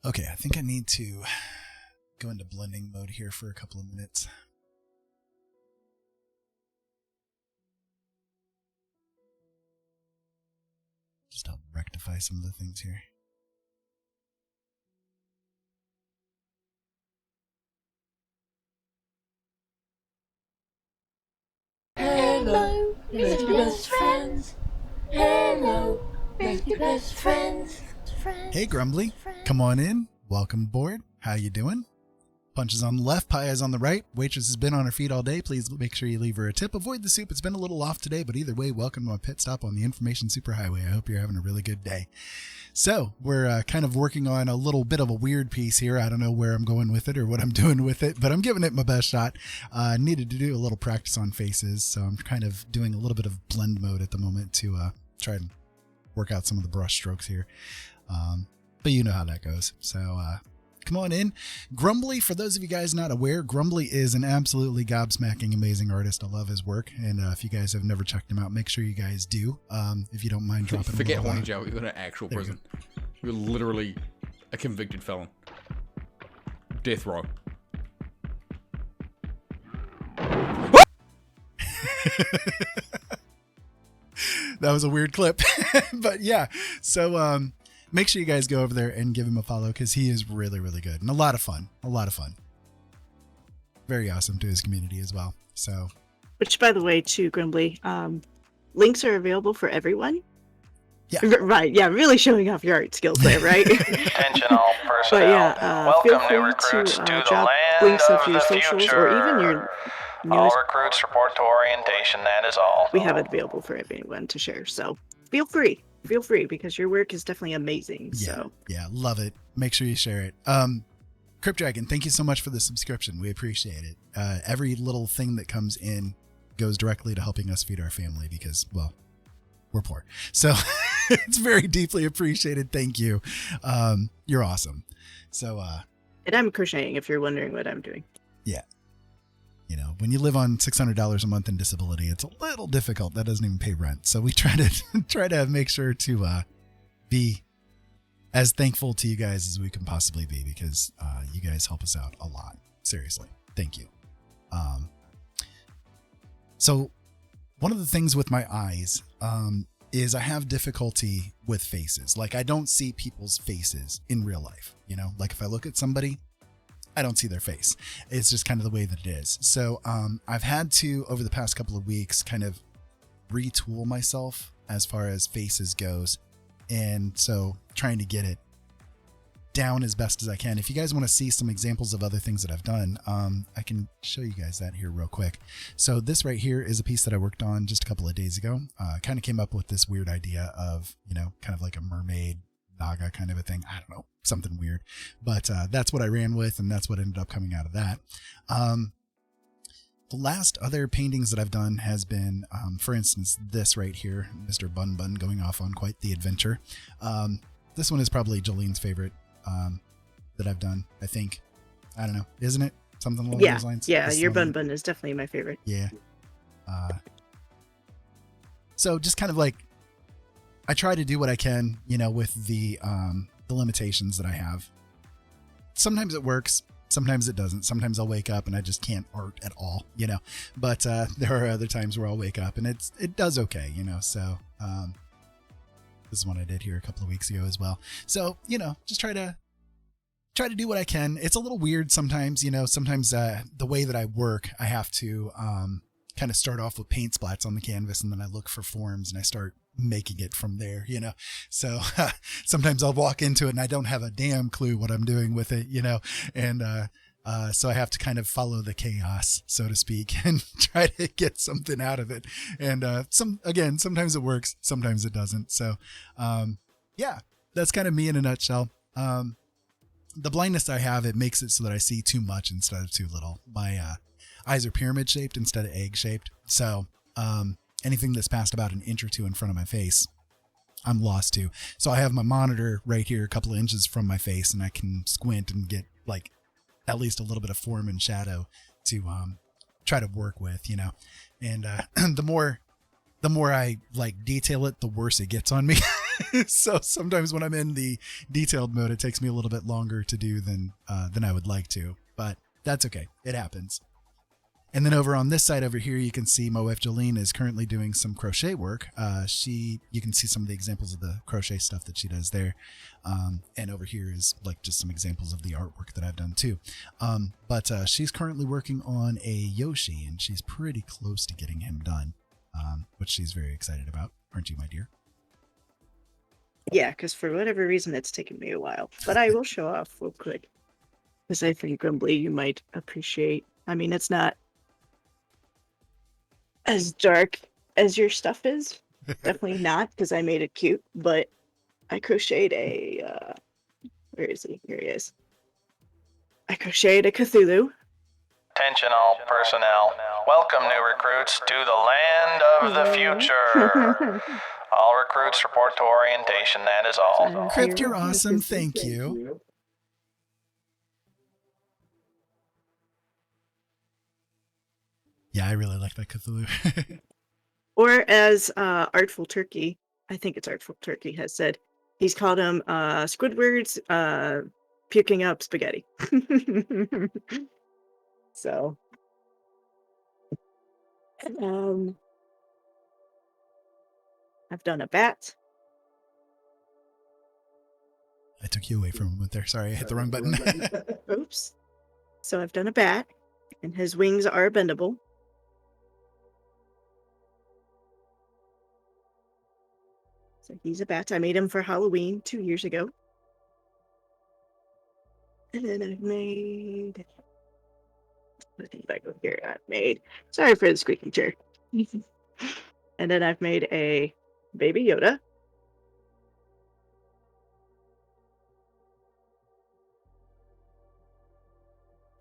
Okay, I think I need to go into blending mode here for a couple of minutes. Just help rectify some of the things here. Hello, let's be best friends. Hello, let's be best friends. Hey Grumbly, come on in. Welcome aboard. How you doing? Punch is on the left, pie is on the right. Waitress has been on her feet all day. Please make sure you leave her a tip. Avoid the soup. It's been a little off today, but either way, welcome to my pit stop on the Information Superhighway. I hope you're having a really good day. So we're kind of working on a little bit of a weird piece here. I don't know where I'm going with it or what I'm doing with it, but I'm giving it my best shot. Needed to do a little practice on faces, so I'm kind of doing a little bit of blend mode at the moment to try and work out some of the brush strokes here. But you know how that goes. So come on in. Grumbly, for those of you guys not aware, Grumbly is an absolutely gobsmacking amazing artist. I love his work, and if you guys have never checked him out, make sure you guys do. If you don't mind dropping Forget a little, Horny Joe, you're in an actual prison. You're literally a convicted felon. Death row. That was a weird clip. But yeah, so make sure you guys go over there and give him a follow because he is really, really good and a lot of fun. Very awesome to his community as well. So, Which, by the way, too, Grumbly, links are available for everyone. Yeah. Right. Yeah. Really showing off your art skills there, right? Attention all personnel. But yeah, Welcome feel new free recruits to to the drop land links of of your the socials future. or even your All newest. recruits report to orientation, that is all. We have it available for everyone to share. So feel free because your work is definitely amazing. So yeah, love it. Make sure you share it. Crypt Dragon, thank you so much for the subscription. We appreciate it. Every little thing that comes in goes directly to helping us feed our family because, well, we're poor. So it's very deeply appreciated. Thank you. You're awesome. So, and I'm crocheting if you're wondering what I'm doing. Yeah. You know, when you live on $600 a month in disability, it's a little difficult. That doesn't even pay rent. So we try to make sure to be as thankful to you guys as we can possibly be because you guys help us out a lot. Seriously. Thank you. So one of the things with my eyes is I have difficulty with faces. Like I don't see people's faces in real life. You know, like if I look at somebody, I don't see their face. It's just kind of the way that it is. So I've had to, over the past couple of weeks, kind of retool myself as far as faces goes. And so trying to get it down as best as I can. If you guys want to see some examples of other things that I've done, I can show you guys that here real quick. So this right here is a piece that I worked on just a couple of days ago. Kind of came up with this weird idea of, you know, kind of like a mermaid Naga kind of a thing. I don't know, something weird, but that's what I ran with, and that's what ended up coming out of that. The last other paintings that I've done has been, for instance, this right here, Mr. Bun Bun going off on quite the adventure. This one is probably Jolene's favorite that I've done, I think. I don't know, isn't it? Something along those lines. Yeah, This your one. Bun Bun is definitely my favorite. Yeah. So just kind of like, I try to do what I can, you know, with the limitations that I have. Sometimes it works. Sometimes it doesn't. Sometimes I'll wake up and I just can't art at all, you know, but there are other times where I'll wake up and it does okay, you know, so this is one I did here a couple of weeks ago as well. So, you know, just try to do what I can. It's a little weird sometimes, you know, sometimes the way that I work, I have to kind of start off with paint splats on the canvas and then I look for forms and I start making it from there, you know. So sometimes I'll walk into it and I don't have a damn clue what I'm doing with it, you know, and so I have to kind of follow the chaos, so to speak, and try to get something out of it. And sometimes it works, sometimes it doesn't. So yeah, that's kind of me in a nutshell. The blindness I have, it makes it so that I see too much instead of too little. My eyes are pyramid shaped instead of egg shaped. So anything that's past about an inch or two in front of my face, I'm lost to. So I have my monitor right here, a couple of inches from my face, and I can squint and get like at least a little bit of form and shadow to try to work with, you know. And the more I like detail it, the worse it gets on me. So sometimes when I'm in the detailed mode, it takes me a little bit longer to do than I would like to, but that's okay. It happens. And then over on this side over here, you can see my wife Jolene is currently doing some crochet work. You can see some of the examples of the crochet stuff that she does there. And over here is like just some examples of the artwork that I've done too. But she's currently working on a Yoshi, and she's pretty close to getting him done, which she's very excited about. Aren't you, my dear? Yeah, because for whatever reason, it's taken me a while. But I will show off real quick. Because I think, Grumbly, you might appreciate. I mean, it's not as dark as your stuff is. Definitely not, because I made it cute. But I crocheted a... where is he? Here he is. I crocheted a Cthulhu. Attention all personnel. Welcome new recruits to the land of the future. All recruits report to orientation, that is all. Crypt, you're awesome. Thank you. Yeah, I really like that Cthulhu. Or as Artful Turkey, I think it's Artful Turkey, has said, he's called him Squidward's puking up spaghetti. So, I've done a bat. I took you away from him there. Sorry, I hit the wrong button. Oops. So I've done a bat, and his wings are bendable. So he's a bat. I made him for Halloween 2 years ago. And then I've made... Let's see if I go here. I've made... Sorry for the squeaky chair. And then I've made a Baby Yoda.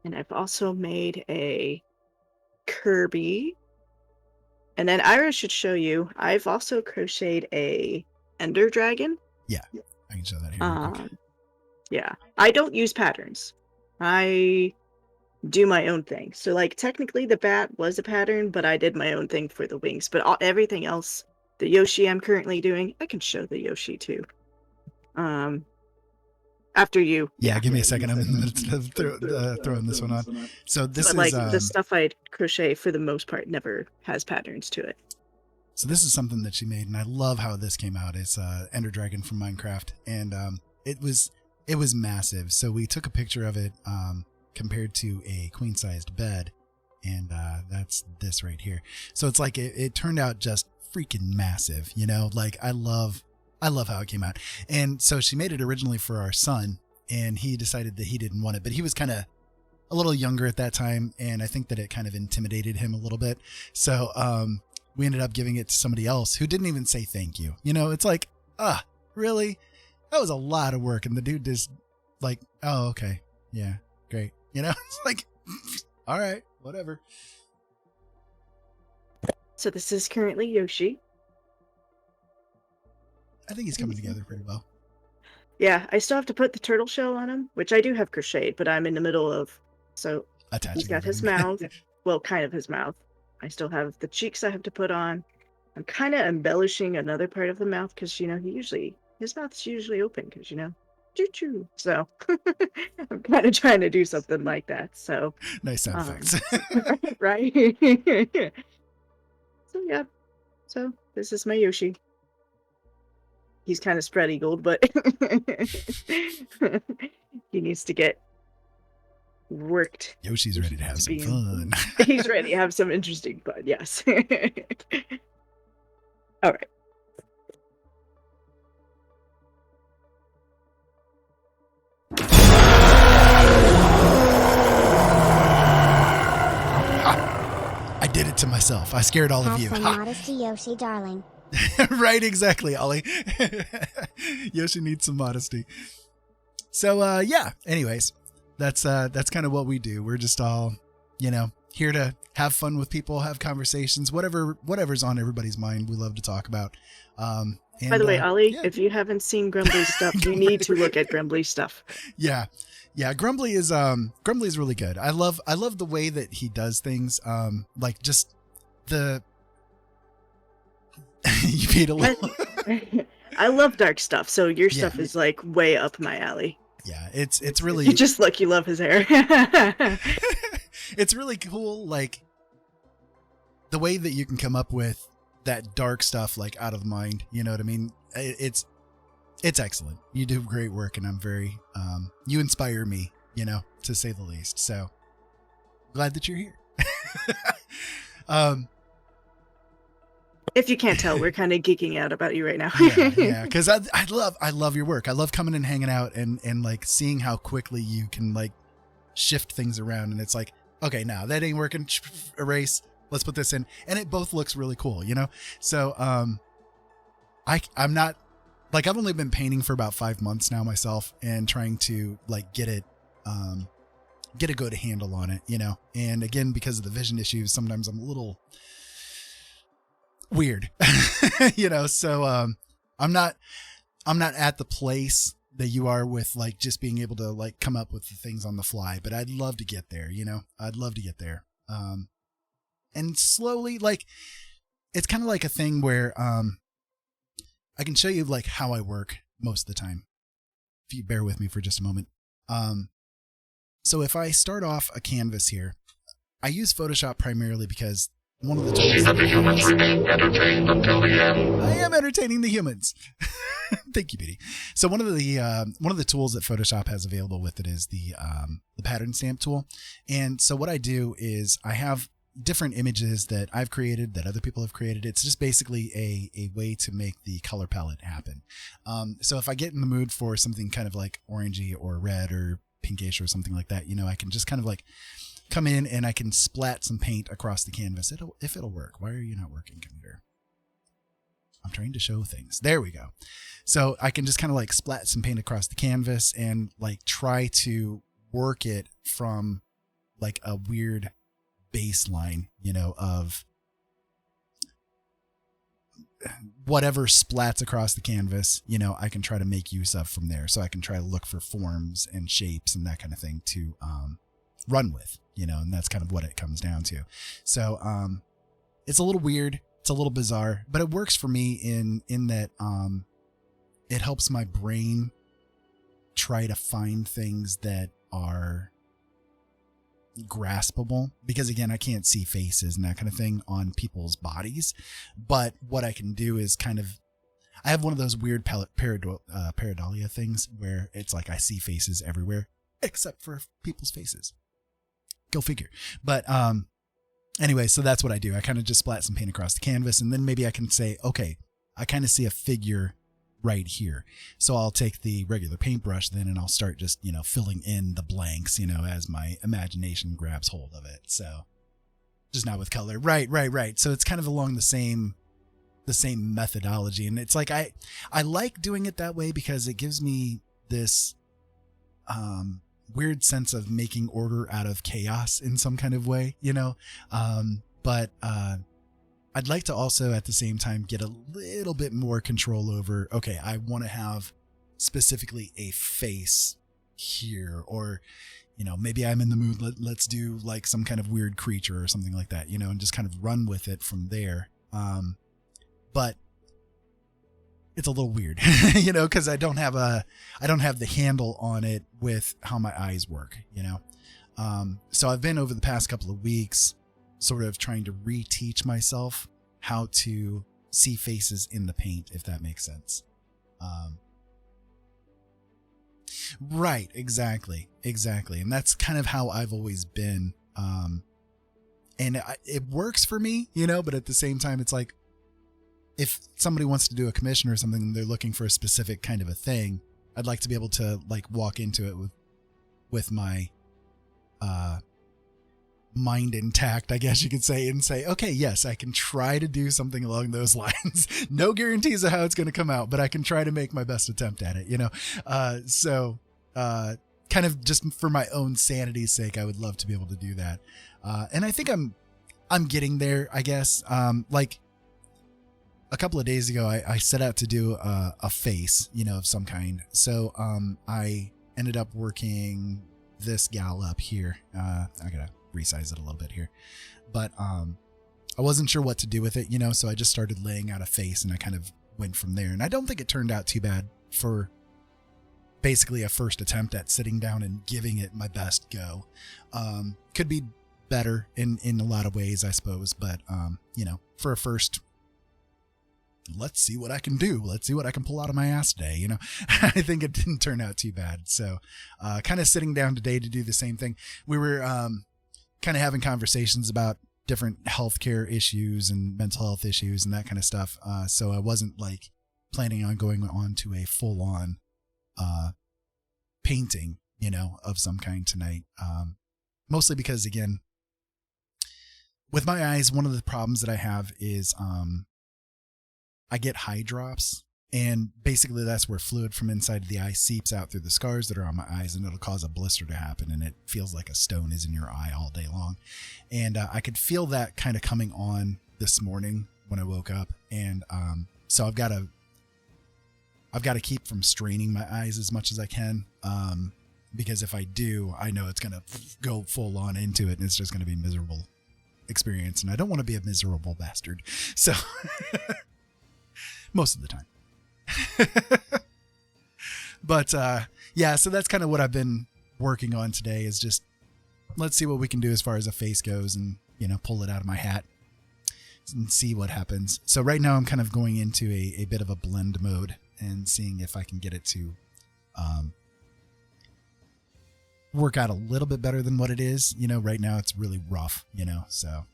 And I've also made a Kirby. And then Ira should show you, I've also crocheted a Ender Dragon. Yeah, I can show that here. Okay. Yeah, I don't use patterns. I do my own thing. So like technically the bat was a pattern, but I did my own thing for the wings. But everything else, the Yoshi I'm currently doing, I can show the Yoshi too. After you. Yeah, give me a second. I'm in the midst of throwing this one on. So this but is like the stuff I crochet for the most part never has patterns to it. So this is something that she made, and I love how this came out. It's Ender Dragon from Minecraft, and it was massive. So we took a picture of it compared to a queen-sized bed, and that's this right here. So it's like it turned out just freaking massive, you know? Like I love how it came out. And so she made it originally for our son, and he decided that he didn't want it, but he was kind of a little younger at that time, and I think that it kind of intimidated him a little bit. So we ended up giving it to somebody else who didn't even say thank you. You know, it's like, really? That was a lot of work. And the dude just like, oh, okay. Yeah, great. You know, it's like, all right, whatever. So this is currently Yoshi. I think he's coming together pretty well. Yeah, I still have to put the turtle shell on him, which I do have crocheted, but I'm in the middle of, so Attaching he's got his everything. mouth, well, kind of his mouth. I still have the cheeks I have to put on. I'm kind of embellishing another part of the mouth because, you know, his mouth's usually open because, you know, choo-choo. So I'm kind of trying to do something like that. So Nice sound effects. right? So yeah. So this is my Yoshi. He's kind of spread eagled, but he needs to get worked. Yoshi's ready to have some fun. He's ready to have some interesting fun, yes. All right. I did it to myself. I scared all of Have you. some Ha. modesty, Yoshi, darling. Right, exactly, Ollie. Yoshi needs some modesty. So, yeah. Anyways, that's kind of what we do. We're just all, you know, here to have fun with people, have conversations, whatever's on everybody's mind. We love to talk about. And, By the way, Ollie, yeah. if you haven't seen Grumbly's stuff, you need to look at Grumbly's stuff. Yeah. Grumbly is really good. I love the way that he does things. Like just the you paid a little. I love dark stuff, so your Yeah. stuff is like way up my alley. Yeah, it's really You just you love his hair. it's really cool, like the way that you can come up with that dark stuff like out of the mind. You know what I mean? It's excellent. You do great work, and I'm very you inspire me, you know, to say the least. So glad that you're here. If you can't tell, we're kind of geeking out about you right now. yeah, because I love your work. I love coming and hanging out and like seeing how quickly you can like shift things around, and it's like, okay, now that ain't working. Erase. Let's put this in, and it both looks really cool, you know. So I'm not like, I've only been painting for about 5 months now myself, and trying to like get a good handle on it, you know. And again, because of the vision issues, sometimes I'm a little weird, you know. So I'm not at the place that you are with like just being able to like come up with the things on the fly, but I'd love to get there, you know. I'd love to get there. And slowly, like, it's kind of like a thing where I can show you like how I work most of the time, if you bear with me for just a moment. So if I start off a canvas here, I use Photoshop primarily because one of the tools I am entertaining the humans. Thank you, Petey. So one of the tools that Photoshop has available with it is the pattern stamp tool. And so what I do is I have different images that I've created, that other people have created. It's just basically a way to make the color palette happen. So if I get in the mood for something kind of like orangey or red or pinkish or something like that, you know, I can just kind of like come in and I can splat some paint across the canvas. If it'll work. Why are you not working, computer? I'm trying to show things. There we go. So I can just kind of like splat some paint across the canvas and like try to work it from like a weird baseline, you know, of whatever splats across the canvas, you know, I can try to make use of from there. So I can try to look for forms and shapes and that kind of thing to run with, you know, and that's kind of what it comes down to. So it's a little weird. It's a little bizarre, but it works for me in that it helps my brain try to find things that are graspable, because again, I can't see faces and that kind of thing on people's bodies, but what I can do is kind of, I have one of those weird pareidolia things where it's like I see faces everywhere except for people's faces. Go figure. But anyway, so that's what I do. I kind of just splat some paint across the canvas, and then maybe I can say, okay, I kind of see a figure right here. So I'll take the regular paintbrush then and I'll start just, you know, filling in the blanks, you know, as my imagination grabs hold of it. So just not with color. Right. So it's kind of along the same methodology. And it's like, I like doing it that way because it gives me this weird sense of making order out of chaos in some kind of way, you know? But I'd like to also at the same time get a little bit more control over, okay, I want to have specifically a face here, or, you know, maybe I'm in the mood. Let's do like some kind of weird creature or something like that, you know, and just kind of run with it from there. But it's a little weird, you know, cause I don't have the handle on it with how my eyes work, you know? So I've been over the past couple of weeks sort of trying to reteach myself how to see faces in the paint, if that makes sense. Right. Exactly. And that's kind of how I've always been. And it works for me, you know, but at the same time, it's like, if somebody wants to do a commission or something, and they're looking for a specific kind of a thing, I'd like to be able to like walk into it with my, mind intact, I guess you could say, and say, okay, yes, I can try to do something along those lines. No guarantees of how it's going to come out, but I can try to make my best attempt at it, you know? So kind of just for my own sanity's sake, I would love to be able to do that. And I think I'm getting there, I guess. Like a couple of days ago, I set out to do a face, of some kind. So I ended up working this gal up here. I gotta resize it a little bit here, but I wasn't sure what to do with it, so I just started laying out a face, and I kind of went from there. And I don't think it turned out too bad for basically a first attempt at sitting down and giving it my best go. Could be better in a lot of ways, I suppose, but for a first, let's see what I can do. Let's see what I can pull out of my ass today. I think it didn't turn out too bad. So, kind of sitting down today to do the same thing. We were, kind of having conversations about different healthcare issues and mental health issues and that kind of stuff. So I wasn't like planning on going on to a full on, painting, of some kind tonight. Mostly because, again, with my eyes, one of the problems that I have is, I get high drops, and basically that's where fluid from inside of the eye seeps out through the scars that are on my eyes, and it'll cause a blister to happen, and it feels like a stone is in your eye all day long. And I could feel that kind of coming on this morning when I woke up, and so I've got to keep from straining my eyes as much as I can, because if I do, I know it's going to go full on into it, and it's just going to be a miserable experience, and I don't want to be a miserable bastard. So most of the time. But yeah, so that's kind of what I've been working on today, is just let's see what we can do as far as a face goes, and pull it out of my hat and see what happens. So right now I'm kind of going into a bit of a blend mode and seeing if I can get it to work out a little bit better than what it is. Right now it's really rough, so.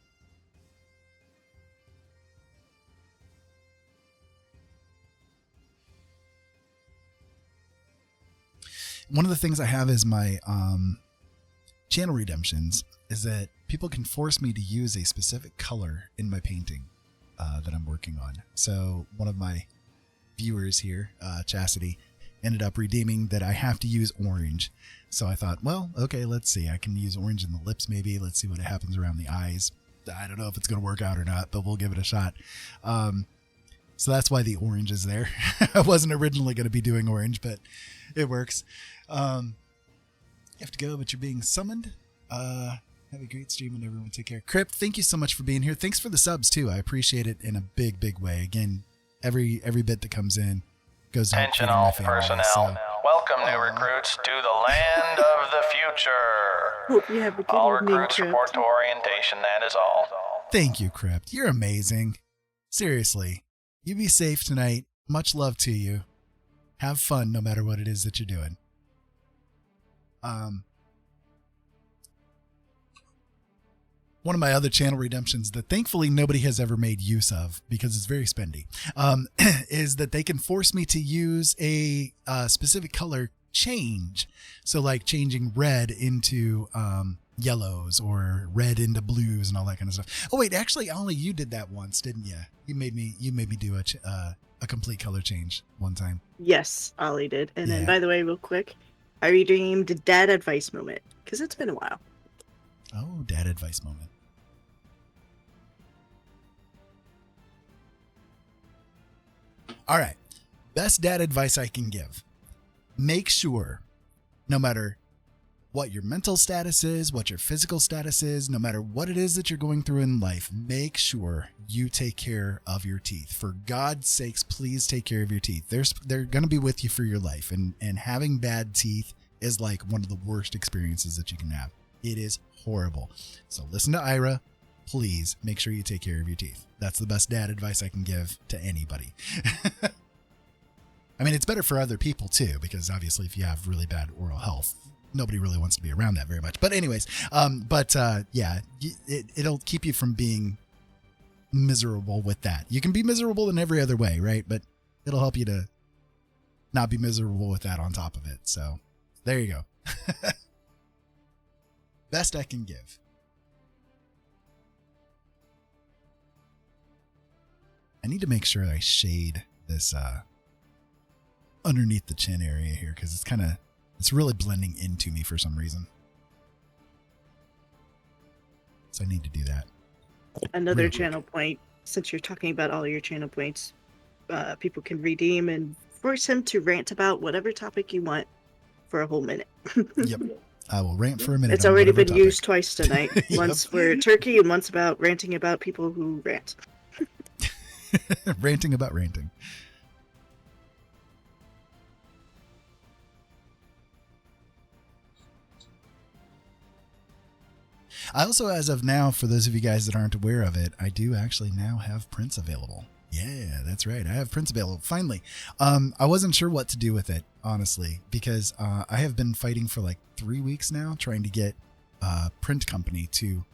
One of the things I have is my channel redemptions is that people can force me to use a specific color in my painting that I'm working on. So one of my viewers here, Chastity, ended up redeeming that I have to use orange. So I thought, well, okay, let's see. I can use orange in the lips maybe. Let's see what happens around the eyes. I don't know if it's going to work out or not, but we'll give it a shot. So that's why the orange is there. I wasn't originally going to be doing orange, but it works. You have to go, but you're being summoned. Have a great stream, and everyone take care. Crip, thank you so much for being here. Thanks for the subs too. I appreciate it in a big, big way. Again, every bit that comes in goes to Attention all personnel. So, welcome new recruits to the land of the future. Hope you have a good All evening, recruits Crypt. report to orientation, that is all. thank you, Crypt. You're amazing. Seriously, you be safe tonight. Much love to you. Have fun no matter what it is that you're doing. One of my other channel redemptions that thankfully nobody has ever made use of because it's very spendy, is that they can force me to use a specific color change. So like changing red into yellows or red into blues and all that kind of stuff. Oh wait, actually only you did that once, didn't you? You made me do a complete color change one time. Yes, Ollie did. And Yeah. then, by the way, real quick, I redeemed Dad Advice Moment, because it's been a while. Oh, dad advice moment. All right. Best dad advice I can give. Make sure, no matter what your mental status is, what your physical status is, no matter what it is that you're going through in life, make sure you take care of your teeth. For God's sakes, please take care of your teeth. They're going to be with you for your life. And having bad teeth is like one of the worst experiences that you can have. It is horrible. So listen to Ira. Please make sure you take care of your teeth. That's the best dad advice I can give to anybody. I mean, it's better for other people too, because obviously if you have really bad oral health, nobody really wants to be around that very much. But anyways, yeah, it'll keep you from being miserable with that. You can be miserable in every other way, right? But it'll help you to not be miserable with that on top of it. So there you go. Best I can give. I need to make sure I shade this underneath the chin area here, because it's really blending into me for some reason. So I need to do that. Another Real quick. channel point. since you're talking about all your channel points, people can redeem and force him to rant about whatever topic you want for a whole minute. Yep. I will rant for a minute. It's on already whatever been topic. used twice tonight. Yep. Once for turkey and once about ranting about people who rant. Ranting about ranting. I also, as of now, for those of you guys that aren't aware of it, I do actually now have prints available. Yeah, that's right. I have prints available. Finally. I wasn't sure what to do with it, honestly, because I have been fighting for like 3 weeks now, trying to get a print company to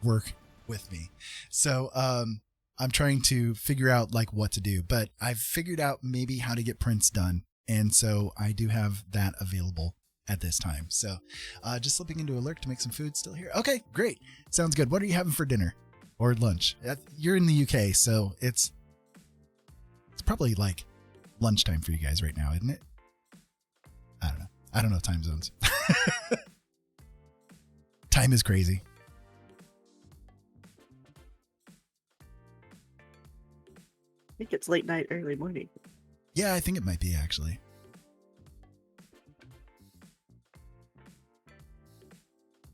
work with me. So I'm trying to figure out like what to do, but I've figured out maybe how to get prints done. And so I do have that available at this time. So just slipping into a lurk to make some food still here. Okay, great. Sounds good. What are you having for dinner or lunch? You're in the UK, so it's probably like lunchtime for you guys right now, isn't it? I don't know. I don't know time zones. Time is crazy. I think it's late night, early morning. Yeah, I think it might be actually.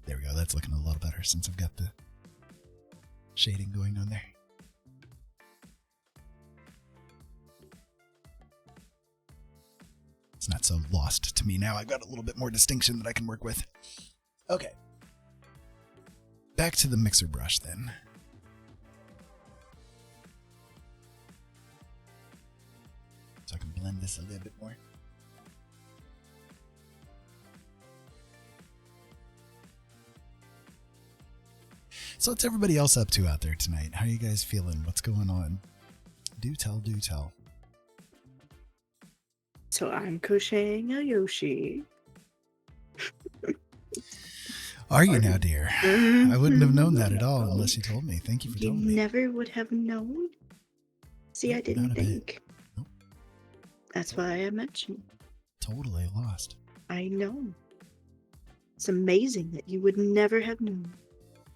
There we go. That's looking a little better since I've got the shading going on there. It's not so lost to me now. I've got a little bit more distinction that I can work with. Okay. Back to the mixer brush then. So I can blend this a little bit more. So what's everybody else up to out there tonight? How are you guys feeling? What's going on? Do tell, do tell. So I'm crocheting a Yoshi. Are you now, dear? I wouldn't have known that at all unless you told me. Thank you for You telling me. never would have known. See, I didn't Not a bit. think. Nope. That's why I mentioned. Totally lost. I know. It's amazing that you would never have known.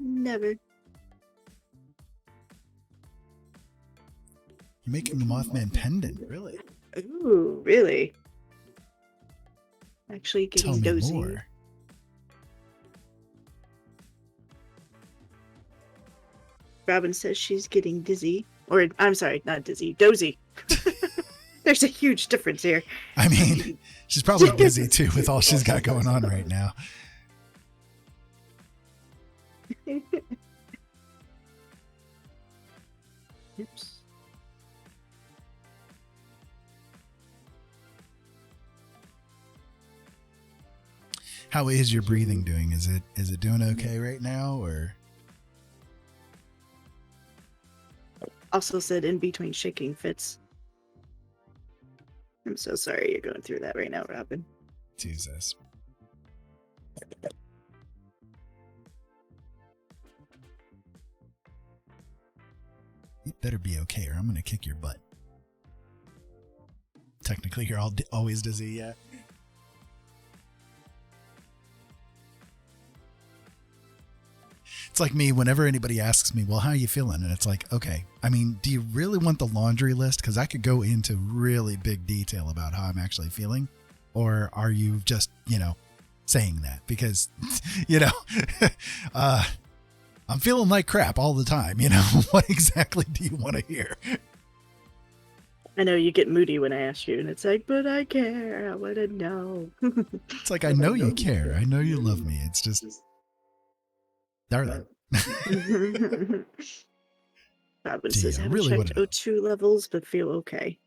Never. You're making a Mothman pendant, really? Ooh, really? Actually, Tell getting me dozy. more. Robin says she's getting dizzy. Or, I'm sorry, not dizzy, dozy. There's a huge difference here. I mean, she's probably busy too with all she's got going on right now. Oops. How is your breathing doing? Is it doing okay right now, or? Also said in between shaking fits. I'm so sorry you're going through that right now, Robin. Jesus. You better be okay, or I'm gonna kick your butt. Technically, you're always dizzy, yeah. It's like me whenever anybody asks me, well, how are you feeling? And it's like, okay, I mean, do you really want the laundry list? Because I could go into really big detail about how I'm actually feeling. Or are you just, saying that? Because, I'm feeling like crap all the time. What exactly do you want to hear? I know you get moody when I ask you, and it's like, but I care. I want to know. It's like, I know you care. I know you love me. It's just, darling. Robin Do says, you haven't really wanna checked know? O2 levels, but feel okay.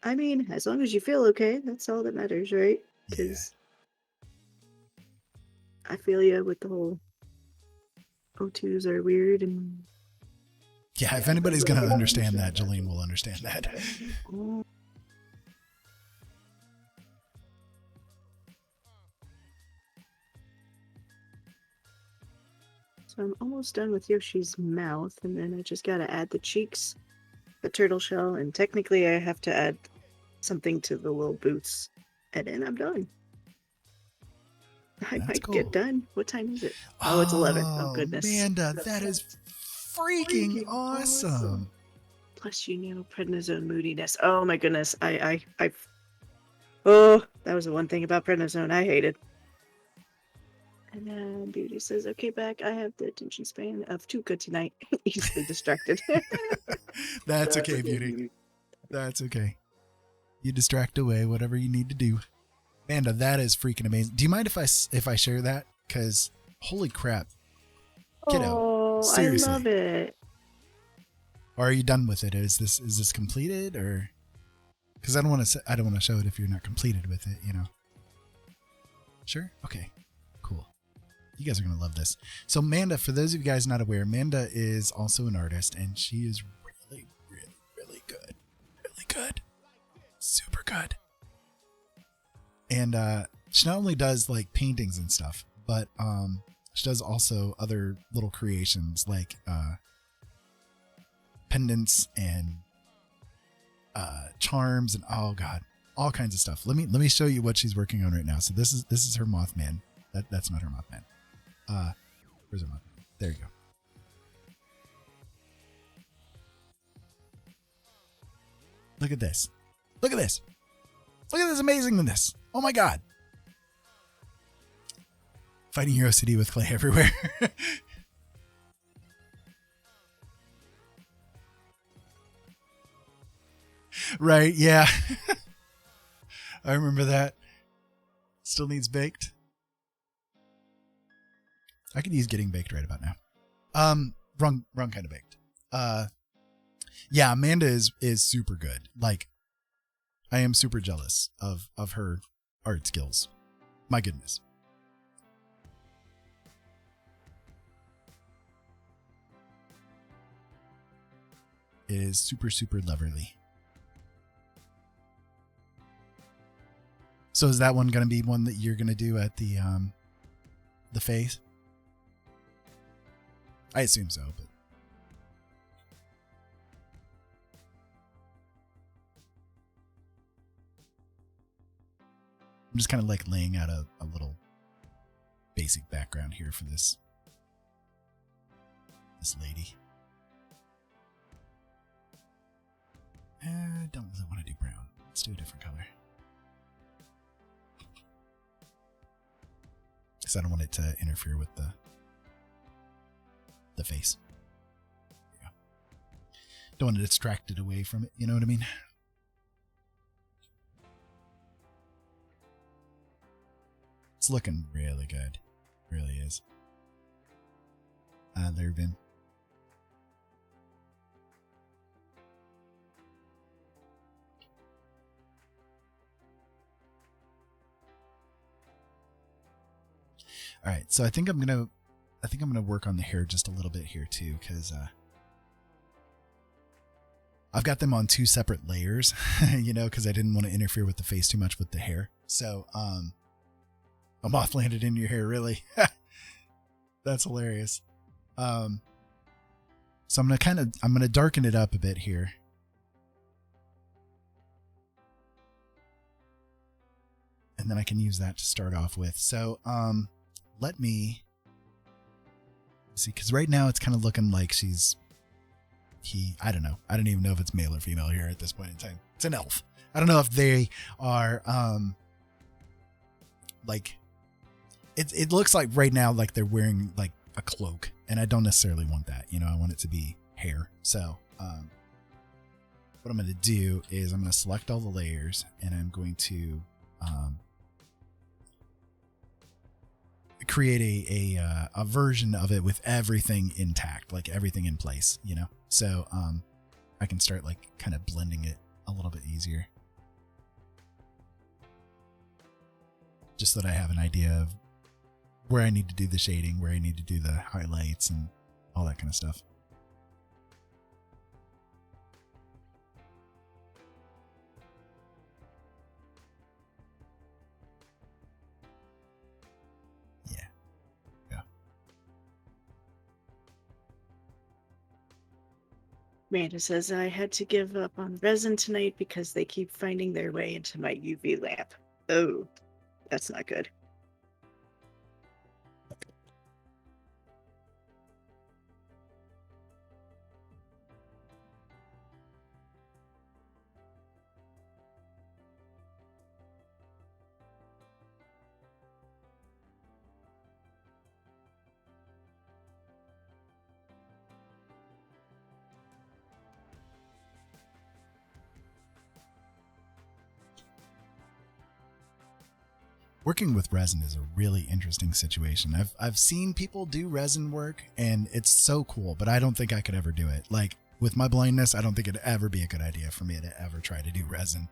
I mean, as long as you feel okay, that's all that matters, right? Yeah. Because I feel you with the whole O2s are weird and... Yeah, if anybody's going to understand that, Jolene will understand that. So I'm almost done with Yoshi's mouth, and then I just gotta add the cheeks, the turtle shell, and technically I have to add something to the little boots, and then I'm done. I That's might cool. get done. What time is it? Oh, it's 11. Oh, goodness. Amanda, that is freaking awesome. Plus, prednisone moodiness. Oh, my goodness. Oh, that was the one thing about prednisone I hated. And then Beauty says, okay, back. I have the attention span of too good tonight. Easily distracted. That's okay, Beauty. That's okay. You distract away whatever you need to do. Amanda, that is freaking amazing. Do you mind if I share that? Because holy crap, kiddo, Oh, seriously. I love it. Or are you done with it? Is this completed, or? Because I don't want to show it if you're not completed with it. You know. Sure. Okay. Cool. You guys are gonna love this. So Amanda, for those of you guys not aware, Amanda is also an artist, and she is really, really, really good. Really good. Super good. And she not only does like paintings and stuff, but she does also other little creations like pendants and charms and oh god, all kinds of stuff. Let me show you what she's working on right now. So this is her Mothman. That's not her Mothman. Where's her Mothman? There you go. Look at this. Look at this. Look at this amazingness. Oh my god. Fighting Hero City with clay everywhere. Right, yeah. I remember that. Still needs baked. I could use getting baked right about now. Wrong kind of baked. Yeah, Amanda is super good. Like, I am super jealous of her art skills. My goodness. It is super, super loverly. So is that one going to be one that you're going to do at the face? I assume so, but I'm just kind of like laying out a little basic background here for this lady. I don't really want to do brown. Let's do a different color. Because I don't want it to interfere with the face. There you go. Don't want to distract it away from it. You know what I mean? It's looking really good. Really is. There, Vin. All right, so I think I'm gonna work on the hair just a little bit here too, because I've got them on two separate layers, you know, because I didn't want to interfere with the face too much with the hair. So a moth landed in your hair, really? That's hilarious. So I'm gonna darken it up a bit here. And then I can use that to start off with. So let me see, because right now it's kind of looking like I don't know. I don't even know if it's male or female here at this point in time. It's an elf. I don't know if they are like it looks like right now like they're wearing like a cloak, and I don't necessarily want that. You know, I want it to be hair. So what I'm going to do is I'm going to select all the layers, and I'm going to create a version of it with everything intact, like everything in place, you know? So I can start like kind of blending it a little bit easier. Just so that I have an idea of where I need to do the shading, where I need to do the highlights and all that kind of stuff. Amanda says, I had to give up on resin tonight because they keep finding their way into my UV lamp. Oh, that's not good. Working with resin is a really interesting situation. I've seen people do resin work and it's so cool, but I don't think I could ever do it. Like with my blindness, I don't think it'd ever be a good idea for me to ever try to do resin.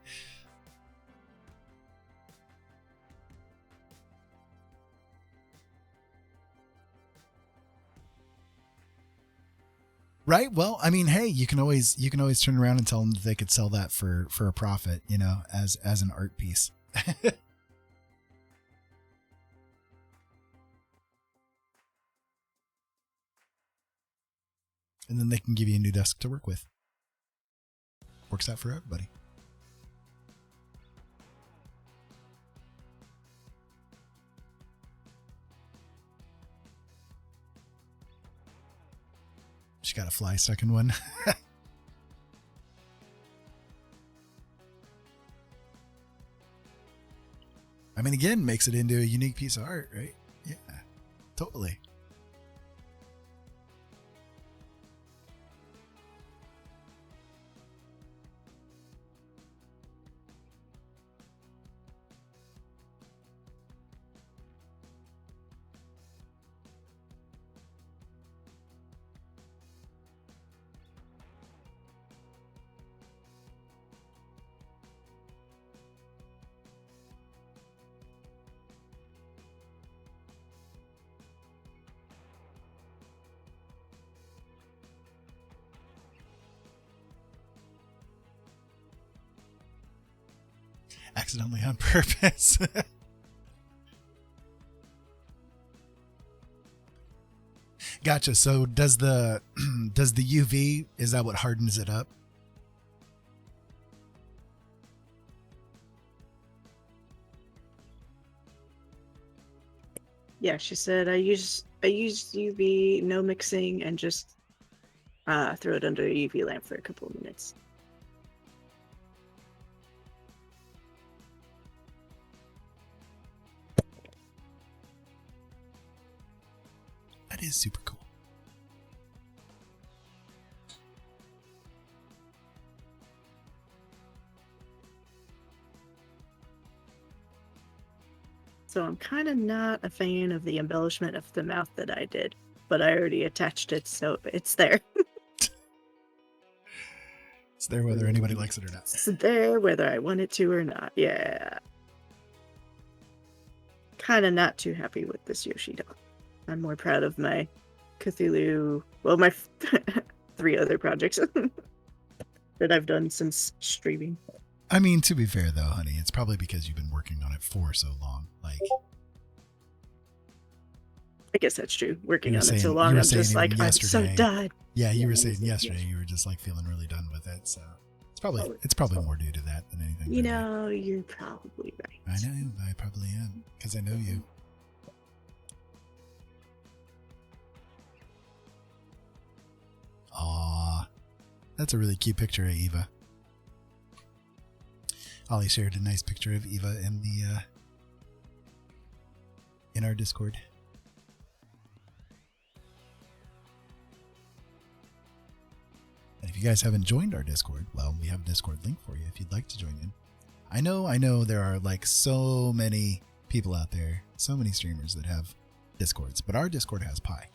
Right? Well, I mean, hey, you can always turn around and tell them that they could sell that for a profit, you know, as an art piece. And then they can give you a new desk to work with. Works out for everybody. She got a fly stuck in one. I mean, again, makes it into a unique piece of art, right? Yeah, totally. Accidentally on purpose. Gotcha. So does the UV, is that what hardens it up? Yeah, she said I use UV, no mixing, and just throw it under a UV lamp for a couple of minutes. That is super cool. So I'm kind of not a fan of the embellishment of the mouth that I did, but I already attached it, so it's there. It's there whether anybody likes it or not. It's there whether I want it to or not. Yeah. Kind of not too happy with this Yoshi doll. I'm more proud of my Cthulhu, well, my 3 other projects that I've done since streaming. I mean, to be fair though, honey, it's probably because you've been working on it for so long. Like, I guess that's true. Working You on were it so saying- long, you were I'm just saying like, even I'm so yesterday. done. yeah, you Yeah, were you saying said yesterday yes. you were just like feeling really done with it. So it's Oh, probably more due to that than anything. You really. know, you're probably right. I know, I probably am because I know you. Aw, that's a really cute picture of Eva. Ollie shared a nice picture of Eva in the in our Discord. And if you guys haven't joined our Discord, well, we have a Discord link for you if you'd like to join in. I know there are like so many people out there, so many streamers that have Discords, but our Discord has Pi.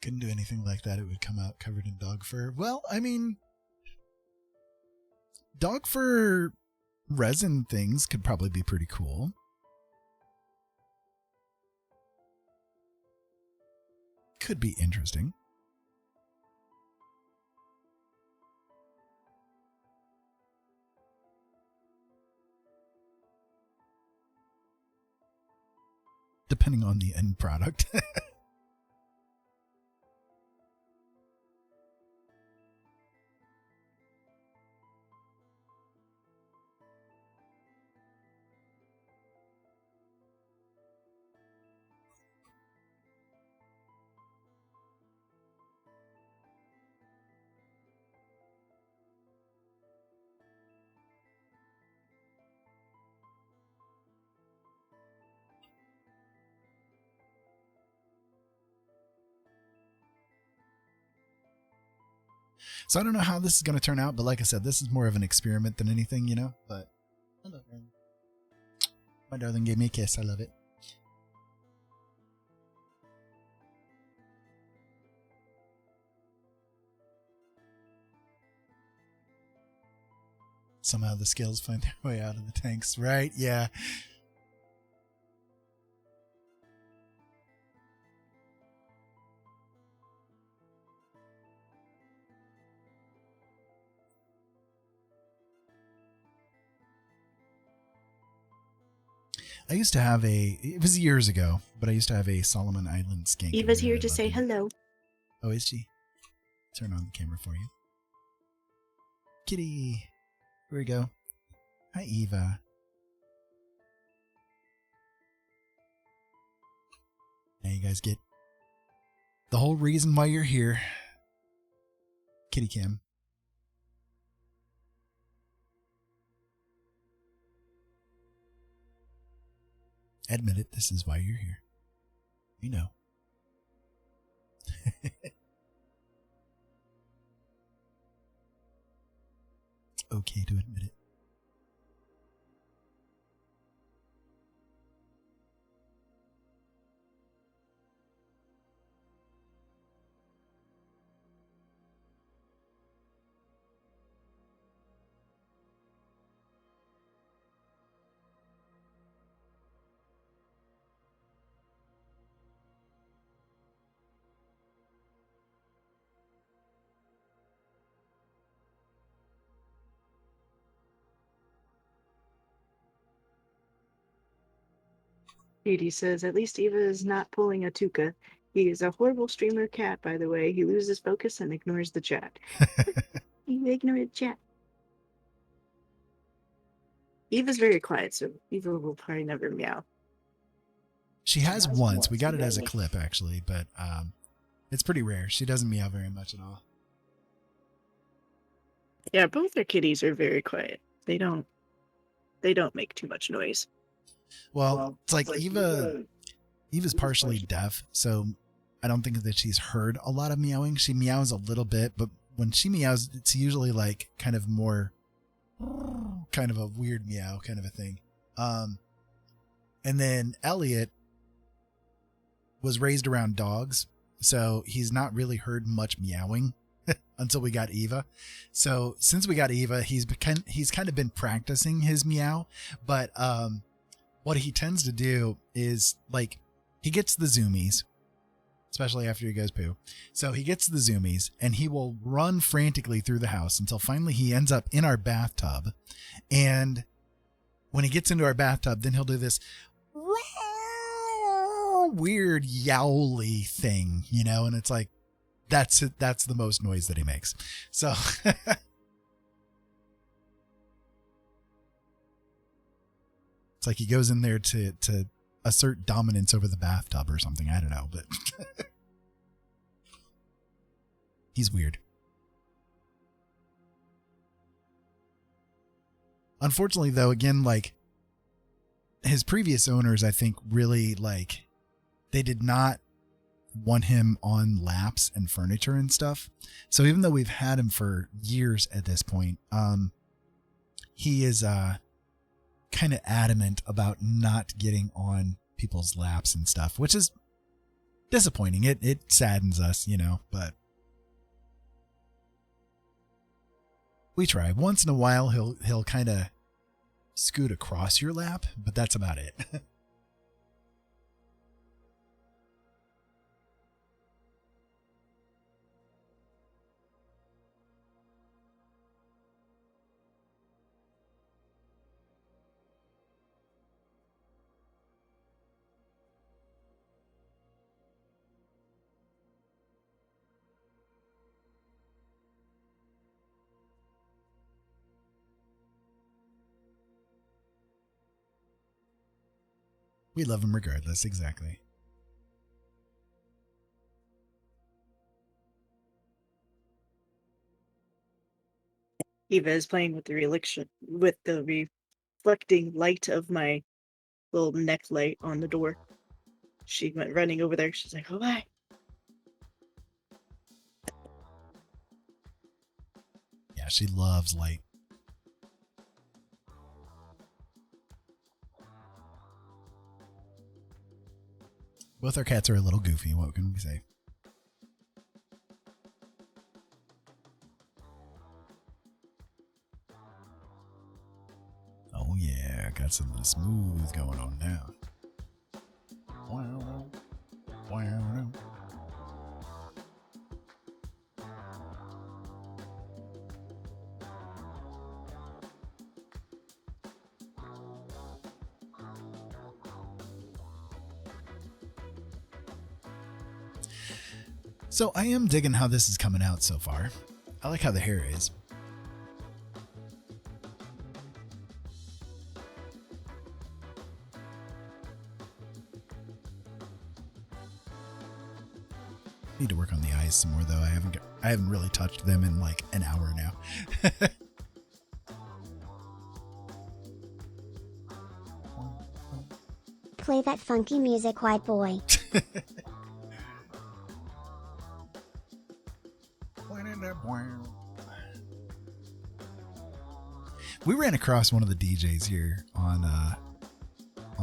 Couldn't do anything like that. It would come out covered in dog fur. Well, I mean, dog fur resin things could probably be pretty cool. Could be interesting. Depending on the end product. So I don't know how this is going to turn out, but like I said, this is more of an experiment than anything, you know. But hello, darling. My darling gave me a kiss. I love it. Somehow the scales find their way out of the tanks, right? Yeah. I used to have it was years ago, but I used to have a Solomon Island skink. Eva's I here really to loved say him. hello. Oh, is she? Turn on the camera for you. Kitty. Here we go. Hi, Eva. Now you guys get the whole reason why you're here. Kitty Kim. Admit it, this is why you're here. You know. Okay to admit it. Katie says, at least Eva is not pulling a Tuca. He is a horrible streamer cat, by the way. He loses focus and ignores the chat. You ignorant chat. Eva's very quiet, so Eva will probably never meow. She has once. We got it as a clip, actually, but it's pretty rare. She doesn't meow very much at all. Yeah, both their kitties are very quiet. They don't make too much noise. Well, it's like Eva's partially deaf, so I don't think that she's heard a lot of meowing. She meows a little bit, but when she meows, it's usually like kind of more, kind of a weird meow kind of a thing. And then Elliot was raised around dogs, so he's not really heard much meowing until we got Eva. So since we got Eva, he's kind of been practicing his meow, but what he tends to do is, like, he gets the zoomies, especially after he goes poo. So he gets the zoomies and he will run frantically through the house until finally he ends up in our bathtub. And when he gets into our bathtub, then he'll do this weird yowly thing, you know, and it's like, that's it. That's the most noise that he makes. So it's like he goes in there to assert dominance over the bathtub or something. I don't know, but he's weird. Unfortunately, though, again, like, his previous owners, I think, really, like, they did not want him on laps and furniture and stuff. So even though we've had him for years at this point, he is kind of adamant about not getting on people's laps and stuff, which is disappointing. It saddens us, you know, but we try. Once in a while he'll kind of scoot across your lap, but that's about it. We love him regardless, exactly. Eva is playing with the reflecting light of my little neck light on the door. She went running over there. She's like, oh, bye. she loves light. Both our cats are a little goofy. What can we say? Oh yeah, got some of the smooth going on now. Wow. Wow. So I am digging how this is coming out so far. I like how the hair is. Need to work on the eyes some more though. I haven't really touched them in like an hour now. Play that funky music, white boy. We ran across one of the DJs here on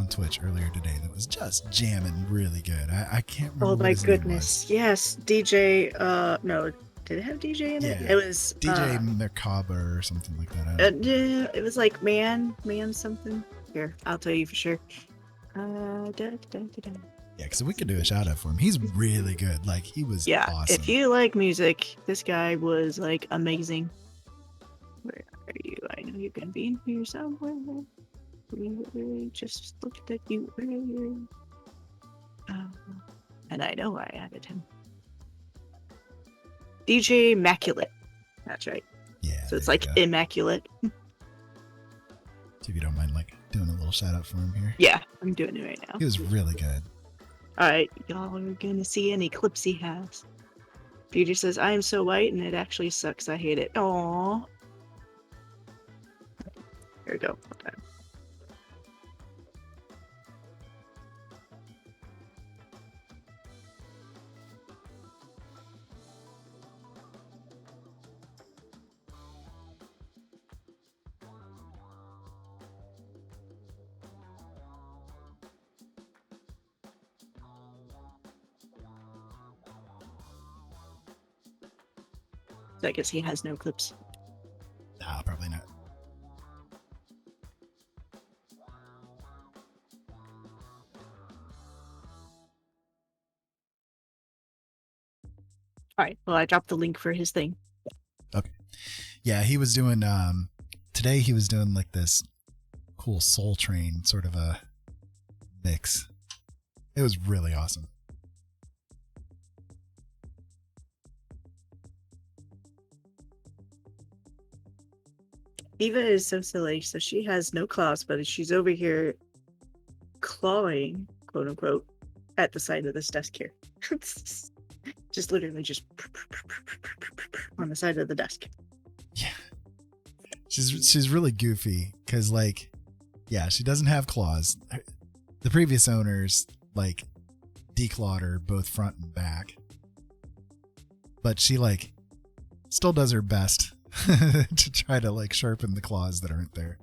Twitch earlier today that was just jamming really good. I can't remember. Oh what my his name goodness. was. Yes, DJ. No, did it have DJ in it? Yeah, It was DJ Merkaba or something like that. yeah, it was like man something. Here, I'll tell you for sure. Yeah, because we could do a shout out for him. He's really good. Like he was Yeah, awesome. if you like music, this guy was like amazing. Where are you? I know you can be in here somewhere. We just looked at you earlier. And I know I added him. DJ Immaculate. That's right. Yeah. So it's there like you go. immaculate. If you don't mind, like doing a little shout out for him here. Yeah, I'm doing it right now. He was really good. Alright, y'all are gonna see any clips he has. Beauty says, I am so white and it actually sucks. I hate it. Aww. Here we go. Okay. So I guess he has no clips. Nah, probably not. Alright, well I dropped the link for his thing. Okay. Yeah, he was doing today he was doing like this cool Soul Train sort of a mix. It was really awesome. Eva is so silly, so she has no claws, but she's over here clawing, quote unquote, at the side of this desk here. Just literally just on the side of the desk. Yeah. She's really goofy because like, yeah, she doesn't have claws. The previous owners like declawed her both front and back, but she like still does her best to try to like sharpen the claws that aren't there.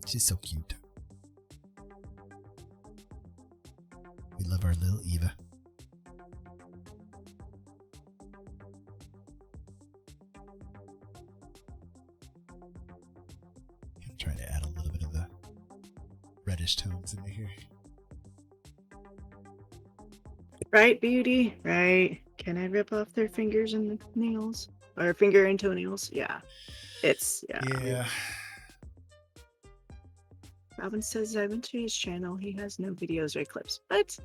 She's so cute. We love our little Eva. I'm trying to add a little bit of the reddish tones into here. Right, Beauty? Right. Can I rip off their fingers and nails? Or finger and toenails? Yeah. It's, yeah. Yeah. Robin says I went to his channel. He has no videos or clips. What?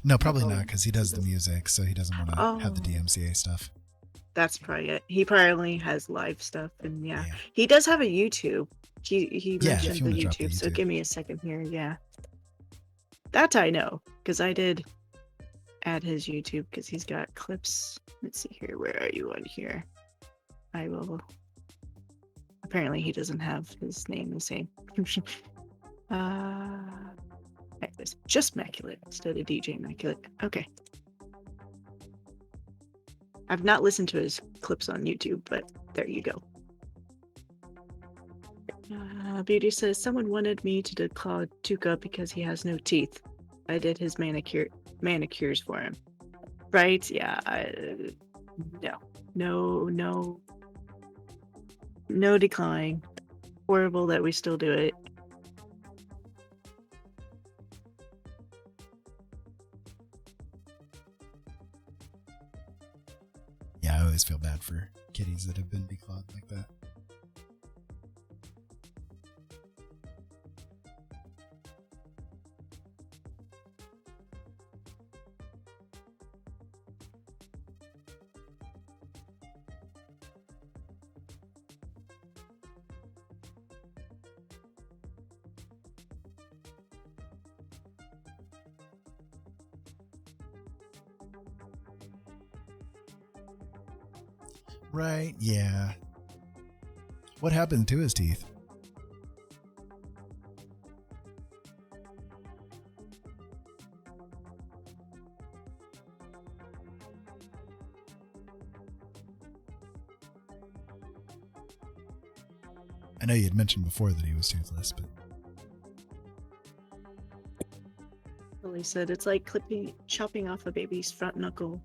No, probably not because he does the music, so he doesn't want to have the Oh. DMCA stuff. That's probably it. He probably has live stuff, and yeah. Yeah. He does have a YouTube. He Yeah, if mentioned you the wanna drop the YouTube, so YouTube. give me a second here. Yeah. That I know, because I did add his YouTube, because he's got clips. Let's see here. Where are you on here? I will. Apparently, he doesn't have his name the same. It's just Immaculate instead of DJ Immaculate. Okay. I've not listened to his clips on YouTube, but there you go. Beauty says, someone wanted me to declaw Tuca because he has no teeth. I did his manicures for him. Right? Yeah. No decline. Horrible that we still do it. Yeah, I always feel bad for kitties that have been declawed like that. Right, yeah. What happened to his teeth? I know you had mentioned before that he was toothless, but Well, he said it's like chopping off a baby's front knuckle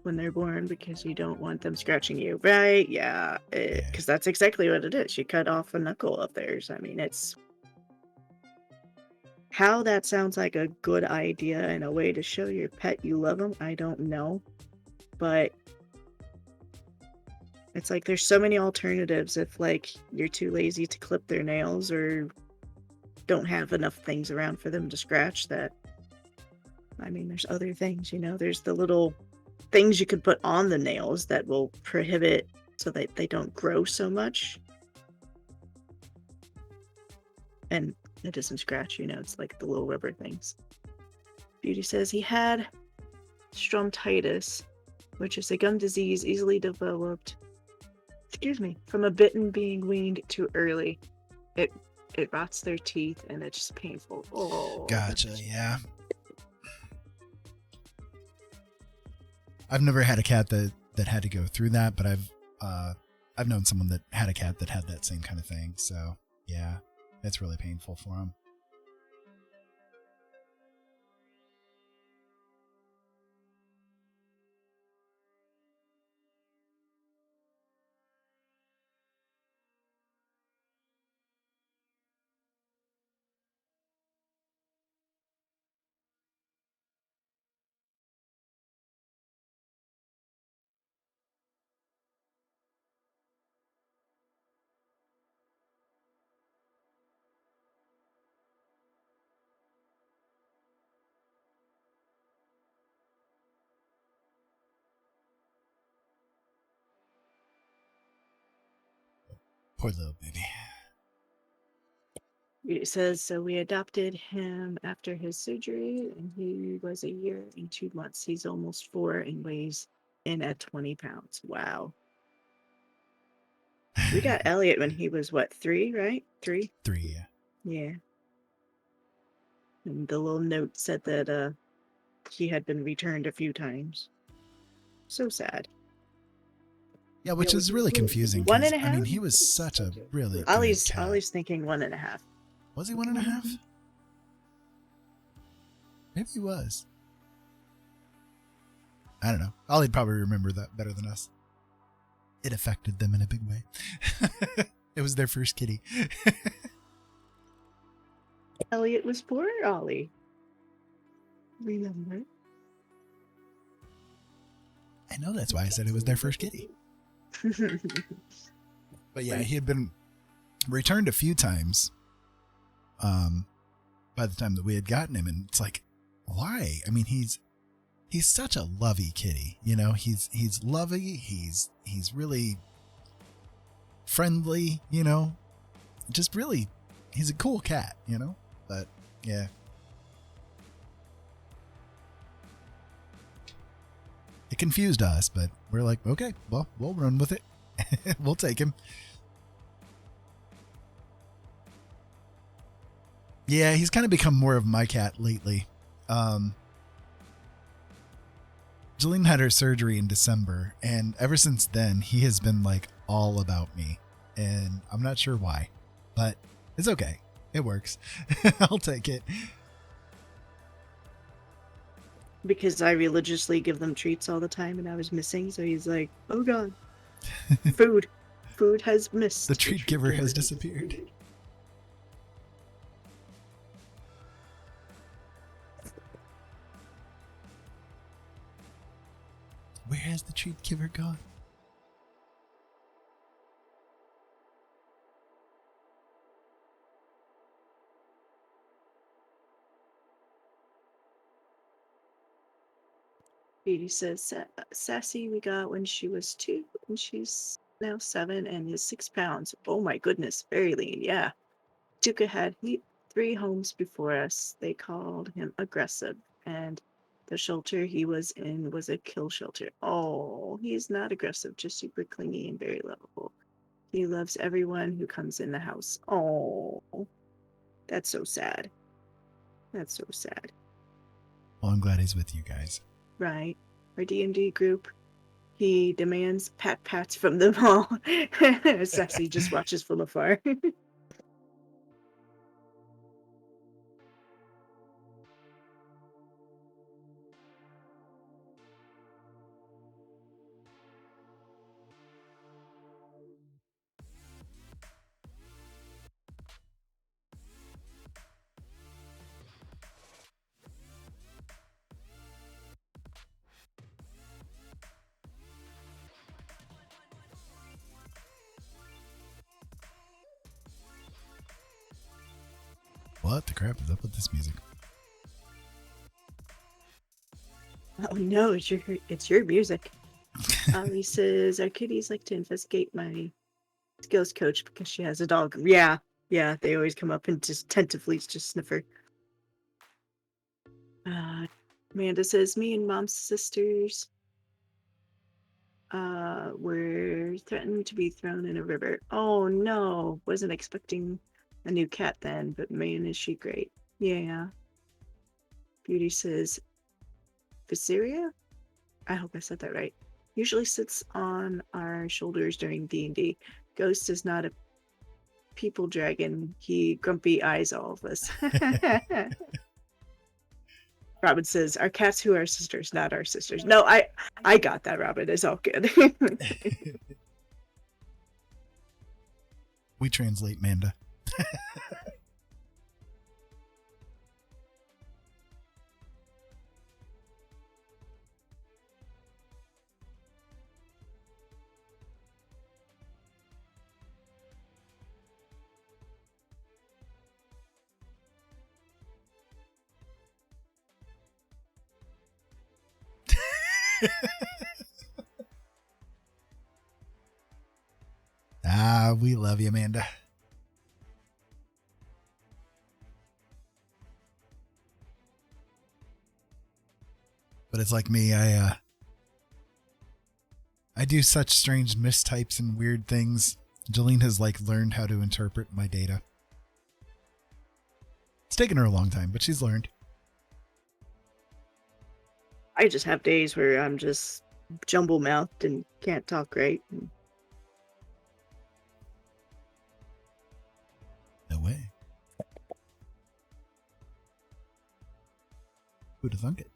when they're born because you don't want them scratching you, right? Yeah, because that's exactly what it is. You cut off a knuckle of theirs. I mean, it's how that sounds like a good idea and a way to show your pet you love them. I don't know, but it's like there's so many alternatives if like you're too lazy to clip their nails or don't have enough things around for them to scratch. That, I mean, there's other things, there's the little things you could put on the nails that will prohibit so that they don't grow so much. And it doesn't scratch, it's like the little rubber things. Beauty says he had stomatitis, which is a gum disease easily developed, from a bitten being weaned too early. It rots their teeth and it's just painful. Oh, gotcha, yeah. I've never had a cat that had to go through that, but I've known someone that had a cat that had that same kind of thing. So yeah, it's really painful for him. Poor little baby. It says, so we adopted him after his surgery, and he was 1 year and 2 months. He's almost 4 and weighs in at 20 pounds. Wow. We got Elliot when he was, 3, right? 3? 3, yeah. Yeah. And the little note said that he had been returned a few times. So sad. Yeah, which is really confusing. 1.5? I mean, he was such a really good Ollie's cat. thinking 1.5. Was he 1.5? Maybe he was. I don't know. Ollie'd probably remember that better than us. It affected them in a big way. It was their first kitty. Elliot was poor, Ollie. Remember? I know, that's why I said it was their first kitty. But yeah, he had been returned a few times by the time that we had gotten him, and it's like, why? I mean, he's such a lovey kitty, he's lovey, he's really friendly, just really, he's a cool cat, but yeah. It confused us, but we're like, okay, well, we'll run with it. We'll take him. Yeah, he's kind of become more of my cat lately. Jolene had her surgery in December, and ever since then, he has been like all about me. And I'm not sure why, but it's okay. It works. I'll take it. Because I religiously give them treats all the time and I was missing, so he's like, oh god. Food. Food has missed. The treat giver has disappeared. Where has the treat giver gone? Beauty says, Sassy we got when she was 2, and she's now 7 and is 6 pounds. Oh my goodness, very lean, yeah. Tuka had 3 homes before us. They called him aggressive, and the shelter he was in was a kill shelter. Oh, he's not aggressive, just super clingy and very lovable. He loves everyone who comes in the house. Oh, that's so sad. That's so sad. Well, I'm glad he's with you guys. Right. Our D&D group, he demands pats from them all. Sassy just watches from afar. What the crap is up with this music? Oh no, it's your music. Ali says our kitties like to investigate my skills coach because she has a dog. Yeah, they always come up and just tentatively just sniff her. Amanda says me and mom's sisters were threatened to be thrown in a river. Oh no, wasn't expecting a new cat then, but man is she great. Yeah. Beauty says Viseria? I hope I said that right. Usually sits on our shoulders during D&D. Ghost is not a people dragon. He grumpy eyes all of us. Robin says, our cats who are sisters, not our sisters. No, I got that, Robin. It's all good. We translate, Manda. We love you, Amanda. But it's like me, I do such strange mistypes and weird things. Jolene has learned how to interpret my data. It's taken her a long time, but she's learned. I just have days where I'm just jumble-mouthed and can't talk right. No way. Who'd have thunk it?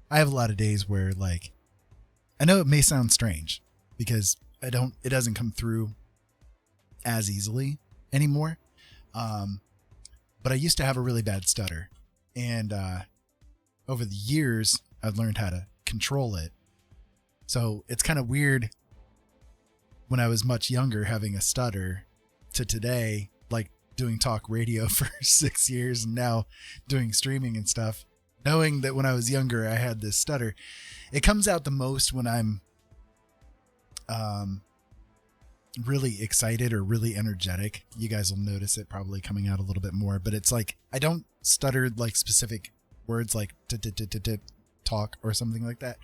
I have a lot of days where I know it may sound strange because it doesn't come through as easily anymore. But I used to have a really bad stutter, and over the years I've learned how to control it. So it's kind of weird when I was much younger having a stutter to today, doing talk radio for 6 years and now doing streaming and stuff. Knowing that when I was younger I had this stutter, it comes out the most when I'm really excited or really energetic. You guys will notice it probably coming out a little bit more, but it's I don't stutter specific words like talk or something like that,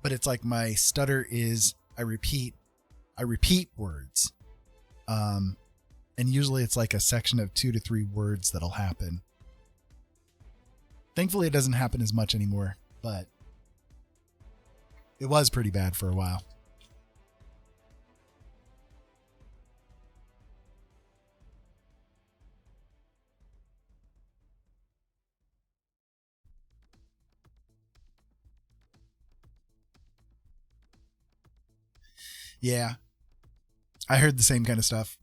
but it's my stutter is I repeat words. And usually it's like a section of 2 to 3 words that'll happen. Thankfully, it doesn't happen as much anymore, but it was pretty bad for a while. Yeah, I heard the same kind of stuff.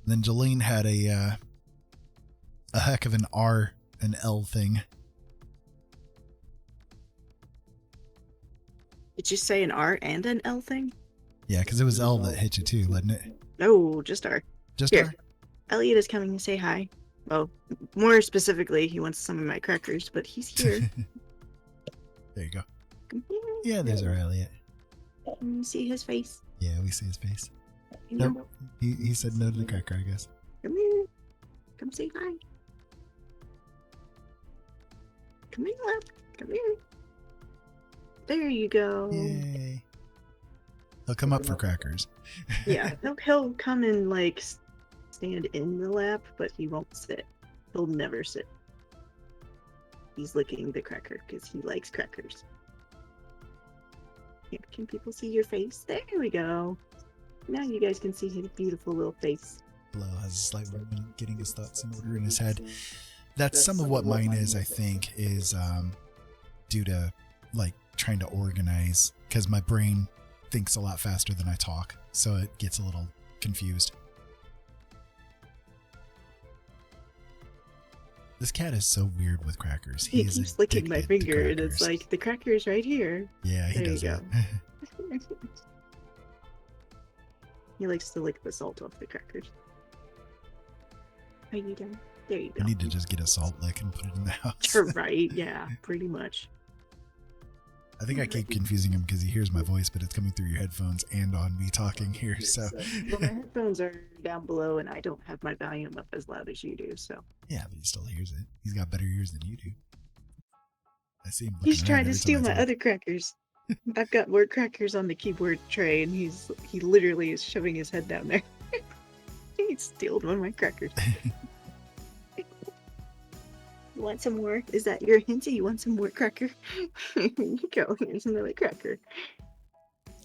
Then Jolene had a heck of an R and L thing. Did you say an R and an L thing? Yeah, because it was L that hit you too, wasn't it? No, just R. Just Here. R? Elliot is coming to say hi. Well, more specifically, he wants some of my crackers, but he's here. There you go. Come here. Yeah, there's our Elliot. Can you see his face? Yeah, we see his face. Come Nope. He said no to the cracker, I guess. here. Come say hi. Come here, love. Come here. There you go. Yay. He'll come up for crackers. Yeah, he'll come and like stand in the lap, but he won't sit. He'll never sit. He's licking the cracker because he likes crackers. Here, can people see your face? There we go. Now you guys can see his beautiful little face. Below has a slight moment getting his thoughts in order in his head. That's some of what mine is, I think, is due to like trying to organize, because my brain thinks a lot faster than I talk, so it gets a little confused. This cat is so weird with crackers. He keeps licking my addicted to finger, and it's crackers. like, the cracker's right here. Yeah, he There does you that. He likes to lick the salt off the crackers. How you doing? There you I go. need to just get a salt lick and put it in the house. You're right, yeah, pretty much. I think I keep confusing him because he hears my voice, but it's coming through your headphones and on me talking here. So Well, my headphones are down below, and I don't have my volume up as loud as you do, so. yeah, but he still hears it. He's got better ears than you do. I see him. He's looking trying around to every steal time I my talk. other crackers. I've got more crackers on the keyboard tray, and he literally is shoving his head down there. He stole one of my crackers. You want some more? Is that your hint? You want some more cracker? Here you go. Here's another cracker.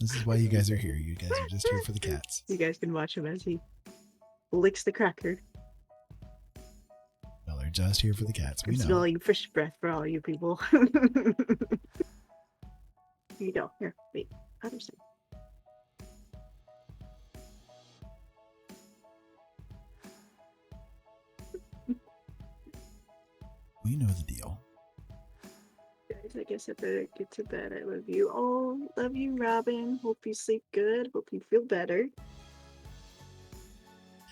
This is why you guys are here. You guys are just here for the cats. You guys can watch him as he licks the cracker. Well, they're just here for the cats. We I'm know. smelling fish breath for all you people. Here you go. Here, wait. Other side. We know the deal. Guys, I guess I better get to bed. I love you. Oh, love you, Robin. Hope you sleep good. Hope you feel better.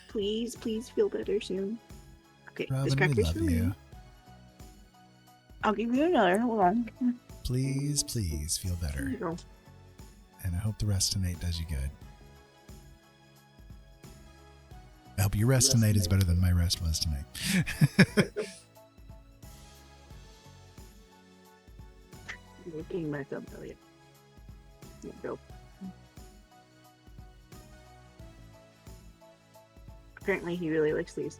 Please, please feel better soon. Okay, this Robin, we cracker's love for me. you. I'll give you another. Hold on. Please, please feel There you better. go. And I hope the rest tonight does you good. I hope your rest tonight is better than my rest was tonight. I'm licking my thumb, Elliot. There you go. Apparently, he really likes these.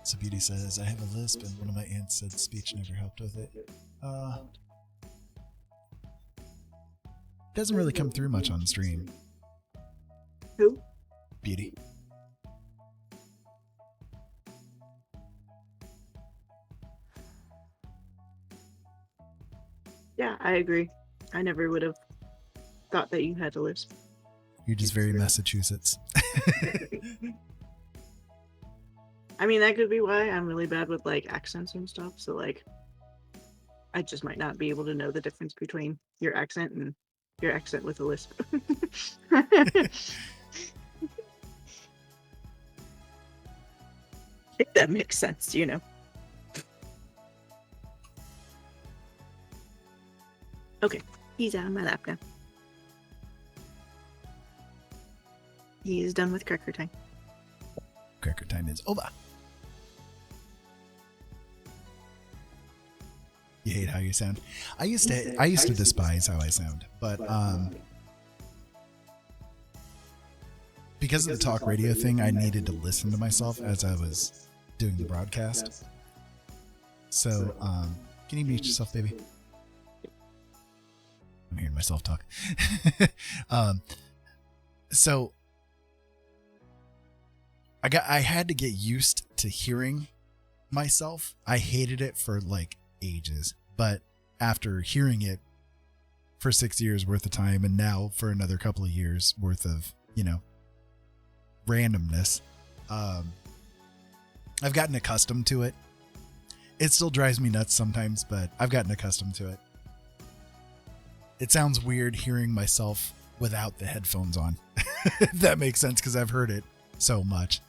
So Beauty says, I have a lisp, and one of my aunts said speech never helped with it. Doesn't really come through much on stream. Who? Beauty. Yeah, I agree. I never would have thought that you had a lisp. You're just very Massachusetts. I mean, that could be why I'm really bad with like accents and stuff. So like, I just might not be able to know the difference between your accent and your accent with a lisp. If that makes sense, you know. Okay, he's out of my lap now. He is done with cracker time. Firecracker time is over. You hate how you sound? I used to despise how I sound, but because of the talk radio thing, I needed to listen to myself as I was doing the broadcast. So, can you mute yourself, baby? I'm hearing myself talk. So I had to get used to hearing myself. I hated it for like ages, but after hearing it for 6 years worth of time, and now for another couple of years worth of, randomness, I've gotten accustomed to it. It still drives me nuts sometimes, but I've gotten accustomed to it. It sounds weird hearing myself without the headphones on. If that makes sense, because I've heard it so much.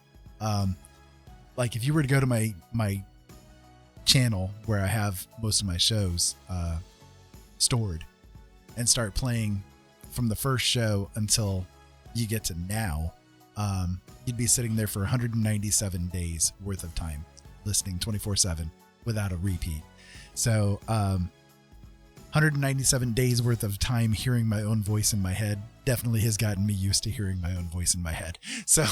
Like if you were to go to my channel where I have most of my shows stored and start playing from the first show until you get to now, you'd be sitting there for 197 days worth of time listening 24/7 without a repeat. So 197 days worth of time hearing my own voice in my head definitely has gotten me used to hearing my own voice in my head. So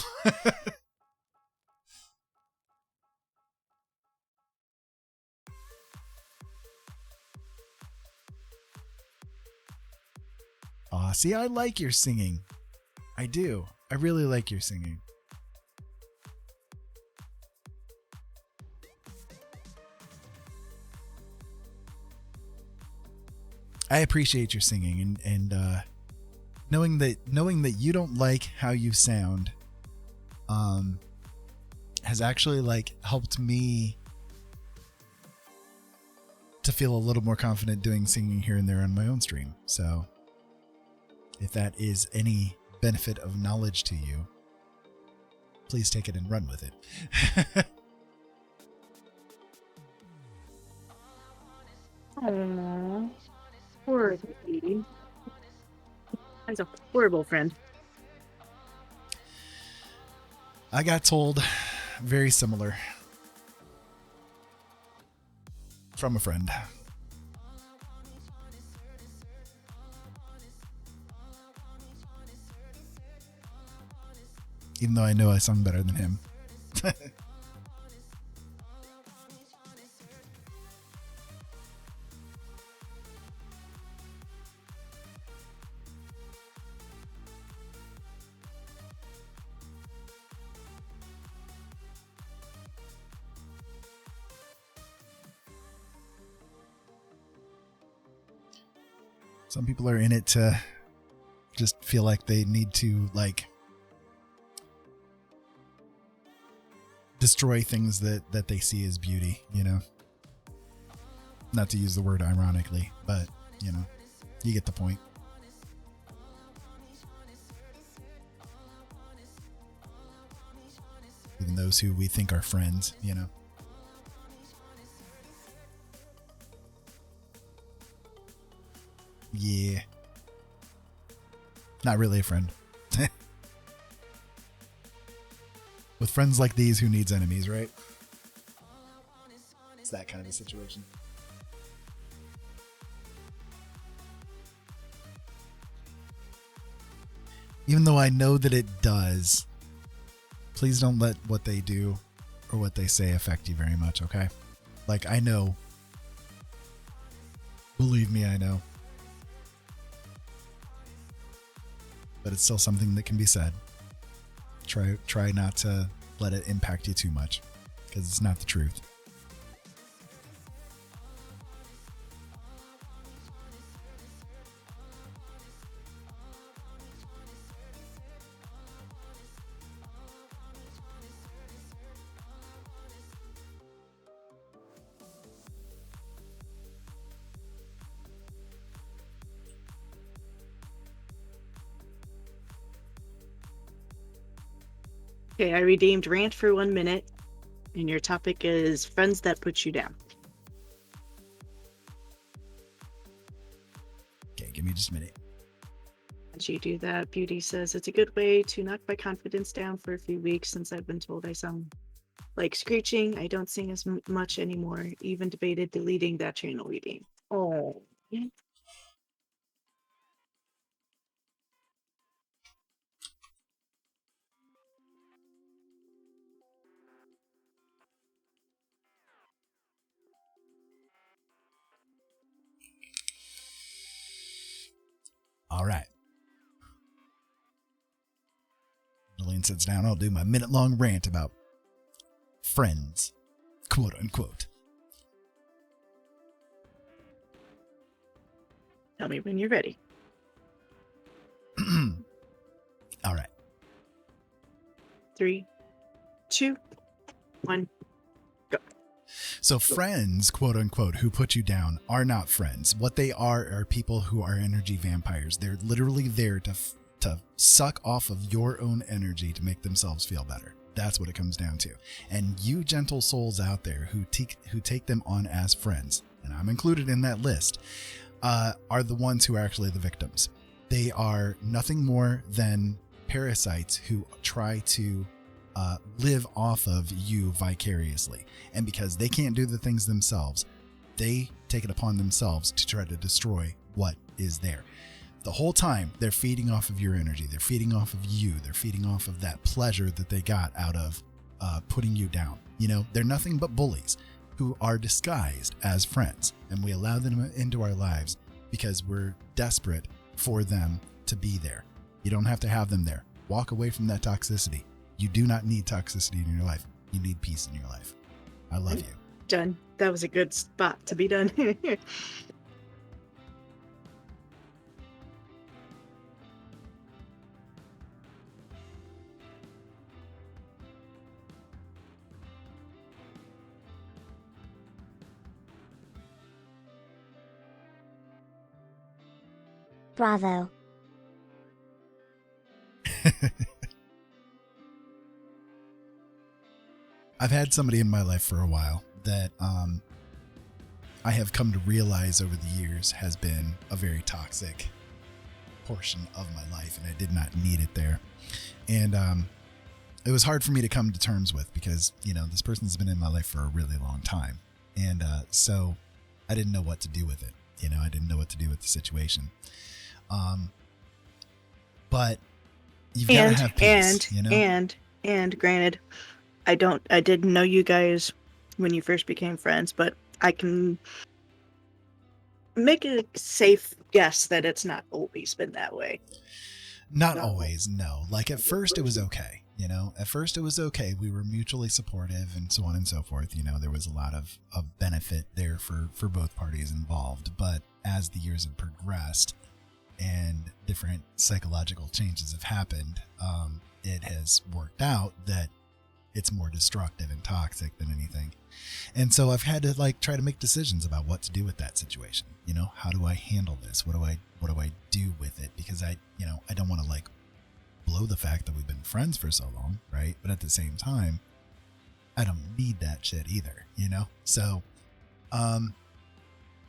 see, I like your singing. I do. I really like your singing. I appreciate your singing, and knowing that you don't like how you sound has actually like helped me to feel a little more confident doing singing here and there on my own stream. So if that is any benefit of knowledge to you, please take it and run with it. Aww. Poor baby. That's a horrible friend. I got told very similar from a friend. Even though I know I sung better than him. Some people are in it to just feel like they need to like destroy things that they see as beauty, not to use the word ironically, but you get the point. Even those who we think are friends, Yeah. Not really a friend. With friends like these, who needs enemies, right? It's that kind of a situation. Even though I know that it does, please don't let what they do or what they say affect you very much, okay? Like, I know. Believe me, I know. But it's still something that can be said. Try not to let it impact you too much, because it's not the truth. Okay, I redeemed rant for 1 minute, and your topic is friends that put you down. Okay, give me just a minute. did you do that? Beauty says, it's a good way to knock my confidence down for a few weeks since I've been told I sound like screeching. I don't sing as much anymore. Even debated deleting that channel reading. Oh. Yeah. All right. Lillian sits down. I'll do my minute-long rant about friends, quote unquote. Tell me when you're ready. All right. 3, 2, 1. So friends, quote unquote, who put you down are not friends. What they are people who are energy vampires. They're literally there to suck off of your own energy to make themselves feel better. That's what it comes down to. And you gentle souls out there who take them on as friends, and I'm included in that list, are the ones who are actually the victims. They are nothing more than parasites who try to live off of you vicariously. And because they can't do the things themselves, they take it upon themselves to try to destroy what is there. The whole time, they're feeding off of your energy. They're feeding off of you. They're feeding off of that pleasure that they got out of putting you down. You know, they're nothing but bullies who are disguised as friends. And we allow them into our lives because we're desperate for them to be there. You don't have to have them there. Walk away from that toxicity. You do not need toxicity in your life. You need peace in your life. I love you. Done. That was a good spot to be done. Bravo. I've had somebody in my life for a while that I have come to realize over the years has been a very toxic portion of my life, and I did not need it there. And it was hard for me to come to terms with because, you know, this person's been in my life for a really long time. And so I didn't know what to do with it. You know, I didn't know what to do with the situation. But you've got to have peace, you know? And granted, I didn't know you guys when you first became friends, but I can make a safe guess that it's not always been that way. Not always, no. Like at first it was okay, you know? At first it was okay. We were mutually supportive and so on and so forth. You know, there was a lot of benefit there for both parties involved. But as the years have progressed and different psychological changes have happened, it has worked out that it's more destructive and toxic than anything. And so I've had to like try to make decisions about what to do with that situation. You know, how do I handle this? What do I do with it? Because I don't want to like blow the fact that we've been friends for so long, right? But at the same time, I don't need that shit either, you know? So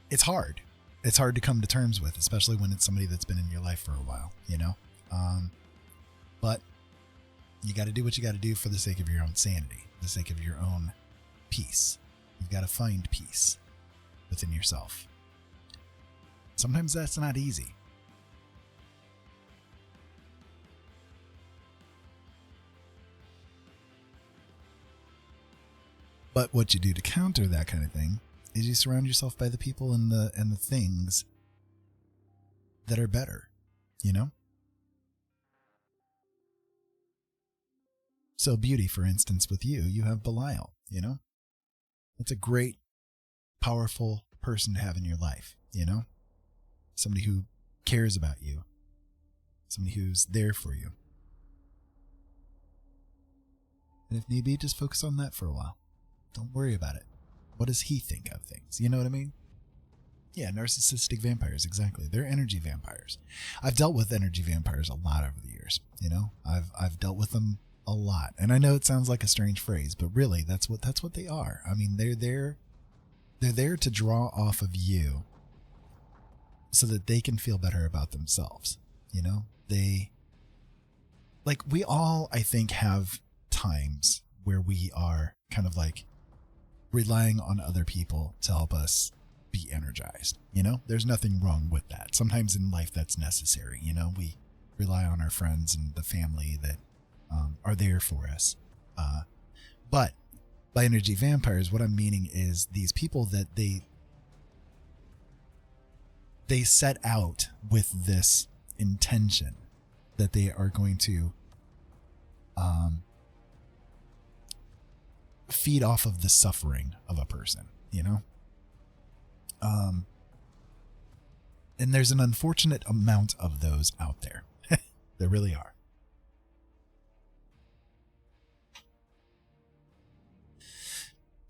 it's hard. It's hard to come to terms with, especially when it's somebody that's been in your life for a while, you know? But you got to do what you got to do for the sake of your own sanity, for the sake of your own peace. You've got to find peace within yourself. Sometimes that's not easy. But what you do to counter that kind of thing is you surround yourself by the people and the things that are better, you know? So Beauty, for instance, with you have Belial, you know? That's a great, powerful person to have in your life, you know? Somebody who cares about you. Somebody who's there for you. And if need be, just focus on that for a while. Don't worry about it. What does he think of things? You know what I mean? Yeah, narcissistic vampires, exactly. They're energy vampires. I've dealt with energy vampires a lot over the years, you know? I've dealt with them a lot. And I know it sounds like a strange phrase, but really that's what they are. I mean, they're there to draw off of you so that they can feel better about themselves, you know? they, like, we all, I think, have times where we are kind of like relying on other people to help us be energized. You know, there's nothing wrong with that. Sometimes in life that's necessary. You know, we rely on our friends and the family that are there for us. But by energy vampires, what I'm meaning is these people that they set out with this intention that they are going to feed off of the suffering of a person, you know? And there's an unfortunate amount of those out there. There really are.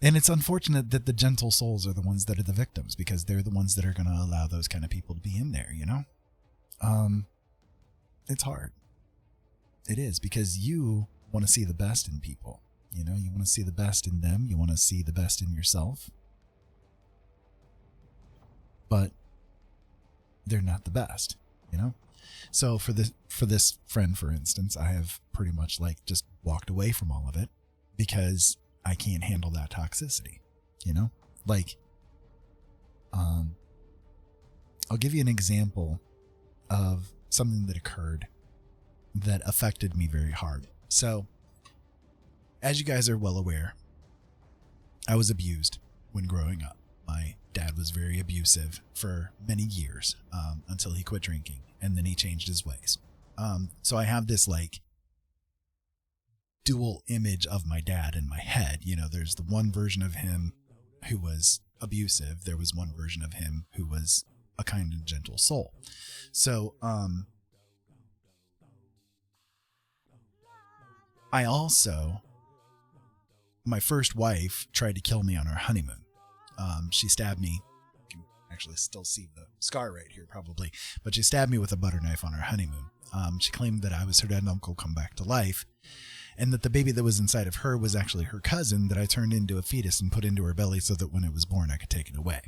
And it's unfortunate that the gentle souls are the ones that are the victims, because they're the ones that are going to allow those kind of people to be in there, you know? It's hard. It is, because you want to see the best in people. You know, you want to see the best in them. You want to see the best in yourself. But they're not the best, you know? So for this friend, for instance, I have pretty much like just walked away from all of it because I can't handle that toxicity, you know? Like, I'll give you an example of something that occurred that affected me very hard. So, as you guys are well aware, I was abused when growing up. My dad was very abusive for many years, until he quit drinking, and then he changed his ways. So I have this like dual image of my dad in my head. You know, there's the one version of him who was abusive. There was one version of him who was a kind and gentle soul. So, I also, my first wife tried to kill me on our honeymoon. She stabbed me. You can actually still see the scar right here probably, but she stabbed me with a butter knife on our honeymoon. She claimed that I was her dead uncle come back to life, and that the baby that was inside of her was actually her cousin that I turned into a fetus and put into her belly so that when it was born, I could take it away.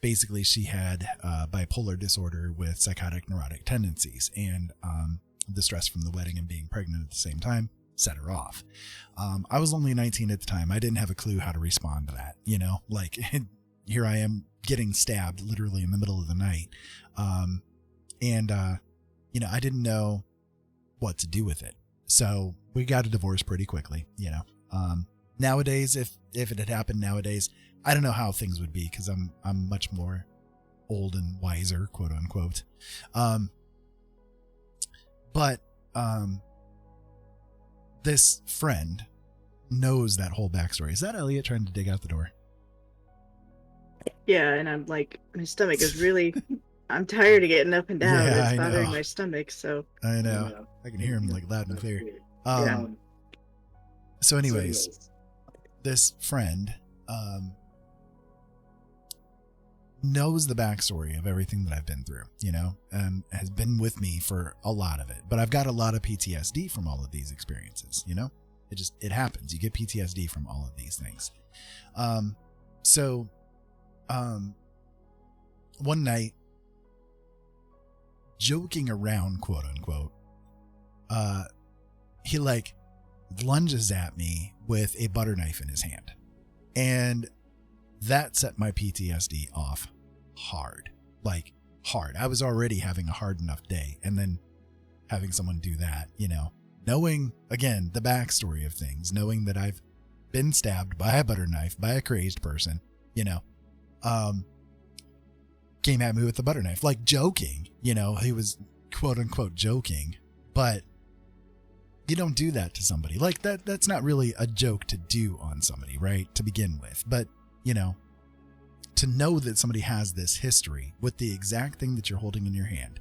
Basically, she had bipolar disorder with psychotic neurotic tendencies, and the stress from the wedding and being pregnant at the same time set her off. I was only 19 at the time. I didn't have a clue how to respond to that, you know, like here I am getting stabbed literally in the middle of the night. You know, I didn't know what to do with it. So we got a divorce pretty quickly, you know. Nowadays, if it had happened nowadays, I don't know how things would be, because I'm much more old and wiser, quote unquote. But this friend knows that whole backstory. Is that Elliot trying to dig out the door? Yeah, and I'm like, my stomach is really, I'm tired of getting up and down. Yeah, It's I bothering know. my stomach, so. I know. I can hear him like loud and clear. Yeah. So anyways, this friend knows the backstory of everything that I've been through, you know, and has been with me for a lot of it. But I've got a lot of PTSD from all of these experiences, you know? It happens. You get PTSD from all of these things. One night, joking around, quote unquote, he like lunges at me with a butter knife in his hand. And that set my PTSD off hard. Like, hard. I was already having a hard enough day, and then having someone do that, you know, knowing, again, the backstory of things, knowing that I've been stabbed by a butter knife by a crazed person, you know, came at me with the butter knife, like joking, you know, he was quote unquote joking, but you don't do that to somebody. Like that's not really a joke to do on somebody, right? To begin with. But, you know, to know that somebody has this history with the exact thing that you're holding in your hand.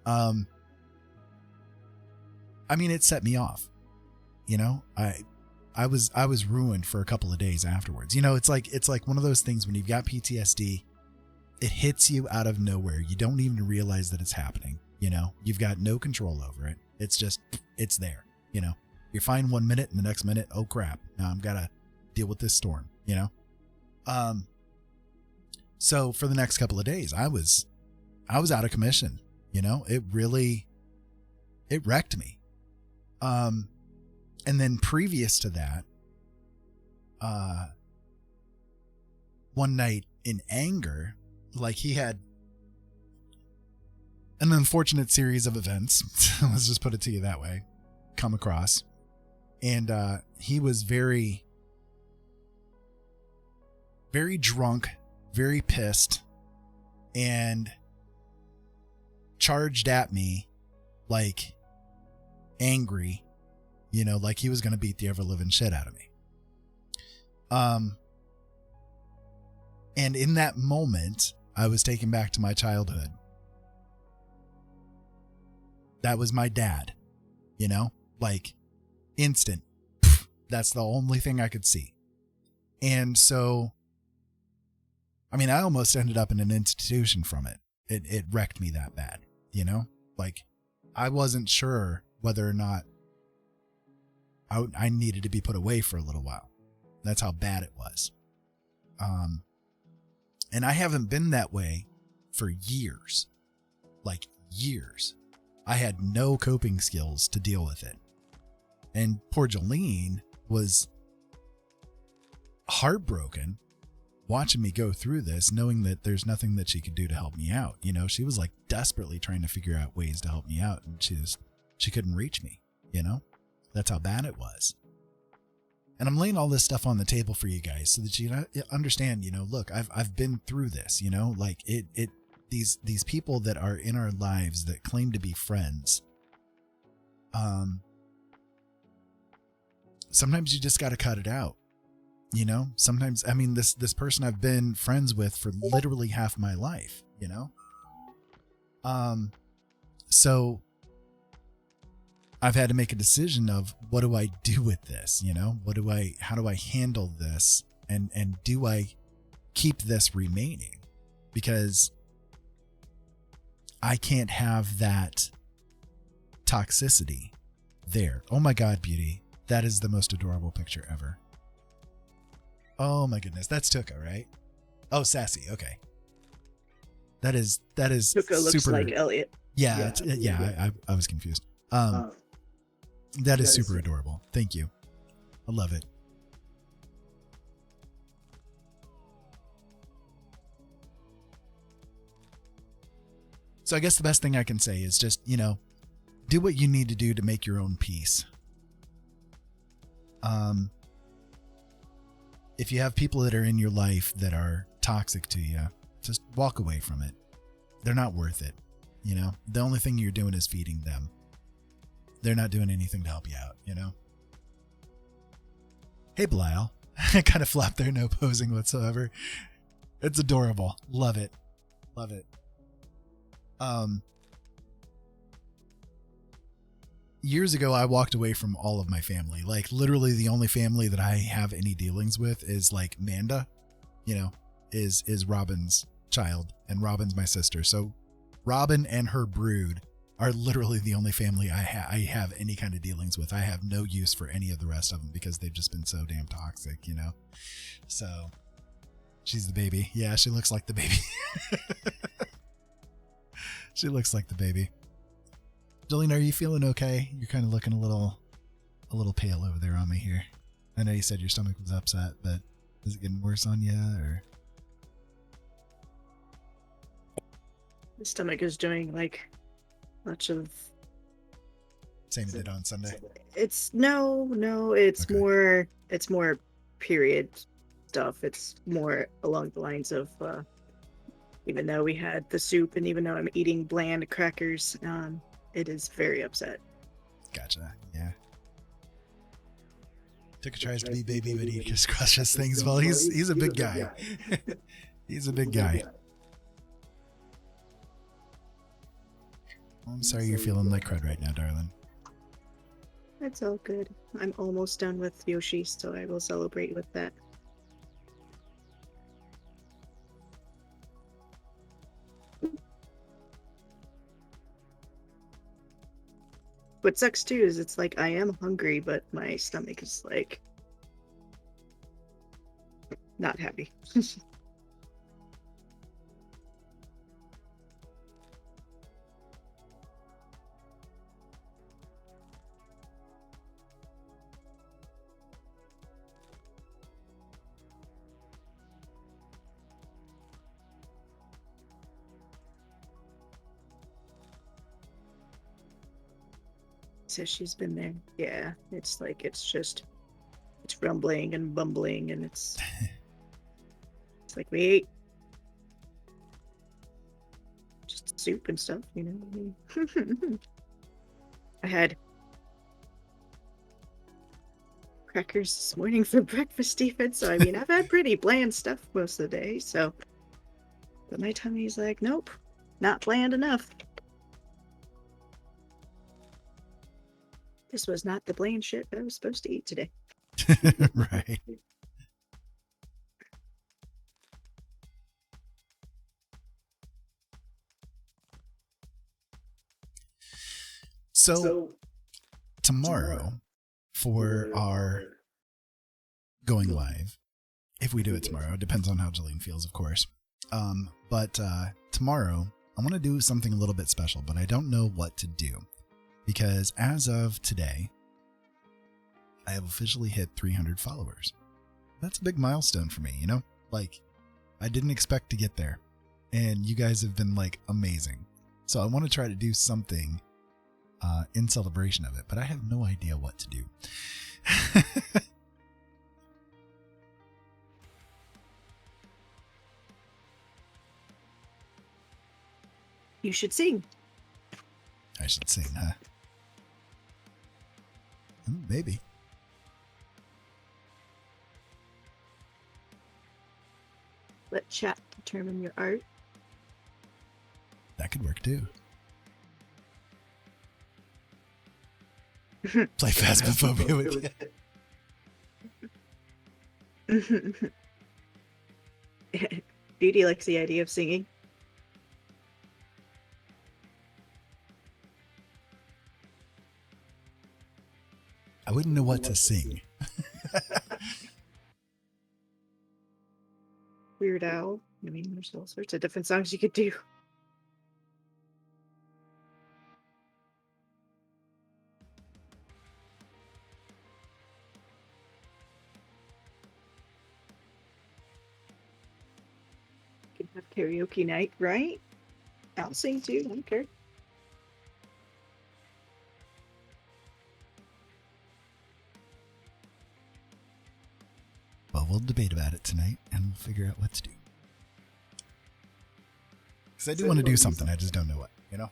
I mean, it set me off, you know, I was ruined for a couple of days afterwards. You know, it's like one of those things when you've got PTSD, it hits you out of nowhere. You don't even realize that it's happening. You know, you've got no control over it. It's just, it's there. You know, you're fine 1 minute and the next minute, oh crap, now I've got to deal with this storm, you know? So for the next couple of days, I was out of commission. You know, it really it wrecked me. And then previous to that, one night in anger, like he had an unfortunate series of events, let's just put it to you that way, come across. And he was very, very drunk, very pissed, and charged at me like angry, you know, like he was going to beat the ever living shit out of me. And in that moment, I was taken back to my childhood. That was my dad, you know, like instant. That's the only thing I could see. And so, I mean, I almost ended up in an institution from it. It wrecked me that bad, you know, like I wasn't sure whether or not I needed to be put away for a little while. That's how bad it was. And I haven't been that way for years, like years. I had no coping skills to deal with it. And poor Jolene was heartbroken watching me go through this, knowing that there's nothing that she could do to help me out. You know, she was like desperately trying to figure out ways to help me out, and she couldn't reach me, you know? That's how bad it was. And I'm laying all this stuff on the table for you guys so that you understand, you know, look, I've been through this, you know, like these people that are in our lives that claim to be friends. Sometimes you just got to cut it out, you know, sometimes, I mean, this person I've been friends with for literally half my life, you know? So I've had to make a decision of what do I do with this? You know, how do I handle this? And do I keep this remaining? Because I can't have that toxicity there. Oh my God, Beauty. That is the most adorable picture ever. Oh my goodness. That's Tuka, right? Oh, Sassy. Okay. That is Tuka looks super, like Elliot. Yeah. I was confused. That is super adorable. Thank you. I love it. So I guess the best thing I can say is just, you know, do what you need to do to make your own peace. If you have people that are in your life that are toxic to you, just walk away from it. They're not worth it. You know, the only thing you're doing is feeding them. They're not doing anything to help you out, you know? Hey, Belial. Kind of flopped there, no posing whatsoever. It's adorable. Love it. Love it. Years ago, I walked away from all of my family. Like, literally the only family that I have any dealings with is, like, Manda, you know, is Robin's child, and Robin's my sister. So Robin and her brood are literally the only family I have any kind of dealings with. I have no use for any of the rest of them because they've just been so damn toxic, you know? So she's the baby. Yeah, she looks like the baby. She looks like the baby. Jolene, are you feeling okay? You're kind of looking a little pale over there on me here. I know you said your stomach was upset, but is it getting worse on you, or? The stomach is doing like much of. Same it did on Sunday. It's it's Okay. more period stuff. It's more along the lines of even though we had the soup and even though I'm eating bland crackers, it is very upset. Gotcha. Yeah. Tuka tries to be baby, but he just crushes things. Well, he's a big guy. He's a big guy. I'm sorry you're feeling like crud right now, darling. That's all good. I'm almost done with Yoshi, so I will celebrate with that. What sucks too is it's like I am hungry, but my stomach is like not happy. Says she's been there. Yeah, it's like it's rumbling and bumbling, and it's like we ate just soup and stuff, you know. I had crackers this morning for breakfast even, so I mean I've had pretty bland stuff most of the day, so but my tummy's like, nope, not bland enough. This was not the bland shit that I was supposed to eat today. Right. So tomorrow for our going live, if we do it tomorrow, it depends on how Jillian feels, of course. But tomorrow I want to do something a little bit special, but I don't know what to do because as of today, I have officially hit 300 followers. That's a big milestone for me, you know? Like, I didn't expect to get there, and you guys have been like amazing. So I want to try to do something in celebration of it, but I have no idea what to do. You should sing. I should sing, huh? Maybe. Let chat determine your art. That could work too. Play Phasmophobia with you. Beauty likes the idea of singing. I wouldn't know what to sing. Weird Al. I mean, there's all sorts of different songs you could do. You can have karaoke night, right? I'll sing too. I don't care. Well, we'll debate about it tonight and we'll figure out what to do. Because I do want to do something, I just don't know what, you know?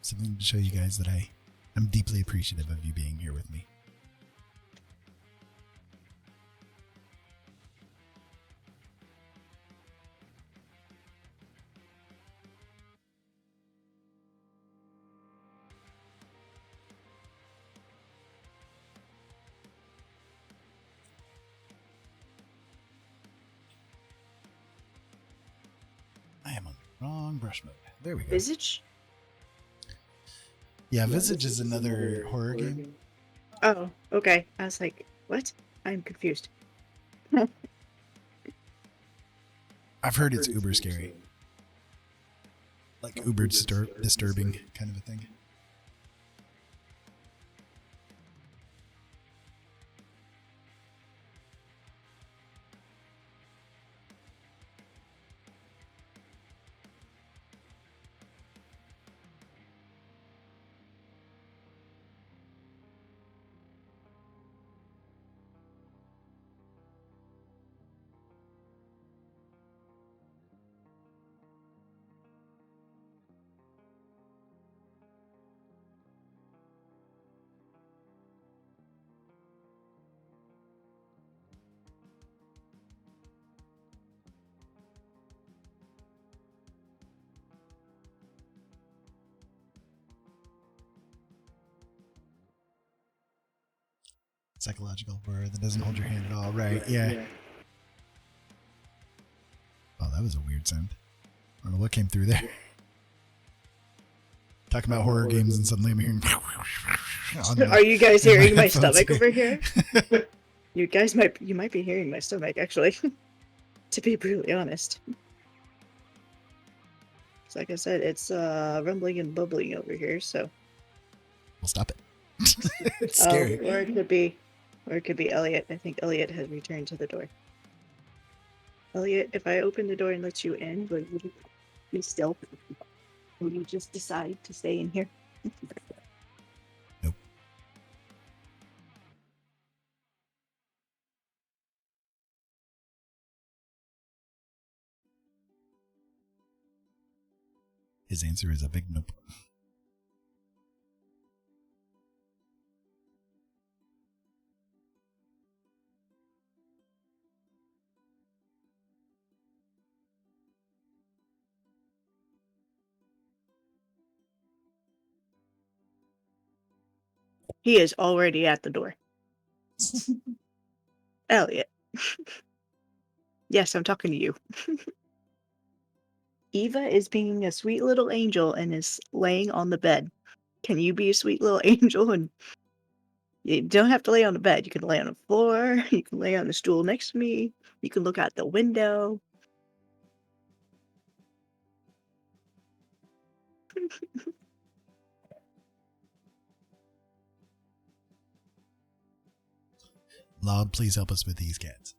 Something to show you guys that I'm deeply appreciative of you being here with me. I am on the wrong brush mode. There we go. Visage? Yeah, Visage is another horror game. Oh, okay. I was like, what? I'm confused. I've heard it's uber scary. Like uber disturbing kind of a thing. Psychological horror that doesn't hold your hand at all. Right, yeah. Oh, that was a weird sound. I don't know what came through there. Talking about horror games and suddenly I'm hearing... Are you guys hearing my headphones stomach over here? You might be hearing my stomach, actually. To be brutally honest. So like I said, it's rumbling and bubbling over here, so... We'll stop it. It's scary. Or it could be Elliot. I think Elliot has returned to the door. Elliot, if I open the door and let you in, will you be still? Will you just decide to stay in here? Nope. His answer is a big nope. He is already at the door. Elliot. Yes, I'm talking to you. Eva is being a sweet little angel and is laying on the bed. Can you be a sweet little angel? And you don't have to lay on the bed. You can lay on the floor. You can lay on the stool next to me. You can look out the window. Lord, please help us with these cats.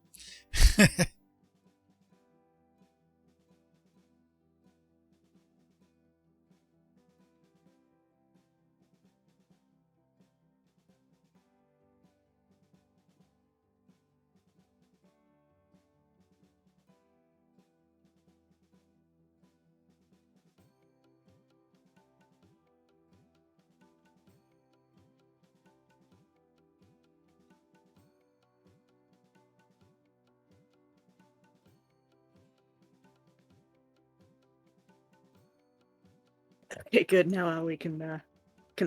Okay, good. Now we can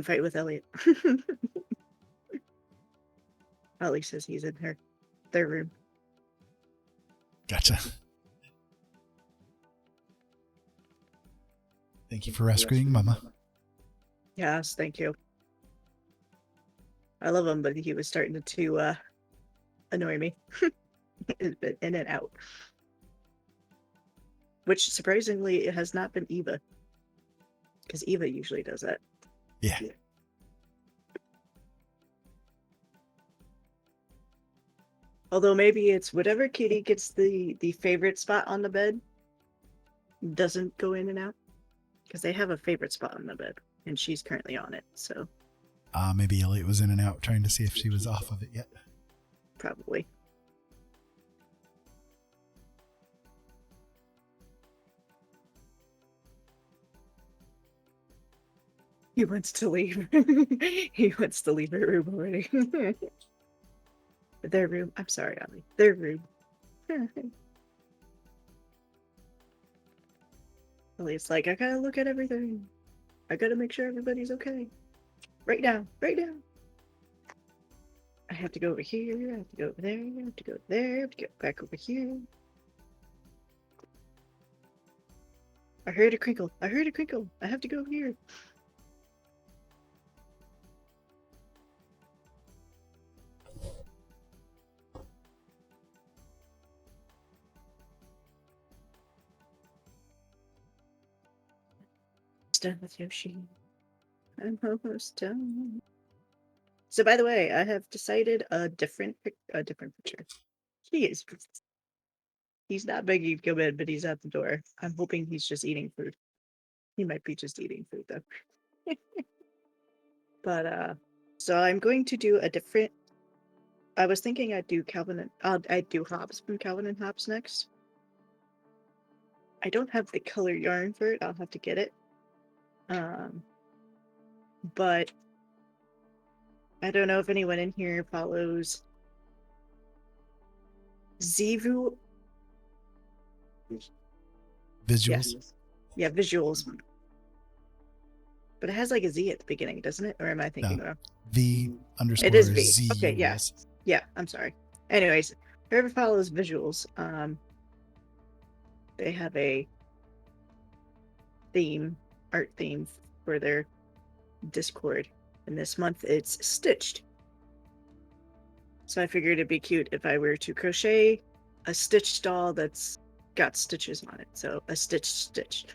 fight with Elliot. Ellie says he's in their room. Gotcha. Thank you for rescuing Mama. Yes, thank you. I love him, but he was starting to annoy me. It's been in and out. Which, surprisingly, it has not been Eva. Because Eva usually does that. Yeah. Although maybe it's whatever kitty gets the favorite spot on the bed doesn't go in and out. Because they have a favorite spot on the bed. And she's currently on it, so Maybe Elliot was in and out trying to see if she was off of it yet. probably. He wants to leave. He wants to leave her room already. Their room. I'm sorry, Ollie. Their room. Ellie's like, I gotta look at everything. I gotta make sure everybody's okay. Right now. Right now. I have to go over here. I have to go over there. I have to go there. I have to get back over here. I heard a crinkle. I heard a crinkle. I have to go here. Done with Yoshi. I'm almost done. So, by the way, I have decided a different picture. He's not begging to come in, but he's at the door. I'm hoping he's just eating food. He might be just eating food though. But so I'm going to do a different. I was thinking I'd do I'd do Hobbs from Calvin and Hobbes next. I don't have the color yarn for it. I'll have to get it. But I don't know if anyone in here follows Zivu. Visuals? Yeah, visuals. But it has like a Z at the beginning, doesn't it? Or am I thinking wrong? V underscore It is V. Z. Okay, yeah. Yeah, I'm sorry. Anyways, whoever follows visuals, they have a art theme for their Discord. And this month it's stitched. So I figured it'd be cute if I were to crochet a stitched doll that's got stitches on it. So a stitch.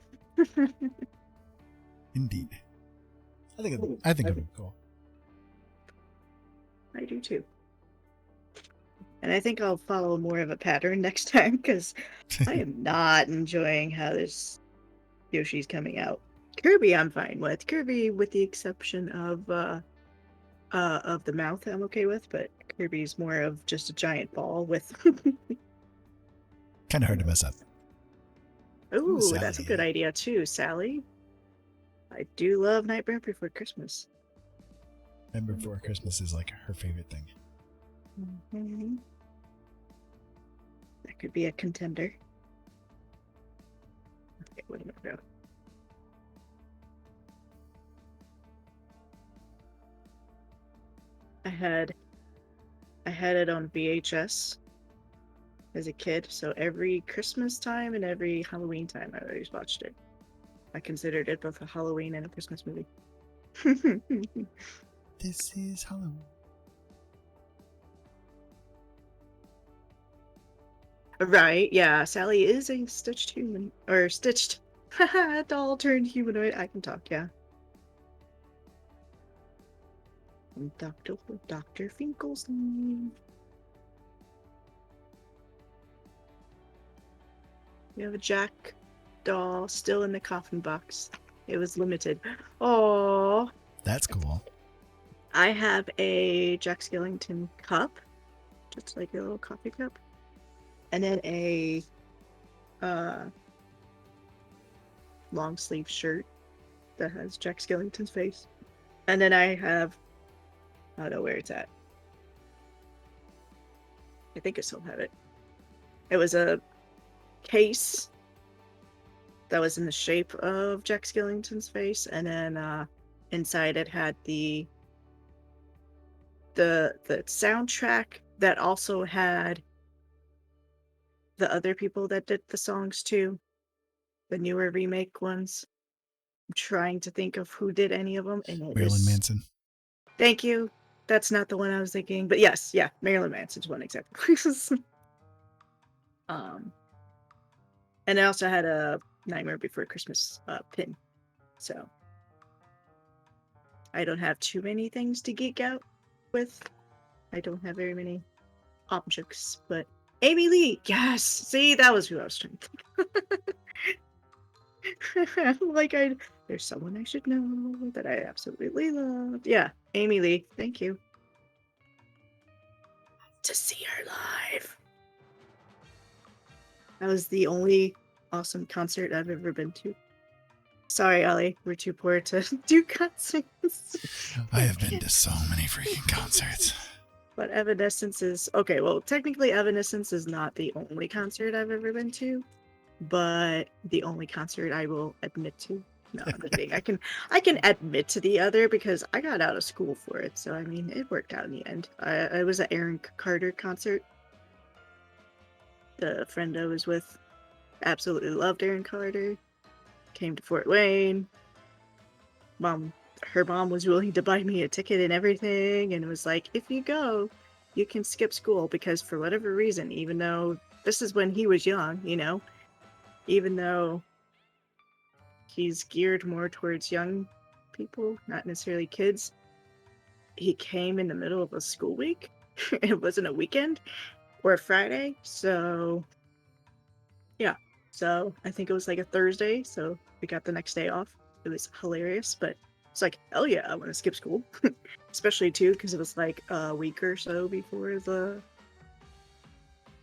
Indeed. I think it'd be cool. I do too. And I think I'll follow more of a pattern next time because I am not enjoying how this Yoshi's coming out. Kirby I'm fine with. Kirby, with the exception of the mouth, I'm okay with, but Kirby's more of just a giant ball with. Kind of hard to mess up. Ooh, that's a Sally. good idea too, Sally. I do love Nightmare Before Christmas. Remember Before Christmas is like her favorite thing. Mhm. That could be a contender. Okay, what am I doing? I had it on VHS as a kid, so every Christmas time and every Halloween time I always watched it. I considered it both a Halloween and a Christmas movie. This is Halloween. Right, yeah, Sally is a stitched human, or stitched doll turned humanoid. I can talk, yeah. Dr. Finkelstein. We have a Jack doll still in the coffin box. It was limited. Oh, That's cool. I have a Jack Skellington cup, just like a little coffee cup, and then a long sleeve shirt that has Jack Skellington's face, and then I don't know where it's at. I think I still have it. It was a case that was in the shape of Jack Skellington's face, and then inside it had the soundtrack that also had the other people that did the songs too, the newer remake ones. I'm trying to think of who did any of them, and it Marilyn is. Manson. Thank you. That's not the one I was thinking, but yes, yeah, Marilyn Manson's one exactly. And I also had a Nightmare Before Christmas pin, so I don't have too many things to geek out with. I don't have very many objects, but Amy Lee, yes. See, that was who I was trying to think. Like there's someone I should know that I absolutely love. Yeah, Amy Lee. Thank you. To see her live. That was the only awesome concert I've ever been to. Sorry, Ollie, we're too poor to do concerts. I have been to so many freaking concerts. But Evanescence is okay. Well, technically, Evanescence is not the only concert I've ever been to, but the only concert I will admit to. No, I'm just kidding. I can admit to the other because I got out of school for it. So I mean, it worked out in the end. I was at Aaron Carter concert. The friend I was with absolutely loved Aaron Carter. Came to Fort Wayne. Her mom was willing to buy me a ticket and everything, and it was like, if you go, you can skip school because for whatever reason, even though this is when he was young, even though he's geared more towards young people, not necessarily kids, he came in the middle of a school week. It wasn't a weekend or a Friday, so yeah. So I think it was like a Thursday, so we got the next day off. It was hilarious, but it's like, hell yeah, I want to skip school. Especially too, because it was like a week or so before the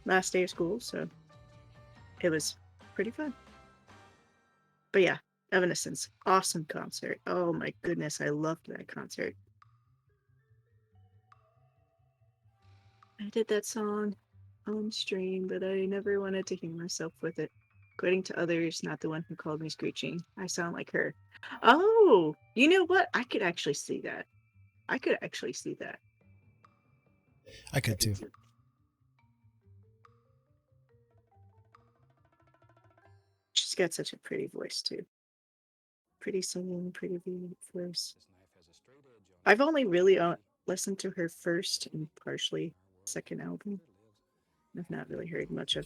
last day of school, so it was pretty fun. But yeah, Evanescence, awesome concert. Oh my goodness, I loved that concert. I did that song on stream, but I never wanted to hear myself with it. According to others, not the one who called me screeching. I sound like her. Oh, you know what? I could actually see that. I could actually see that. I could too. She's got such a pretty voice too. Pretty singing, pretty voice. I've only really listened to her first and partially second album. I've not really heard much of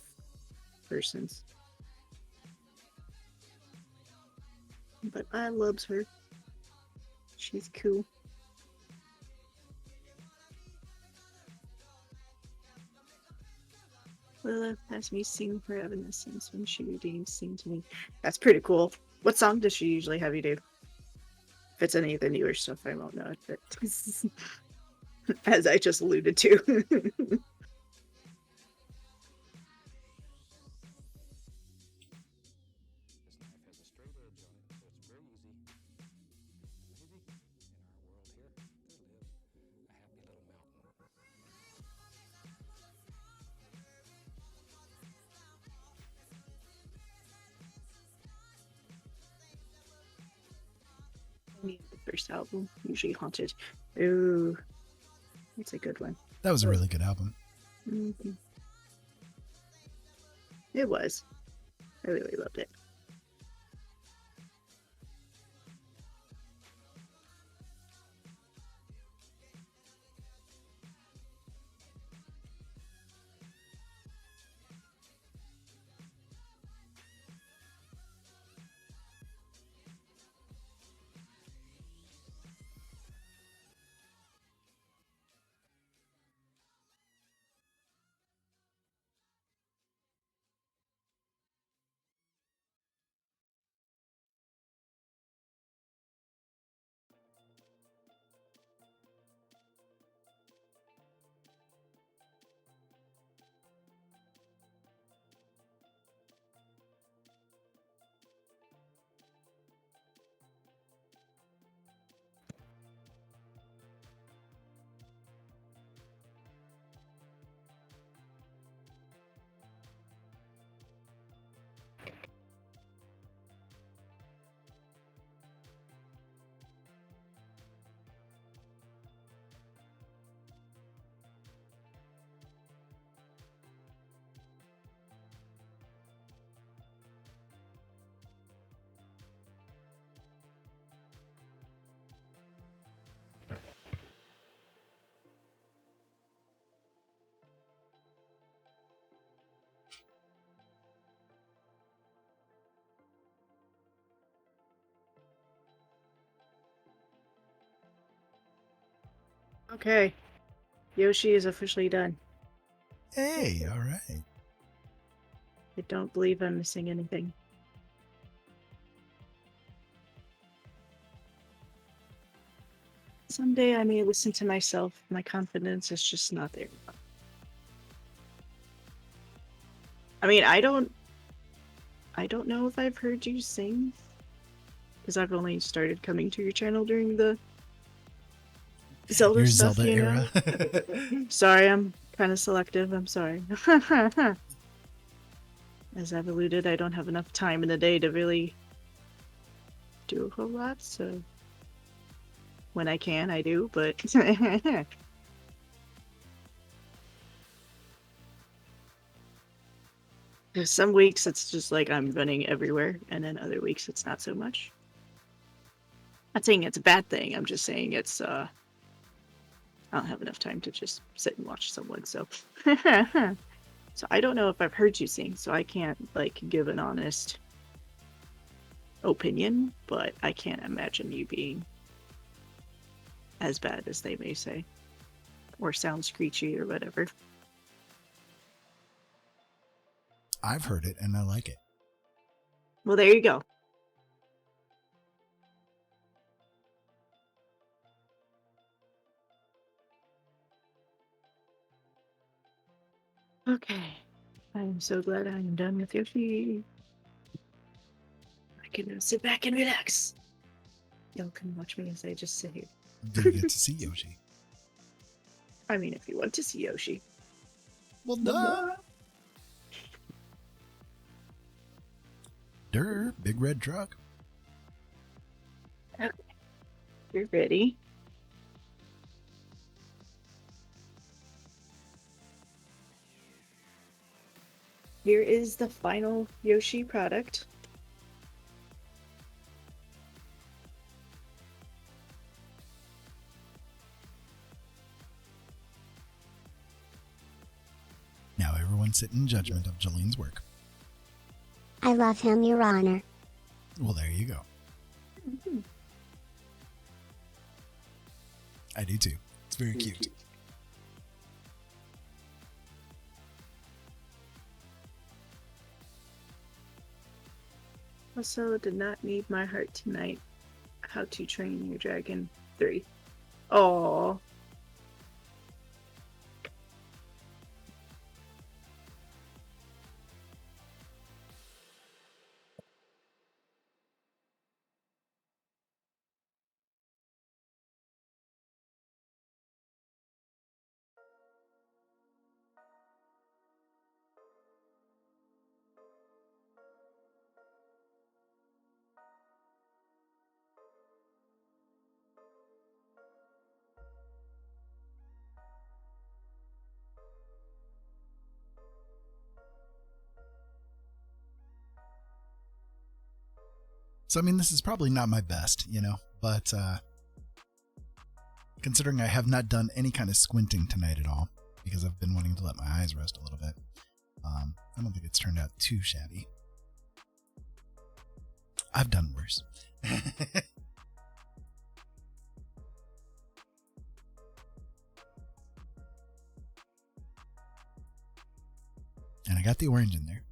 her since. But I loves her. She's cool. Lila has me sing for Evanescence when she redeems Sing to Me. That's pretty cool. What song does she usually have you do? If it's any of the newer stuff, I won't know it, but as I just alluded to. The first album, usually Haunted. Ooh, that's a good one. That was a really good album. Mm-hmm. It was. I really loved it. Okay. Yoshi is officially done. Hey, all right. I don't believe I'm missing anything. Someday I may listen to myself. My confidence is just not there. I mean, I don't know if I've heard you sing, because I've only started coming to your channel during the Zelda Your stuff, Zelda you know? era. Sorry, I'm kind of selective. I'm sorry. As I've alluded, I don't have enough time in the day to really do a whole lot, so when I can, I do, but some weeks it's just like I'm running everywhere, and then other weeks it's not so much. Not saying it's a bad thing, I'm just saying it's I don't have enough time to just sit and watch someone, so so I don't know if I've heard you sing, so I can't like give an honest opinion, but I can't imagine you being as bad as they may say, or sound screechy or whatever. I've heard it and I like it. Well, there you go. Okay. I'm so glad I am done with Yoshi. I can now sit back and relax. Y'all can watch me as I just sit here. Do you get to see Yoshi? I mean, if you want to see Yoshi. Well, duh. Durr, big red truck. Okay. You're ready. Here is the final Yoshi product. Now everyone sit in judgment of Jolene's work. I love him, Your Honor. Well, there you go. Mm-hmm. I do too. It's very cute. Also, did not need my heart tonight. How to Train Your Dragon 3. Oh. So, I mean, this is probably not my best, but considering I have not done any kind of squinting tonight at all, because I've been wanting to let my eyes rest a little bit, I don't think it's turned out too shabby. I've done worse. And I got the orange in there.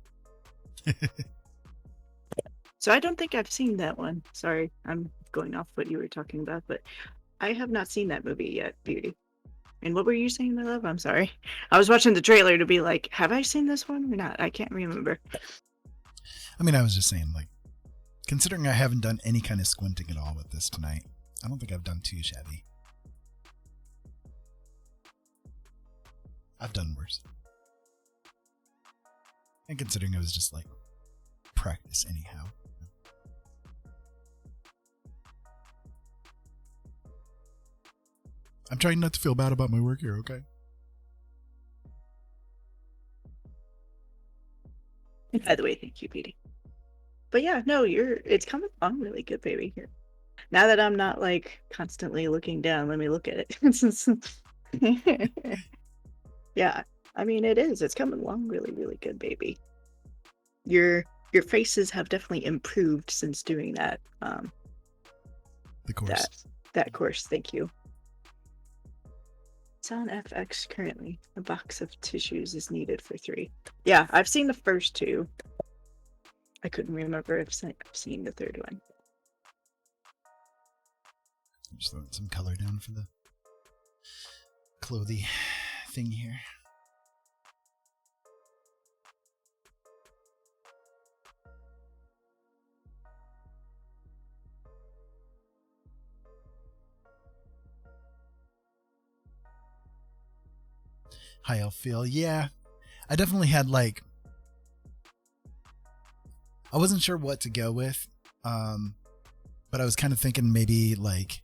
So I don't think I've seen that one. Sorry, I'm going off what you were talking about, but I have not seen that movie yet, Beauty. And what were you saying, my love? I'm sorry. I was watching the trailer to be like, have I seen this one or not? I can't remember. I mean, I was just saying, like, considering I haven't done any kind of squinting at all with this tonight, I don't think I've done too shabby. I've done worse. And considering it was just, like, practice anyhow. I'm trying not to feel bad about my work here, okay? By the way, thank you, Beauty. But yeah, no, it's coming along really good, baby. Here. Now that I'm not like constantly looking down, let me look at it. Yeah, I mean it is. It's coming along really, really good, baby. Your faces have definitely improved since doing that. The course. That course, thank you. It's on FX currently. A box of tissues is needed for 3. Yeah, I've seen the first 2. I couldn't remember if I've seen the third one. I'm just throwing some color down for the clothy thing here. High elf feel. Yeah, I definitely had like, I wasn't sure what to go with, but I was kind of thinking maybe like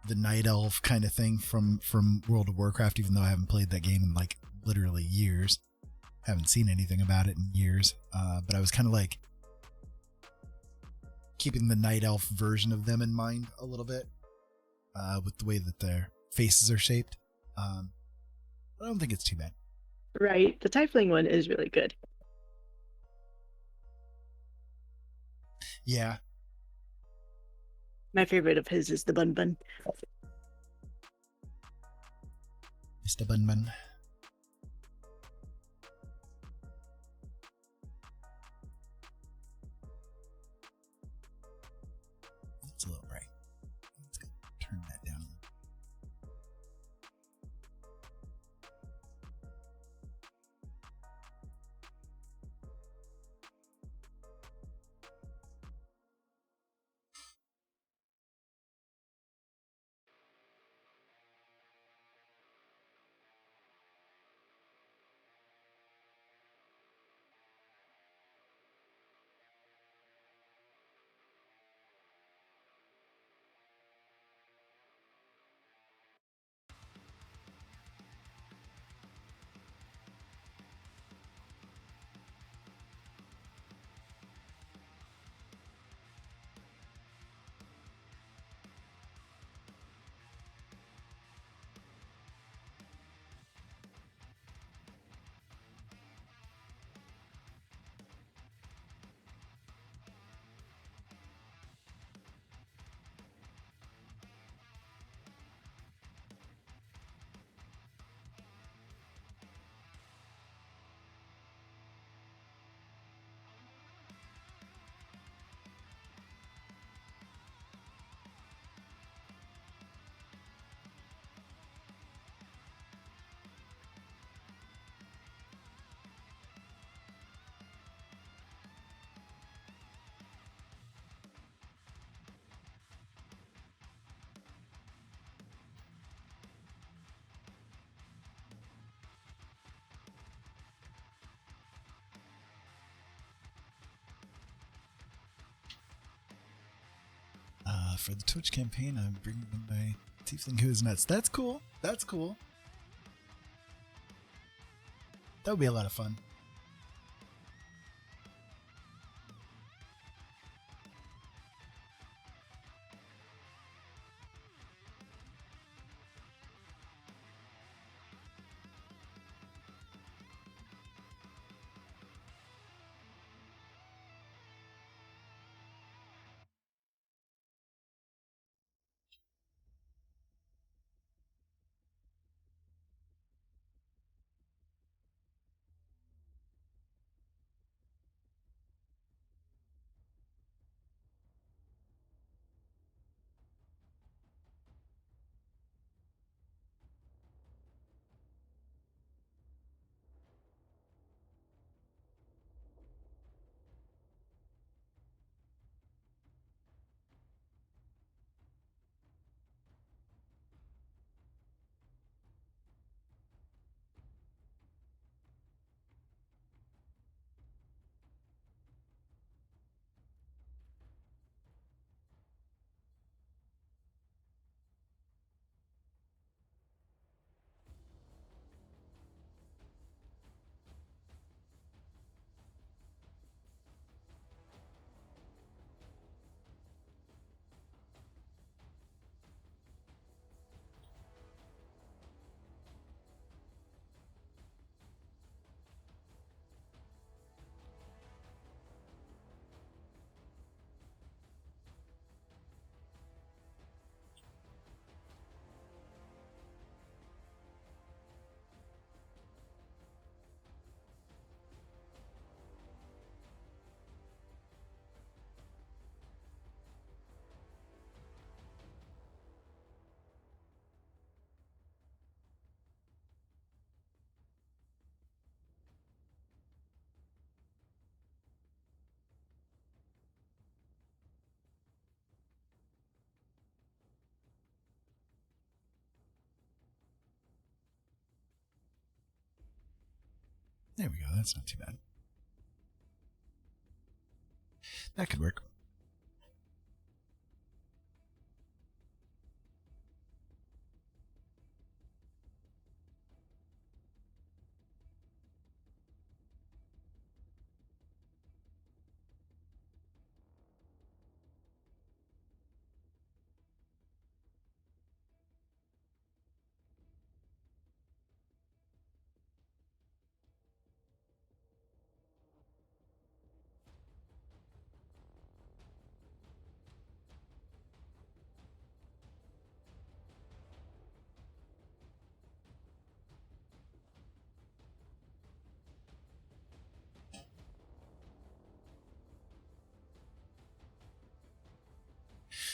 the night elf kind of thing from World of Warcraft, even though I haven't played that game in like literally years. Haven't seen anything about it in years, but I was kind of like keeping the night elf version of them in mind a little bit, with the way that their faces are shaped. I don't think it's too bad. Right, the Tiefling one is really good. Yeah. My favorite of his is the Bun Bun. Mr. Bun Bun. It's a little bright. Let's go turn that down. For the Twitch campaign, I'm bringing in my tiefling who is nuts. That's cool. That's cool. That would be a lot of fun. There we go. That's not too bad. That could work.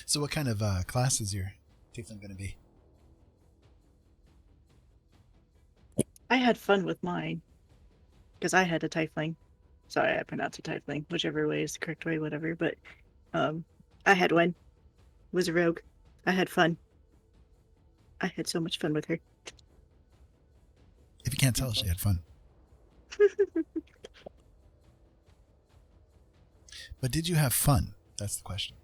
So what kind of class is your tiefling going to be? I had fun with mine because I had a tiefling. Sorry, I pronounced it tiefling, whichever way is the correct way, whatever. But I had one. Was a rogue. I had fun. I had so much fun with her. If you can't tell, she had fun. But did you have fun? That's the question.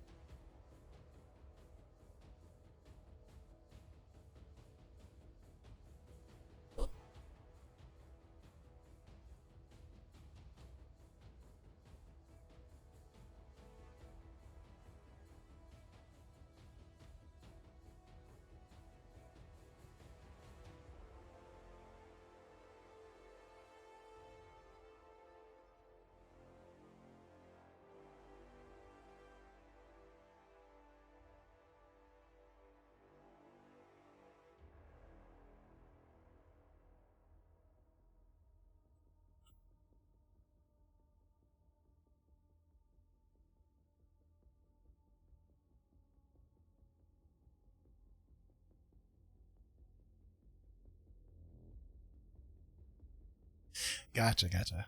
Gotcha.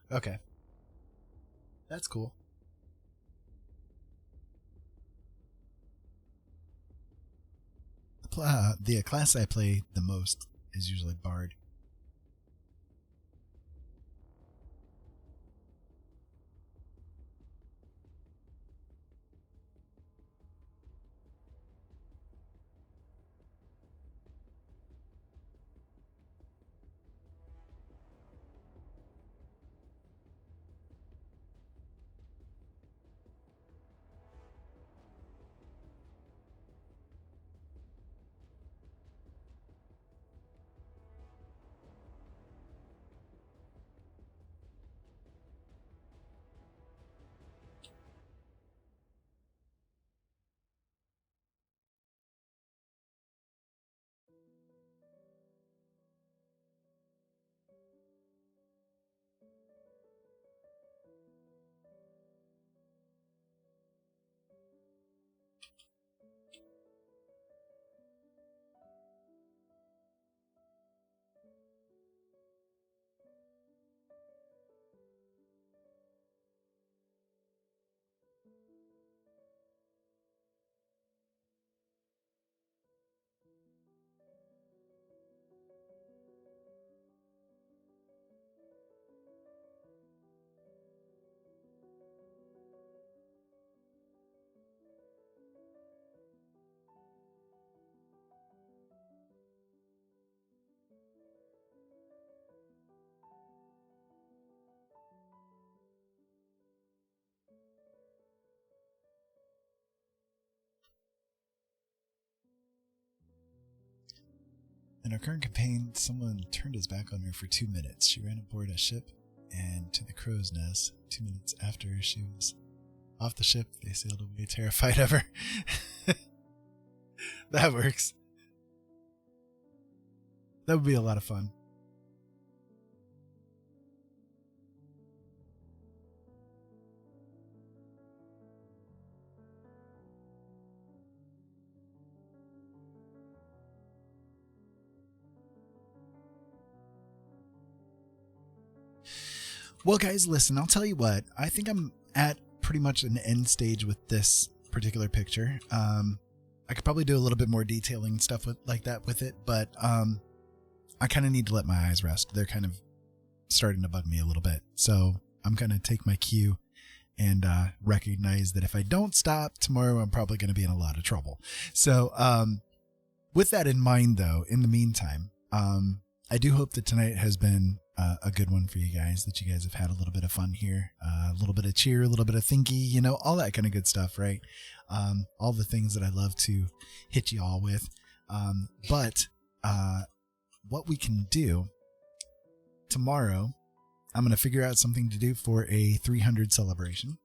Okay. That's cool. The class I play the most is usually Bard. In our current campaign, someone turned his back on her for 2 minutes. She ran aboard a ship and to the crow's nest. 2 minutes after she was off the ship, they sailed away terrified of her. That works. That would be a lot of fun. Well, guys, listen, I'll tell you what. I think I'm at pretty much an end stage with this particular picture. I could probably do a little bit more detailing and stuff like that with it, but I kind of need to let my eyes rest. They're kind of starting to bug me a little bit. So I'm going to take my cue and recognize that if I don't stop tomorrow, I'm probably going to be in a lot of trouble. So with that in mind, though, in the meantime, I do hope that tonight has been a good one for you guys, that you guys have had a little bit of fun here, a little bit of cheer, a little bit of thinky, you know, all that kind of good stuff, right? All the things that I love to hit you all with. But what we can do tomorrow, I'm going to figure out something to do for a 300 celebration.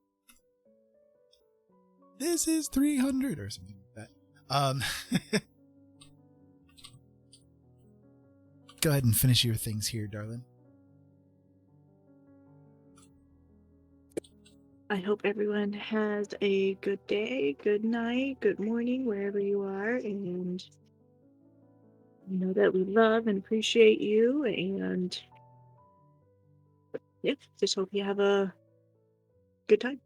This is 300 or something like that. Go ahead and finish your things here, darling. I hope everyone has a good day, good night, good morning, wherever you are, and know that we love and appreciate you, and yeah, just hope you have a good time.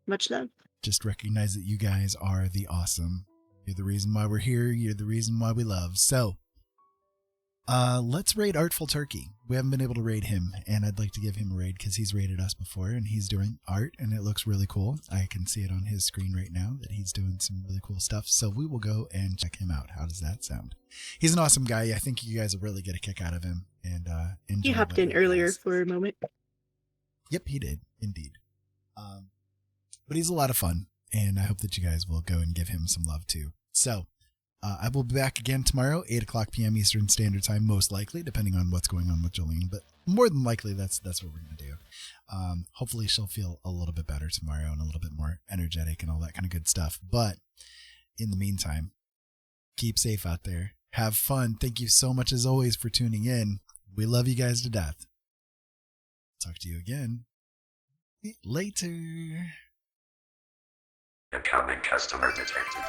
Much love. Just recognize that you guys are the awesome. You're the reason why we're here. You're the reason why we love. So, let's raid Artful Turkey. We haven't been able to raid him, and I'd like to give him a raid because he's raided us before, and he's doing art, and it looks really cool. I can see it on his screen right now that he's doing some really cool stuff, so we will go and check him out. How does that sound? He's an awesome guy. I think you guys will really get a kick out of him, and enjoy. He hopped in earlier for a moment. Yep, he did, indeed. But he's a lot of fun, and I hope that you guys will go and give him some love, too. So, I will be back again tomorrow, 8 o'clock p.m. Eastern Standard Time, most likely, depending on what's going on with Jolene. But more than likely, that's what we're going to do. Hopefully, she'll feel a little bit better tomorrow and a little bit more energetic and all that kind of good stuff. But in the meantime, keep safe out there. Have fun. Thank you so much, as always, for tuning in. We love you guys to death. Talk to you again later. Incoming customer detected.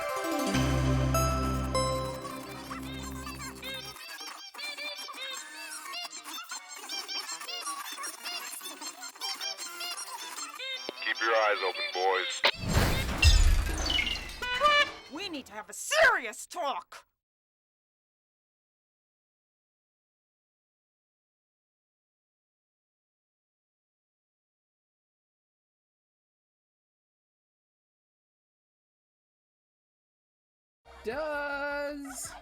Keep your eyes open, boys. We need to have a serious talk. Does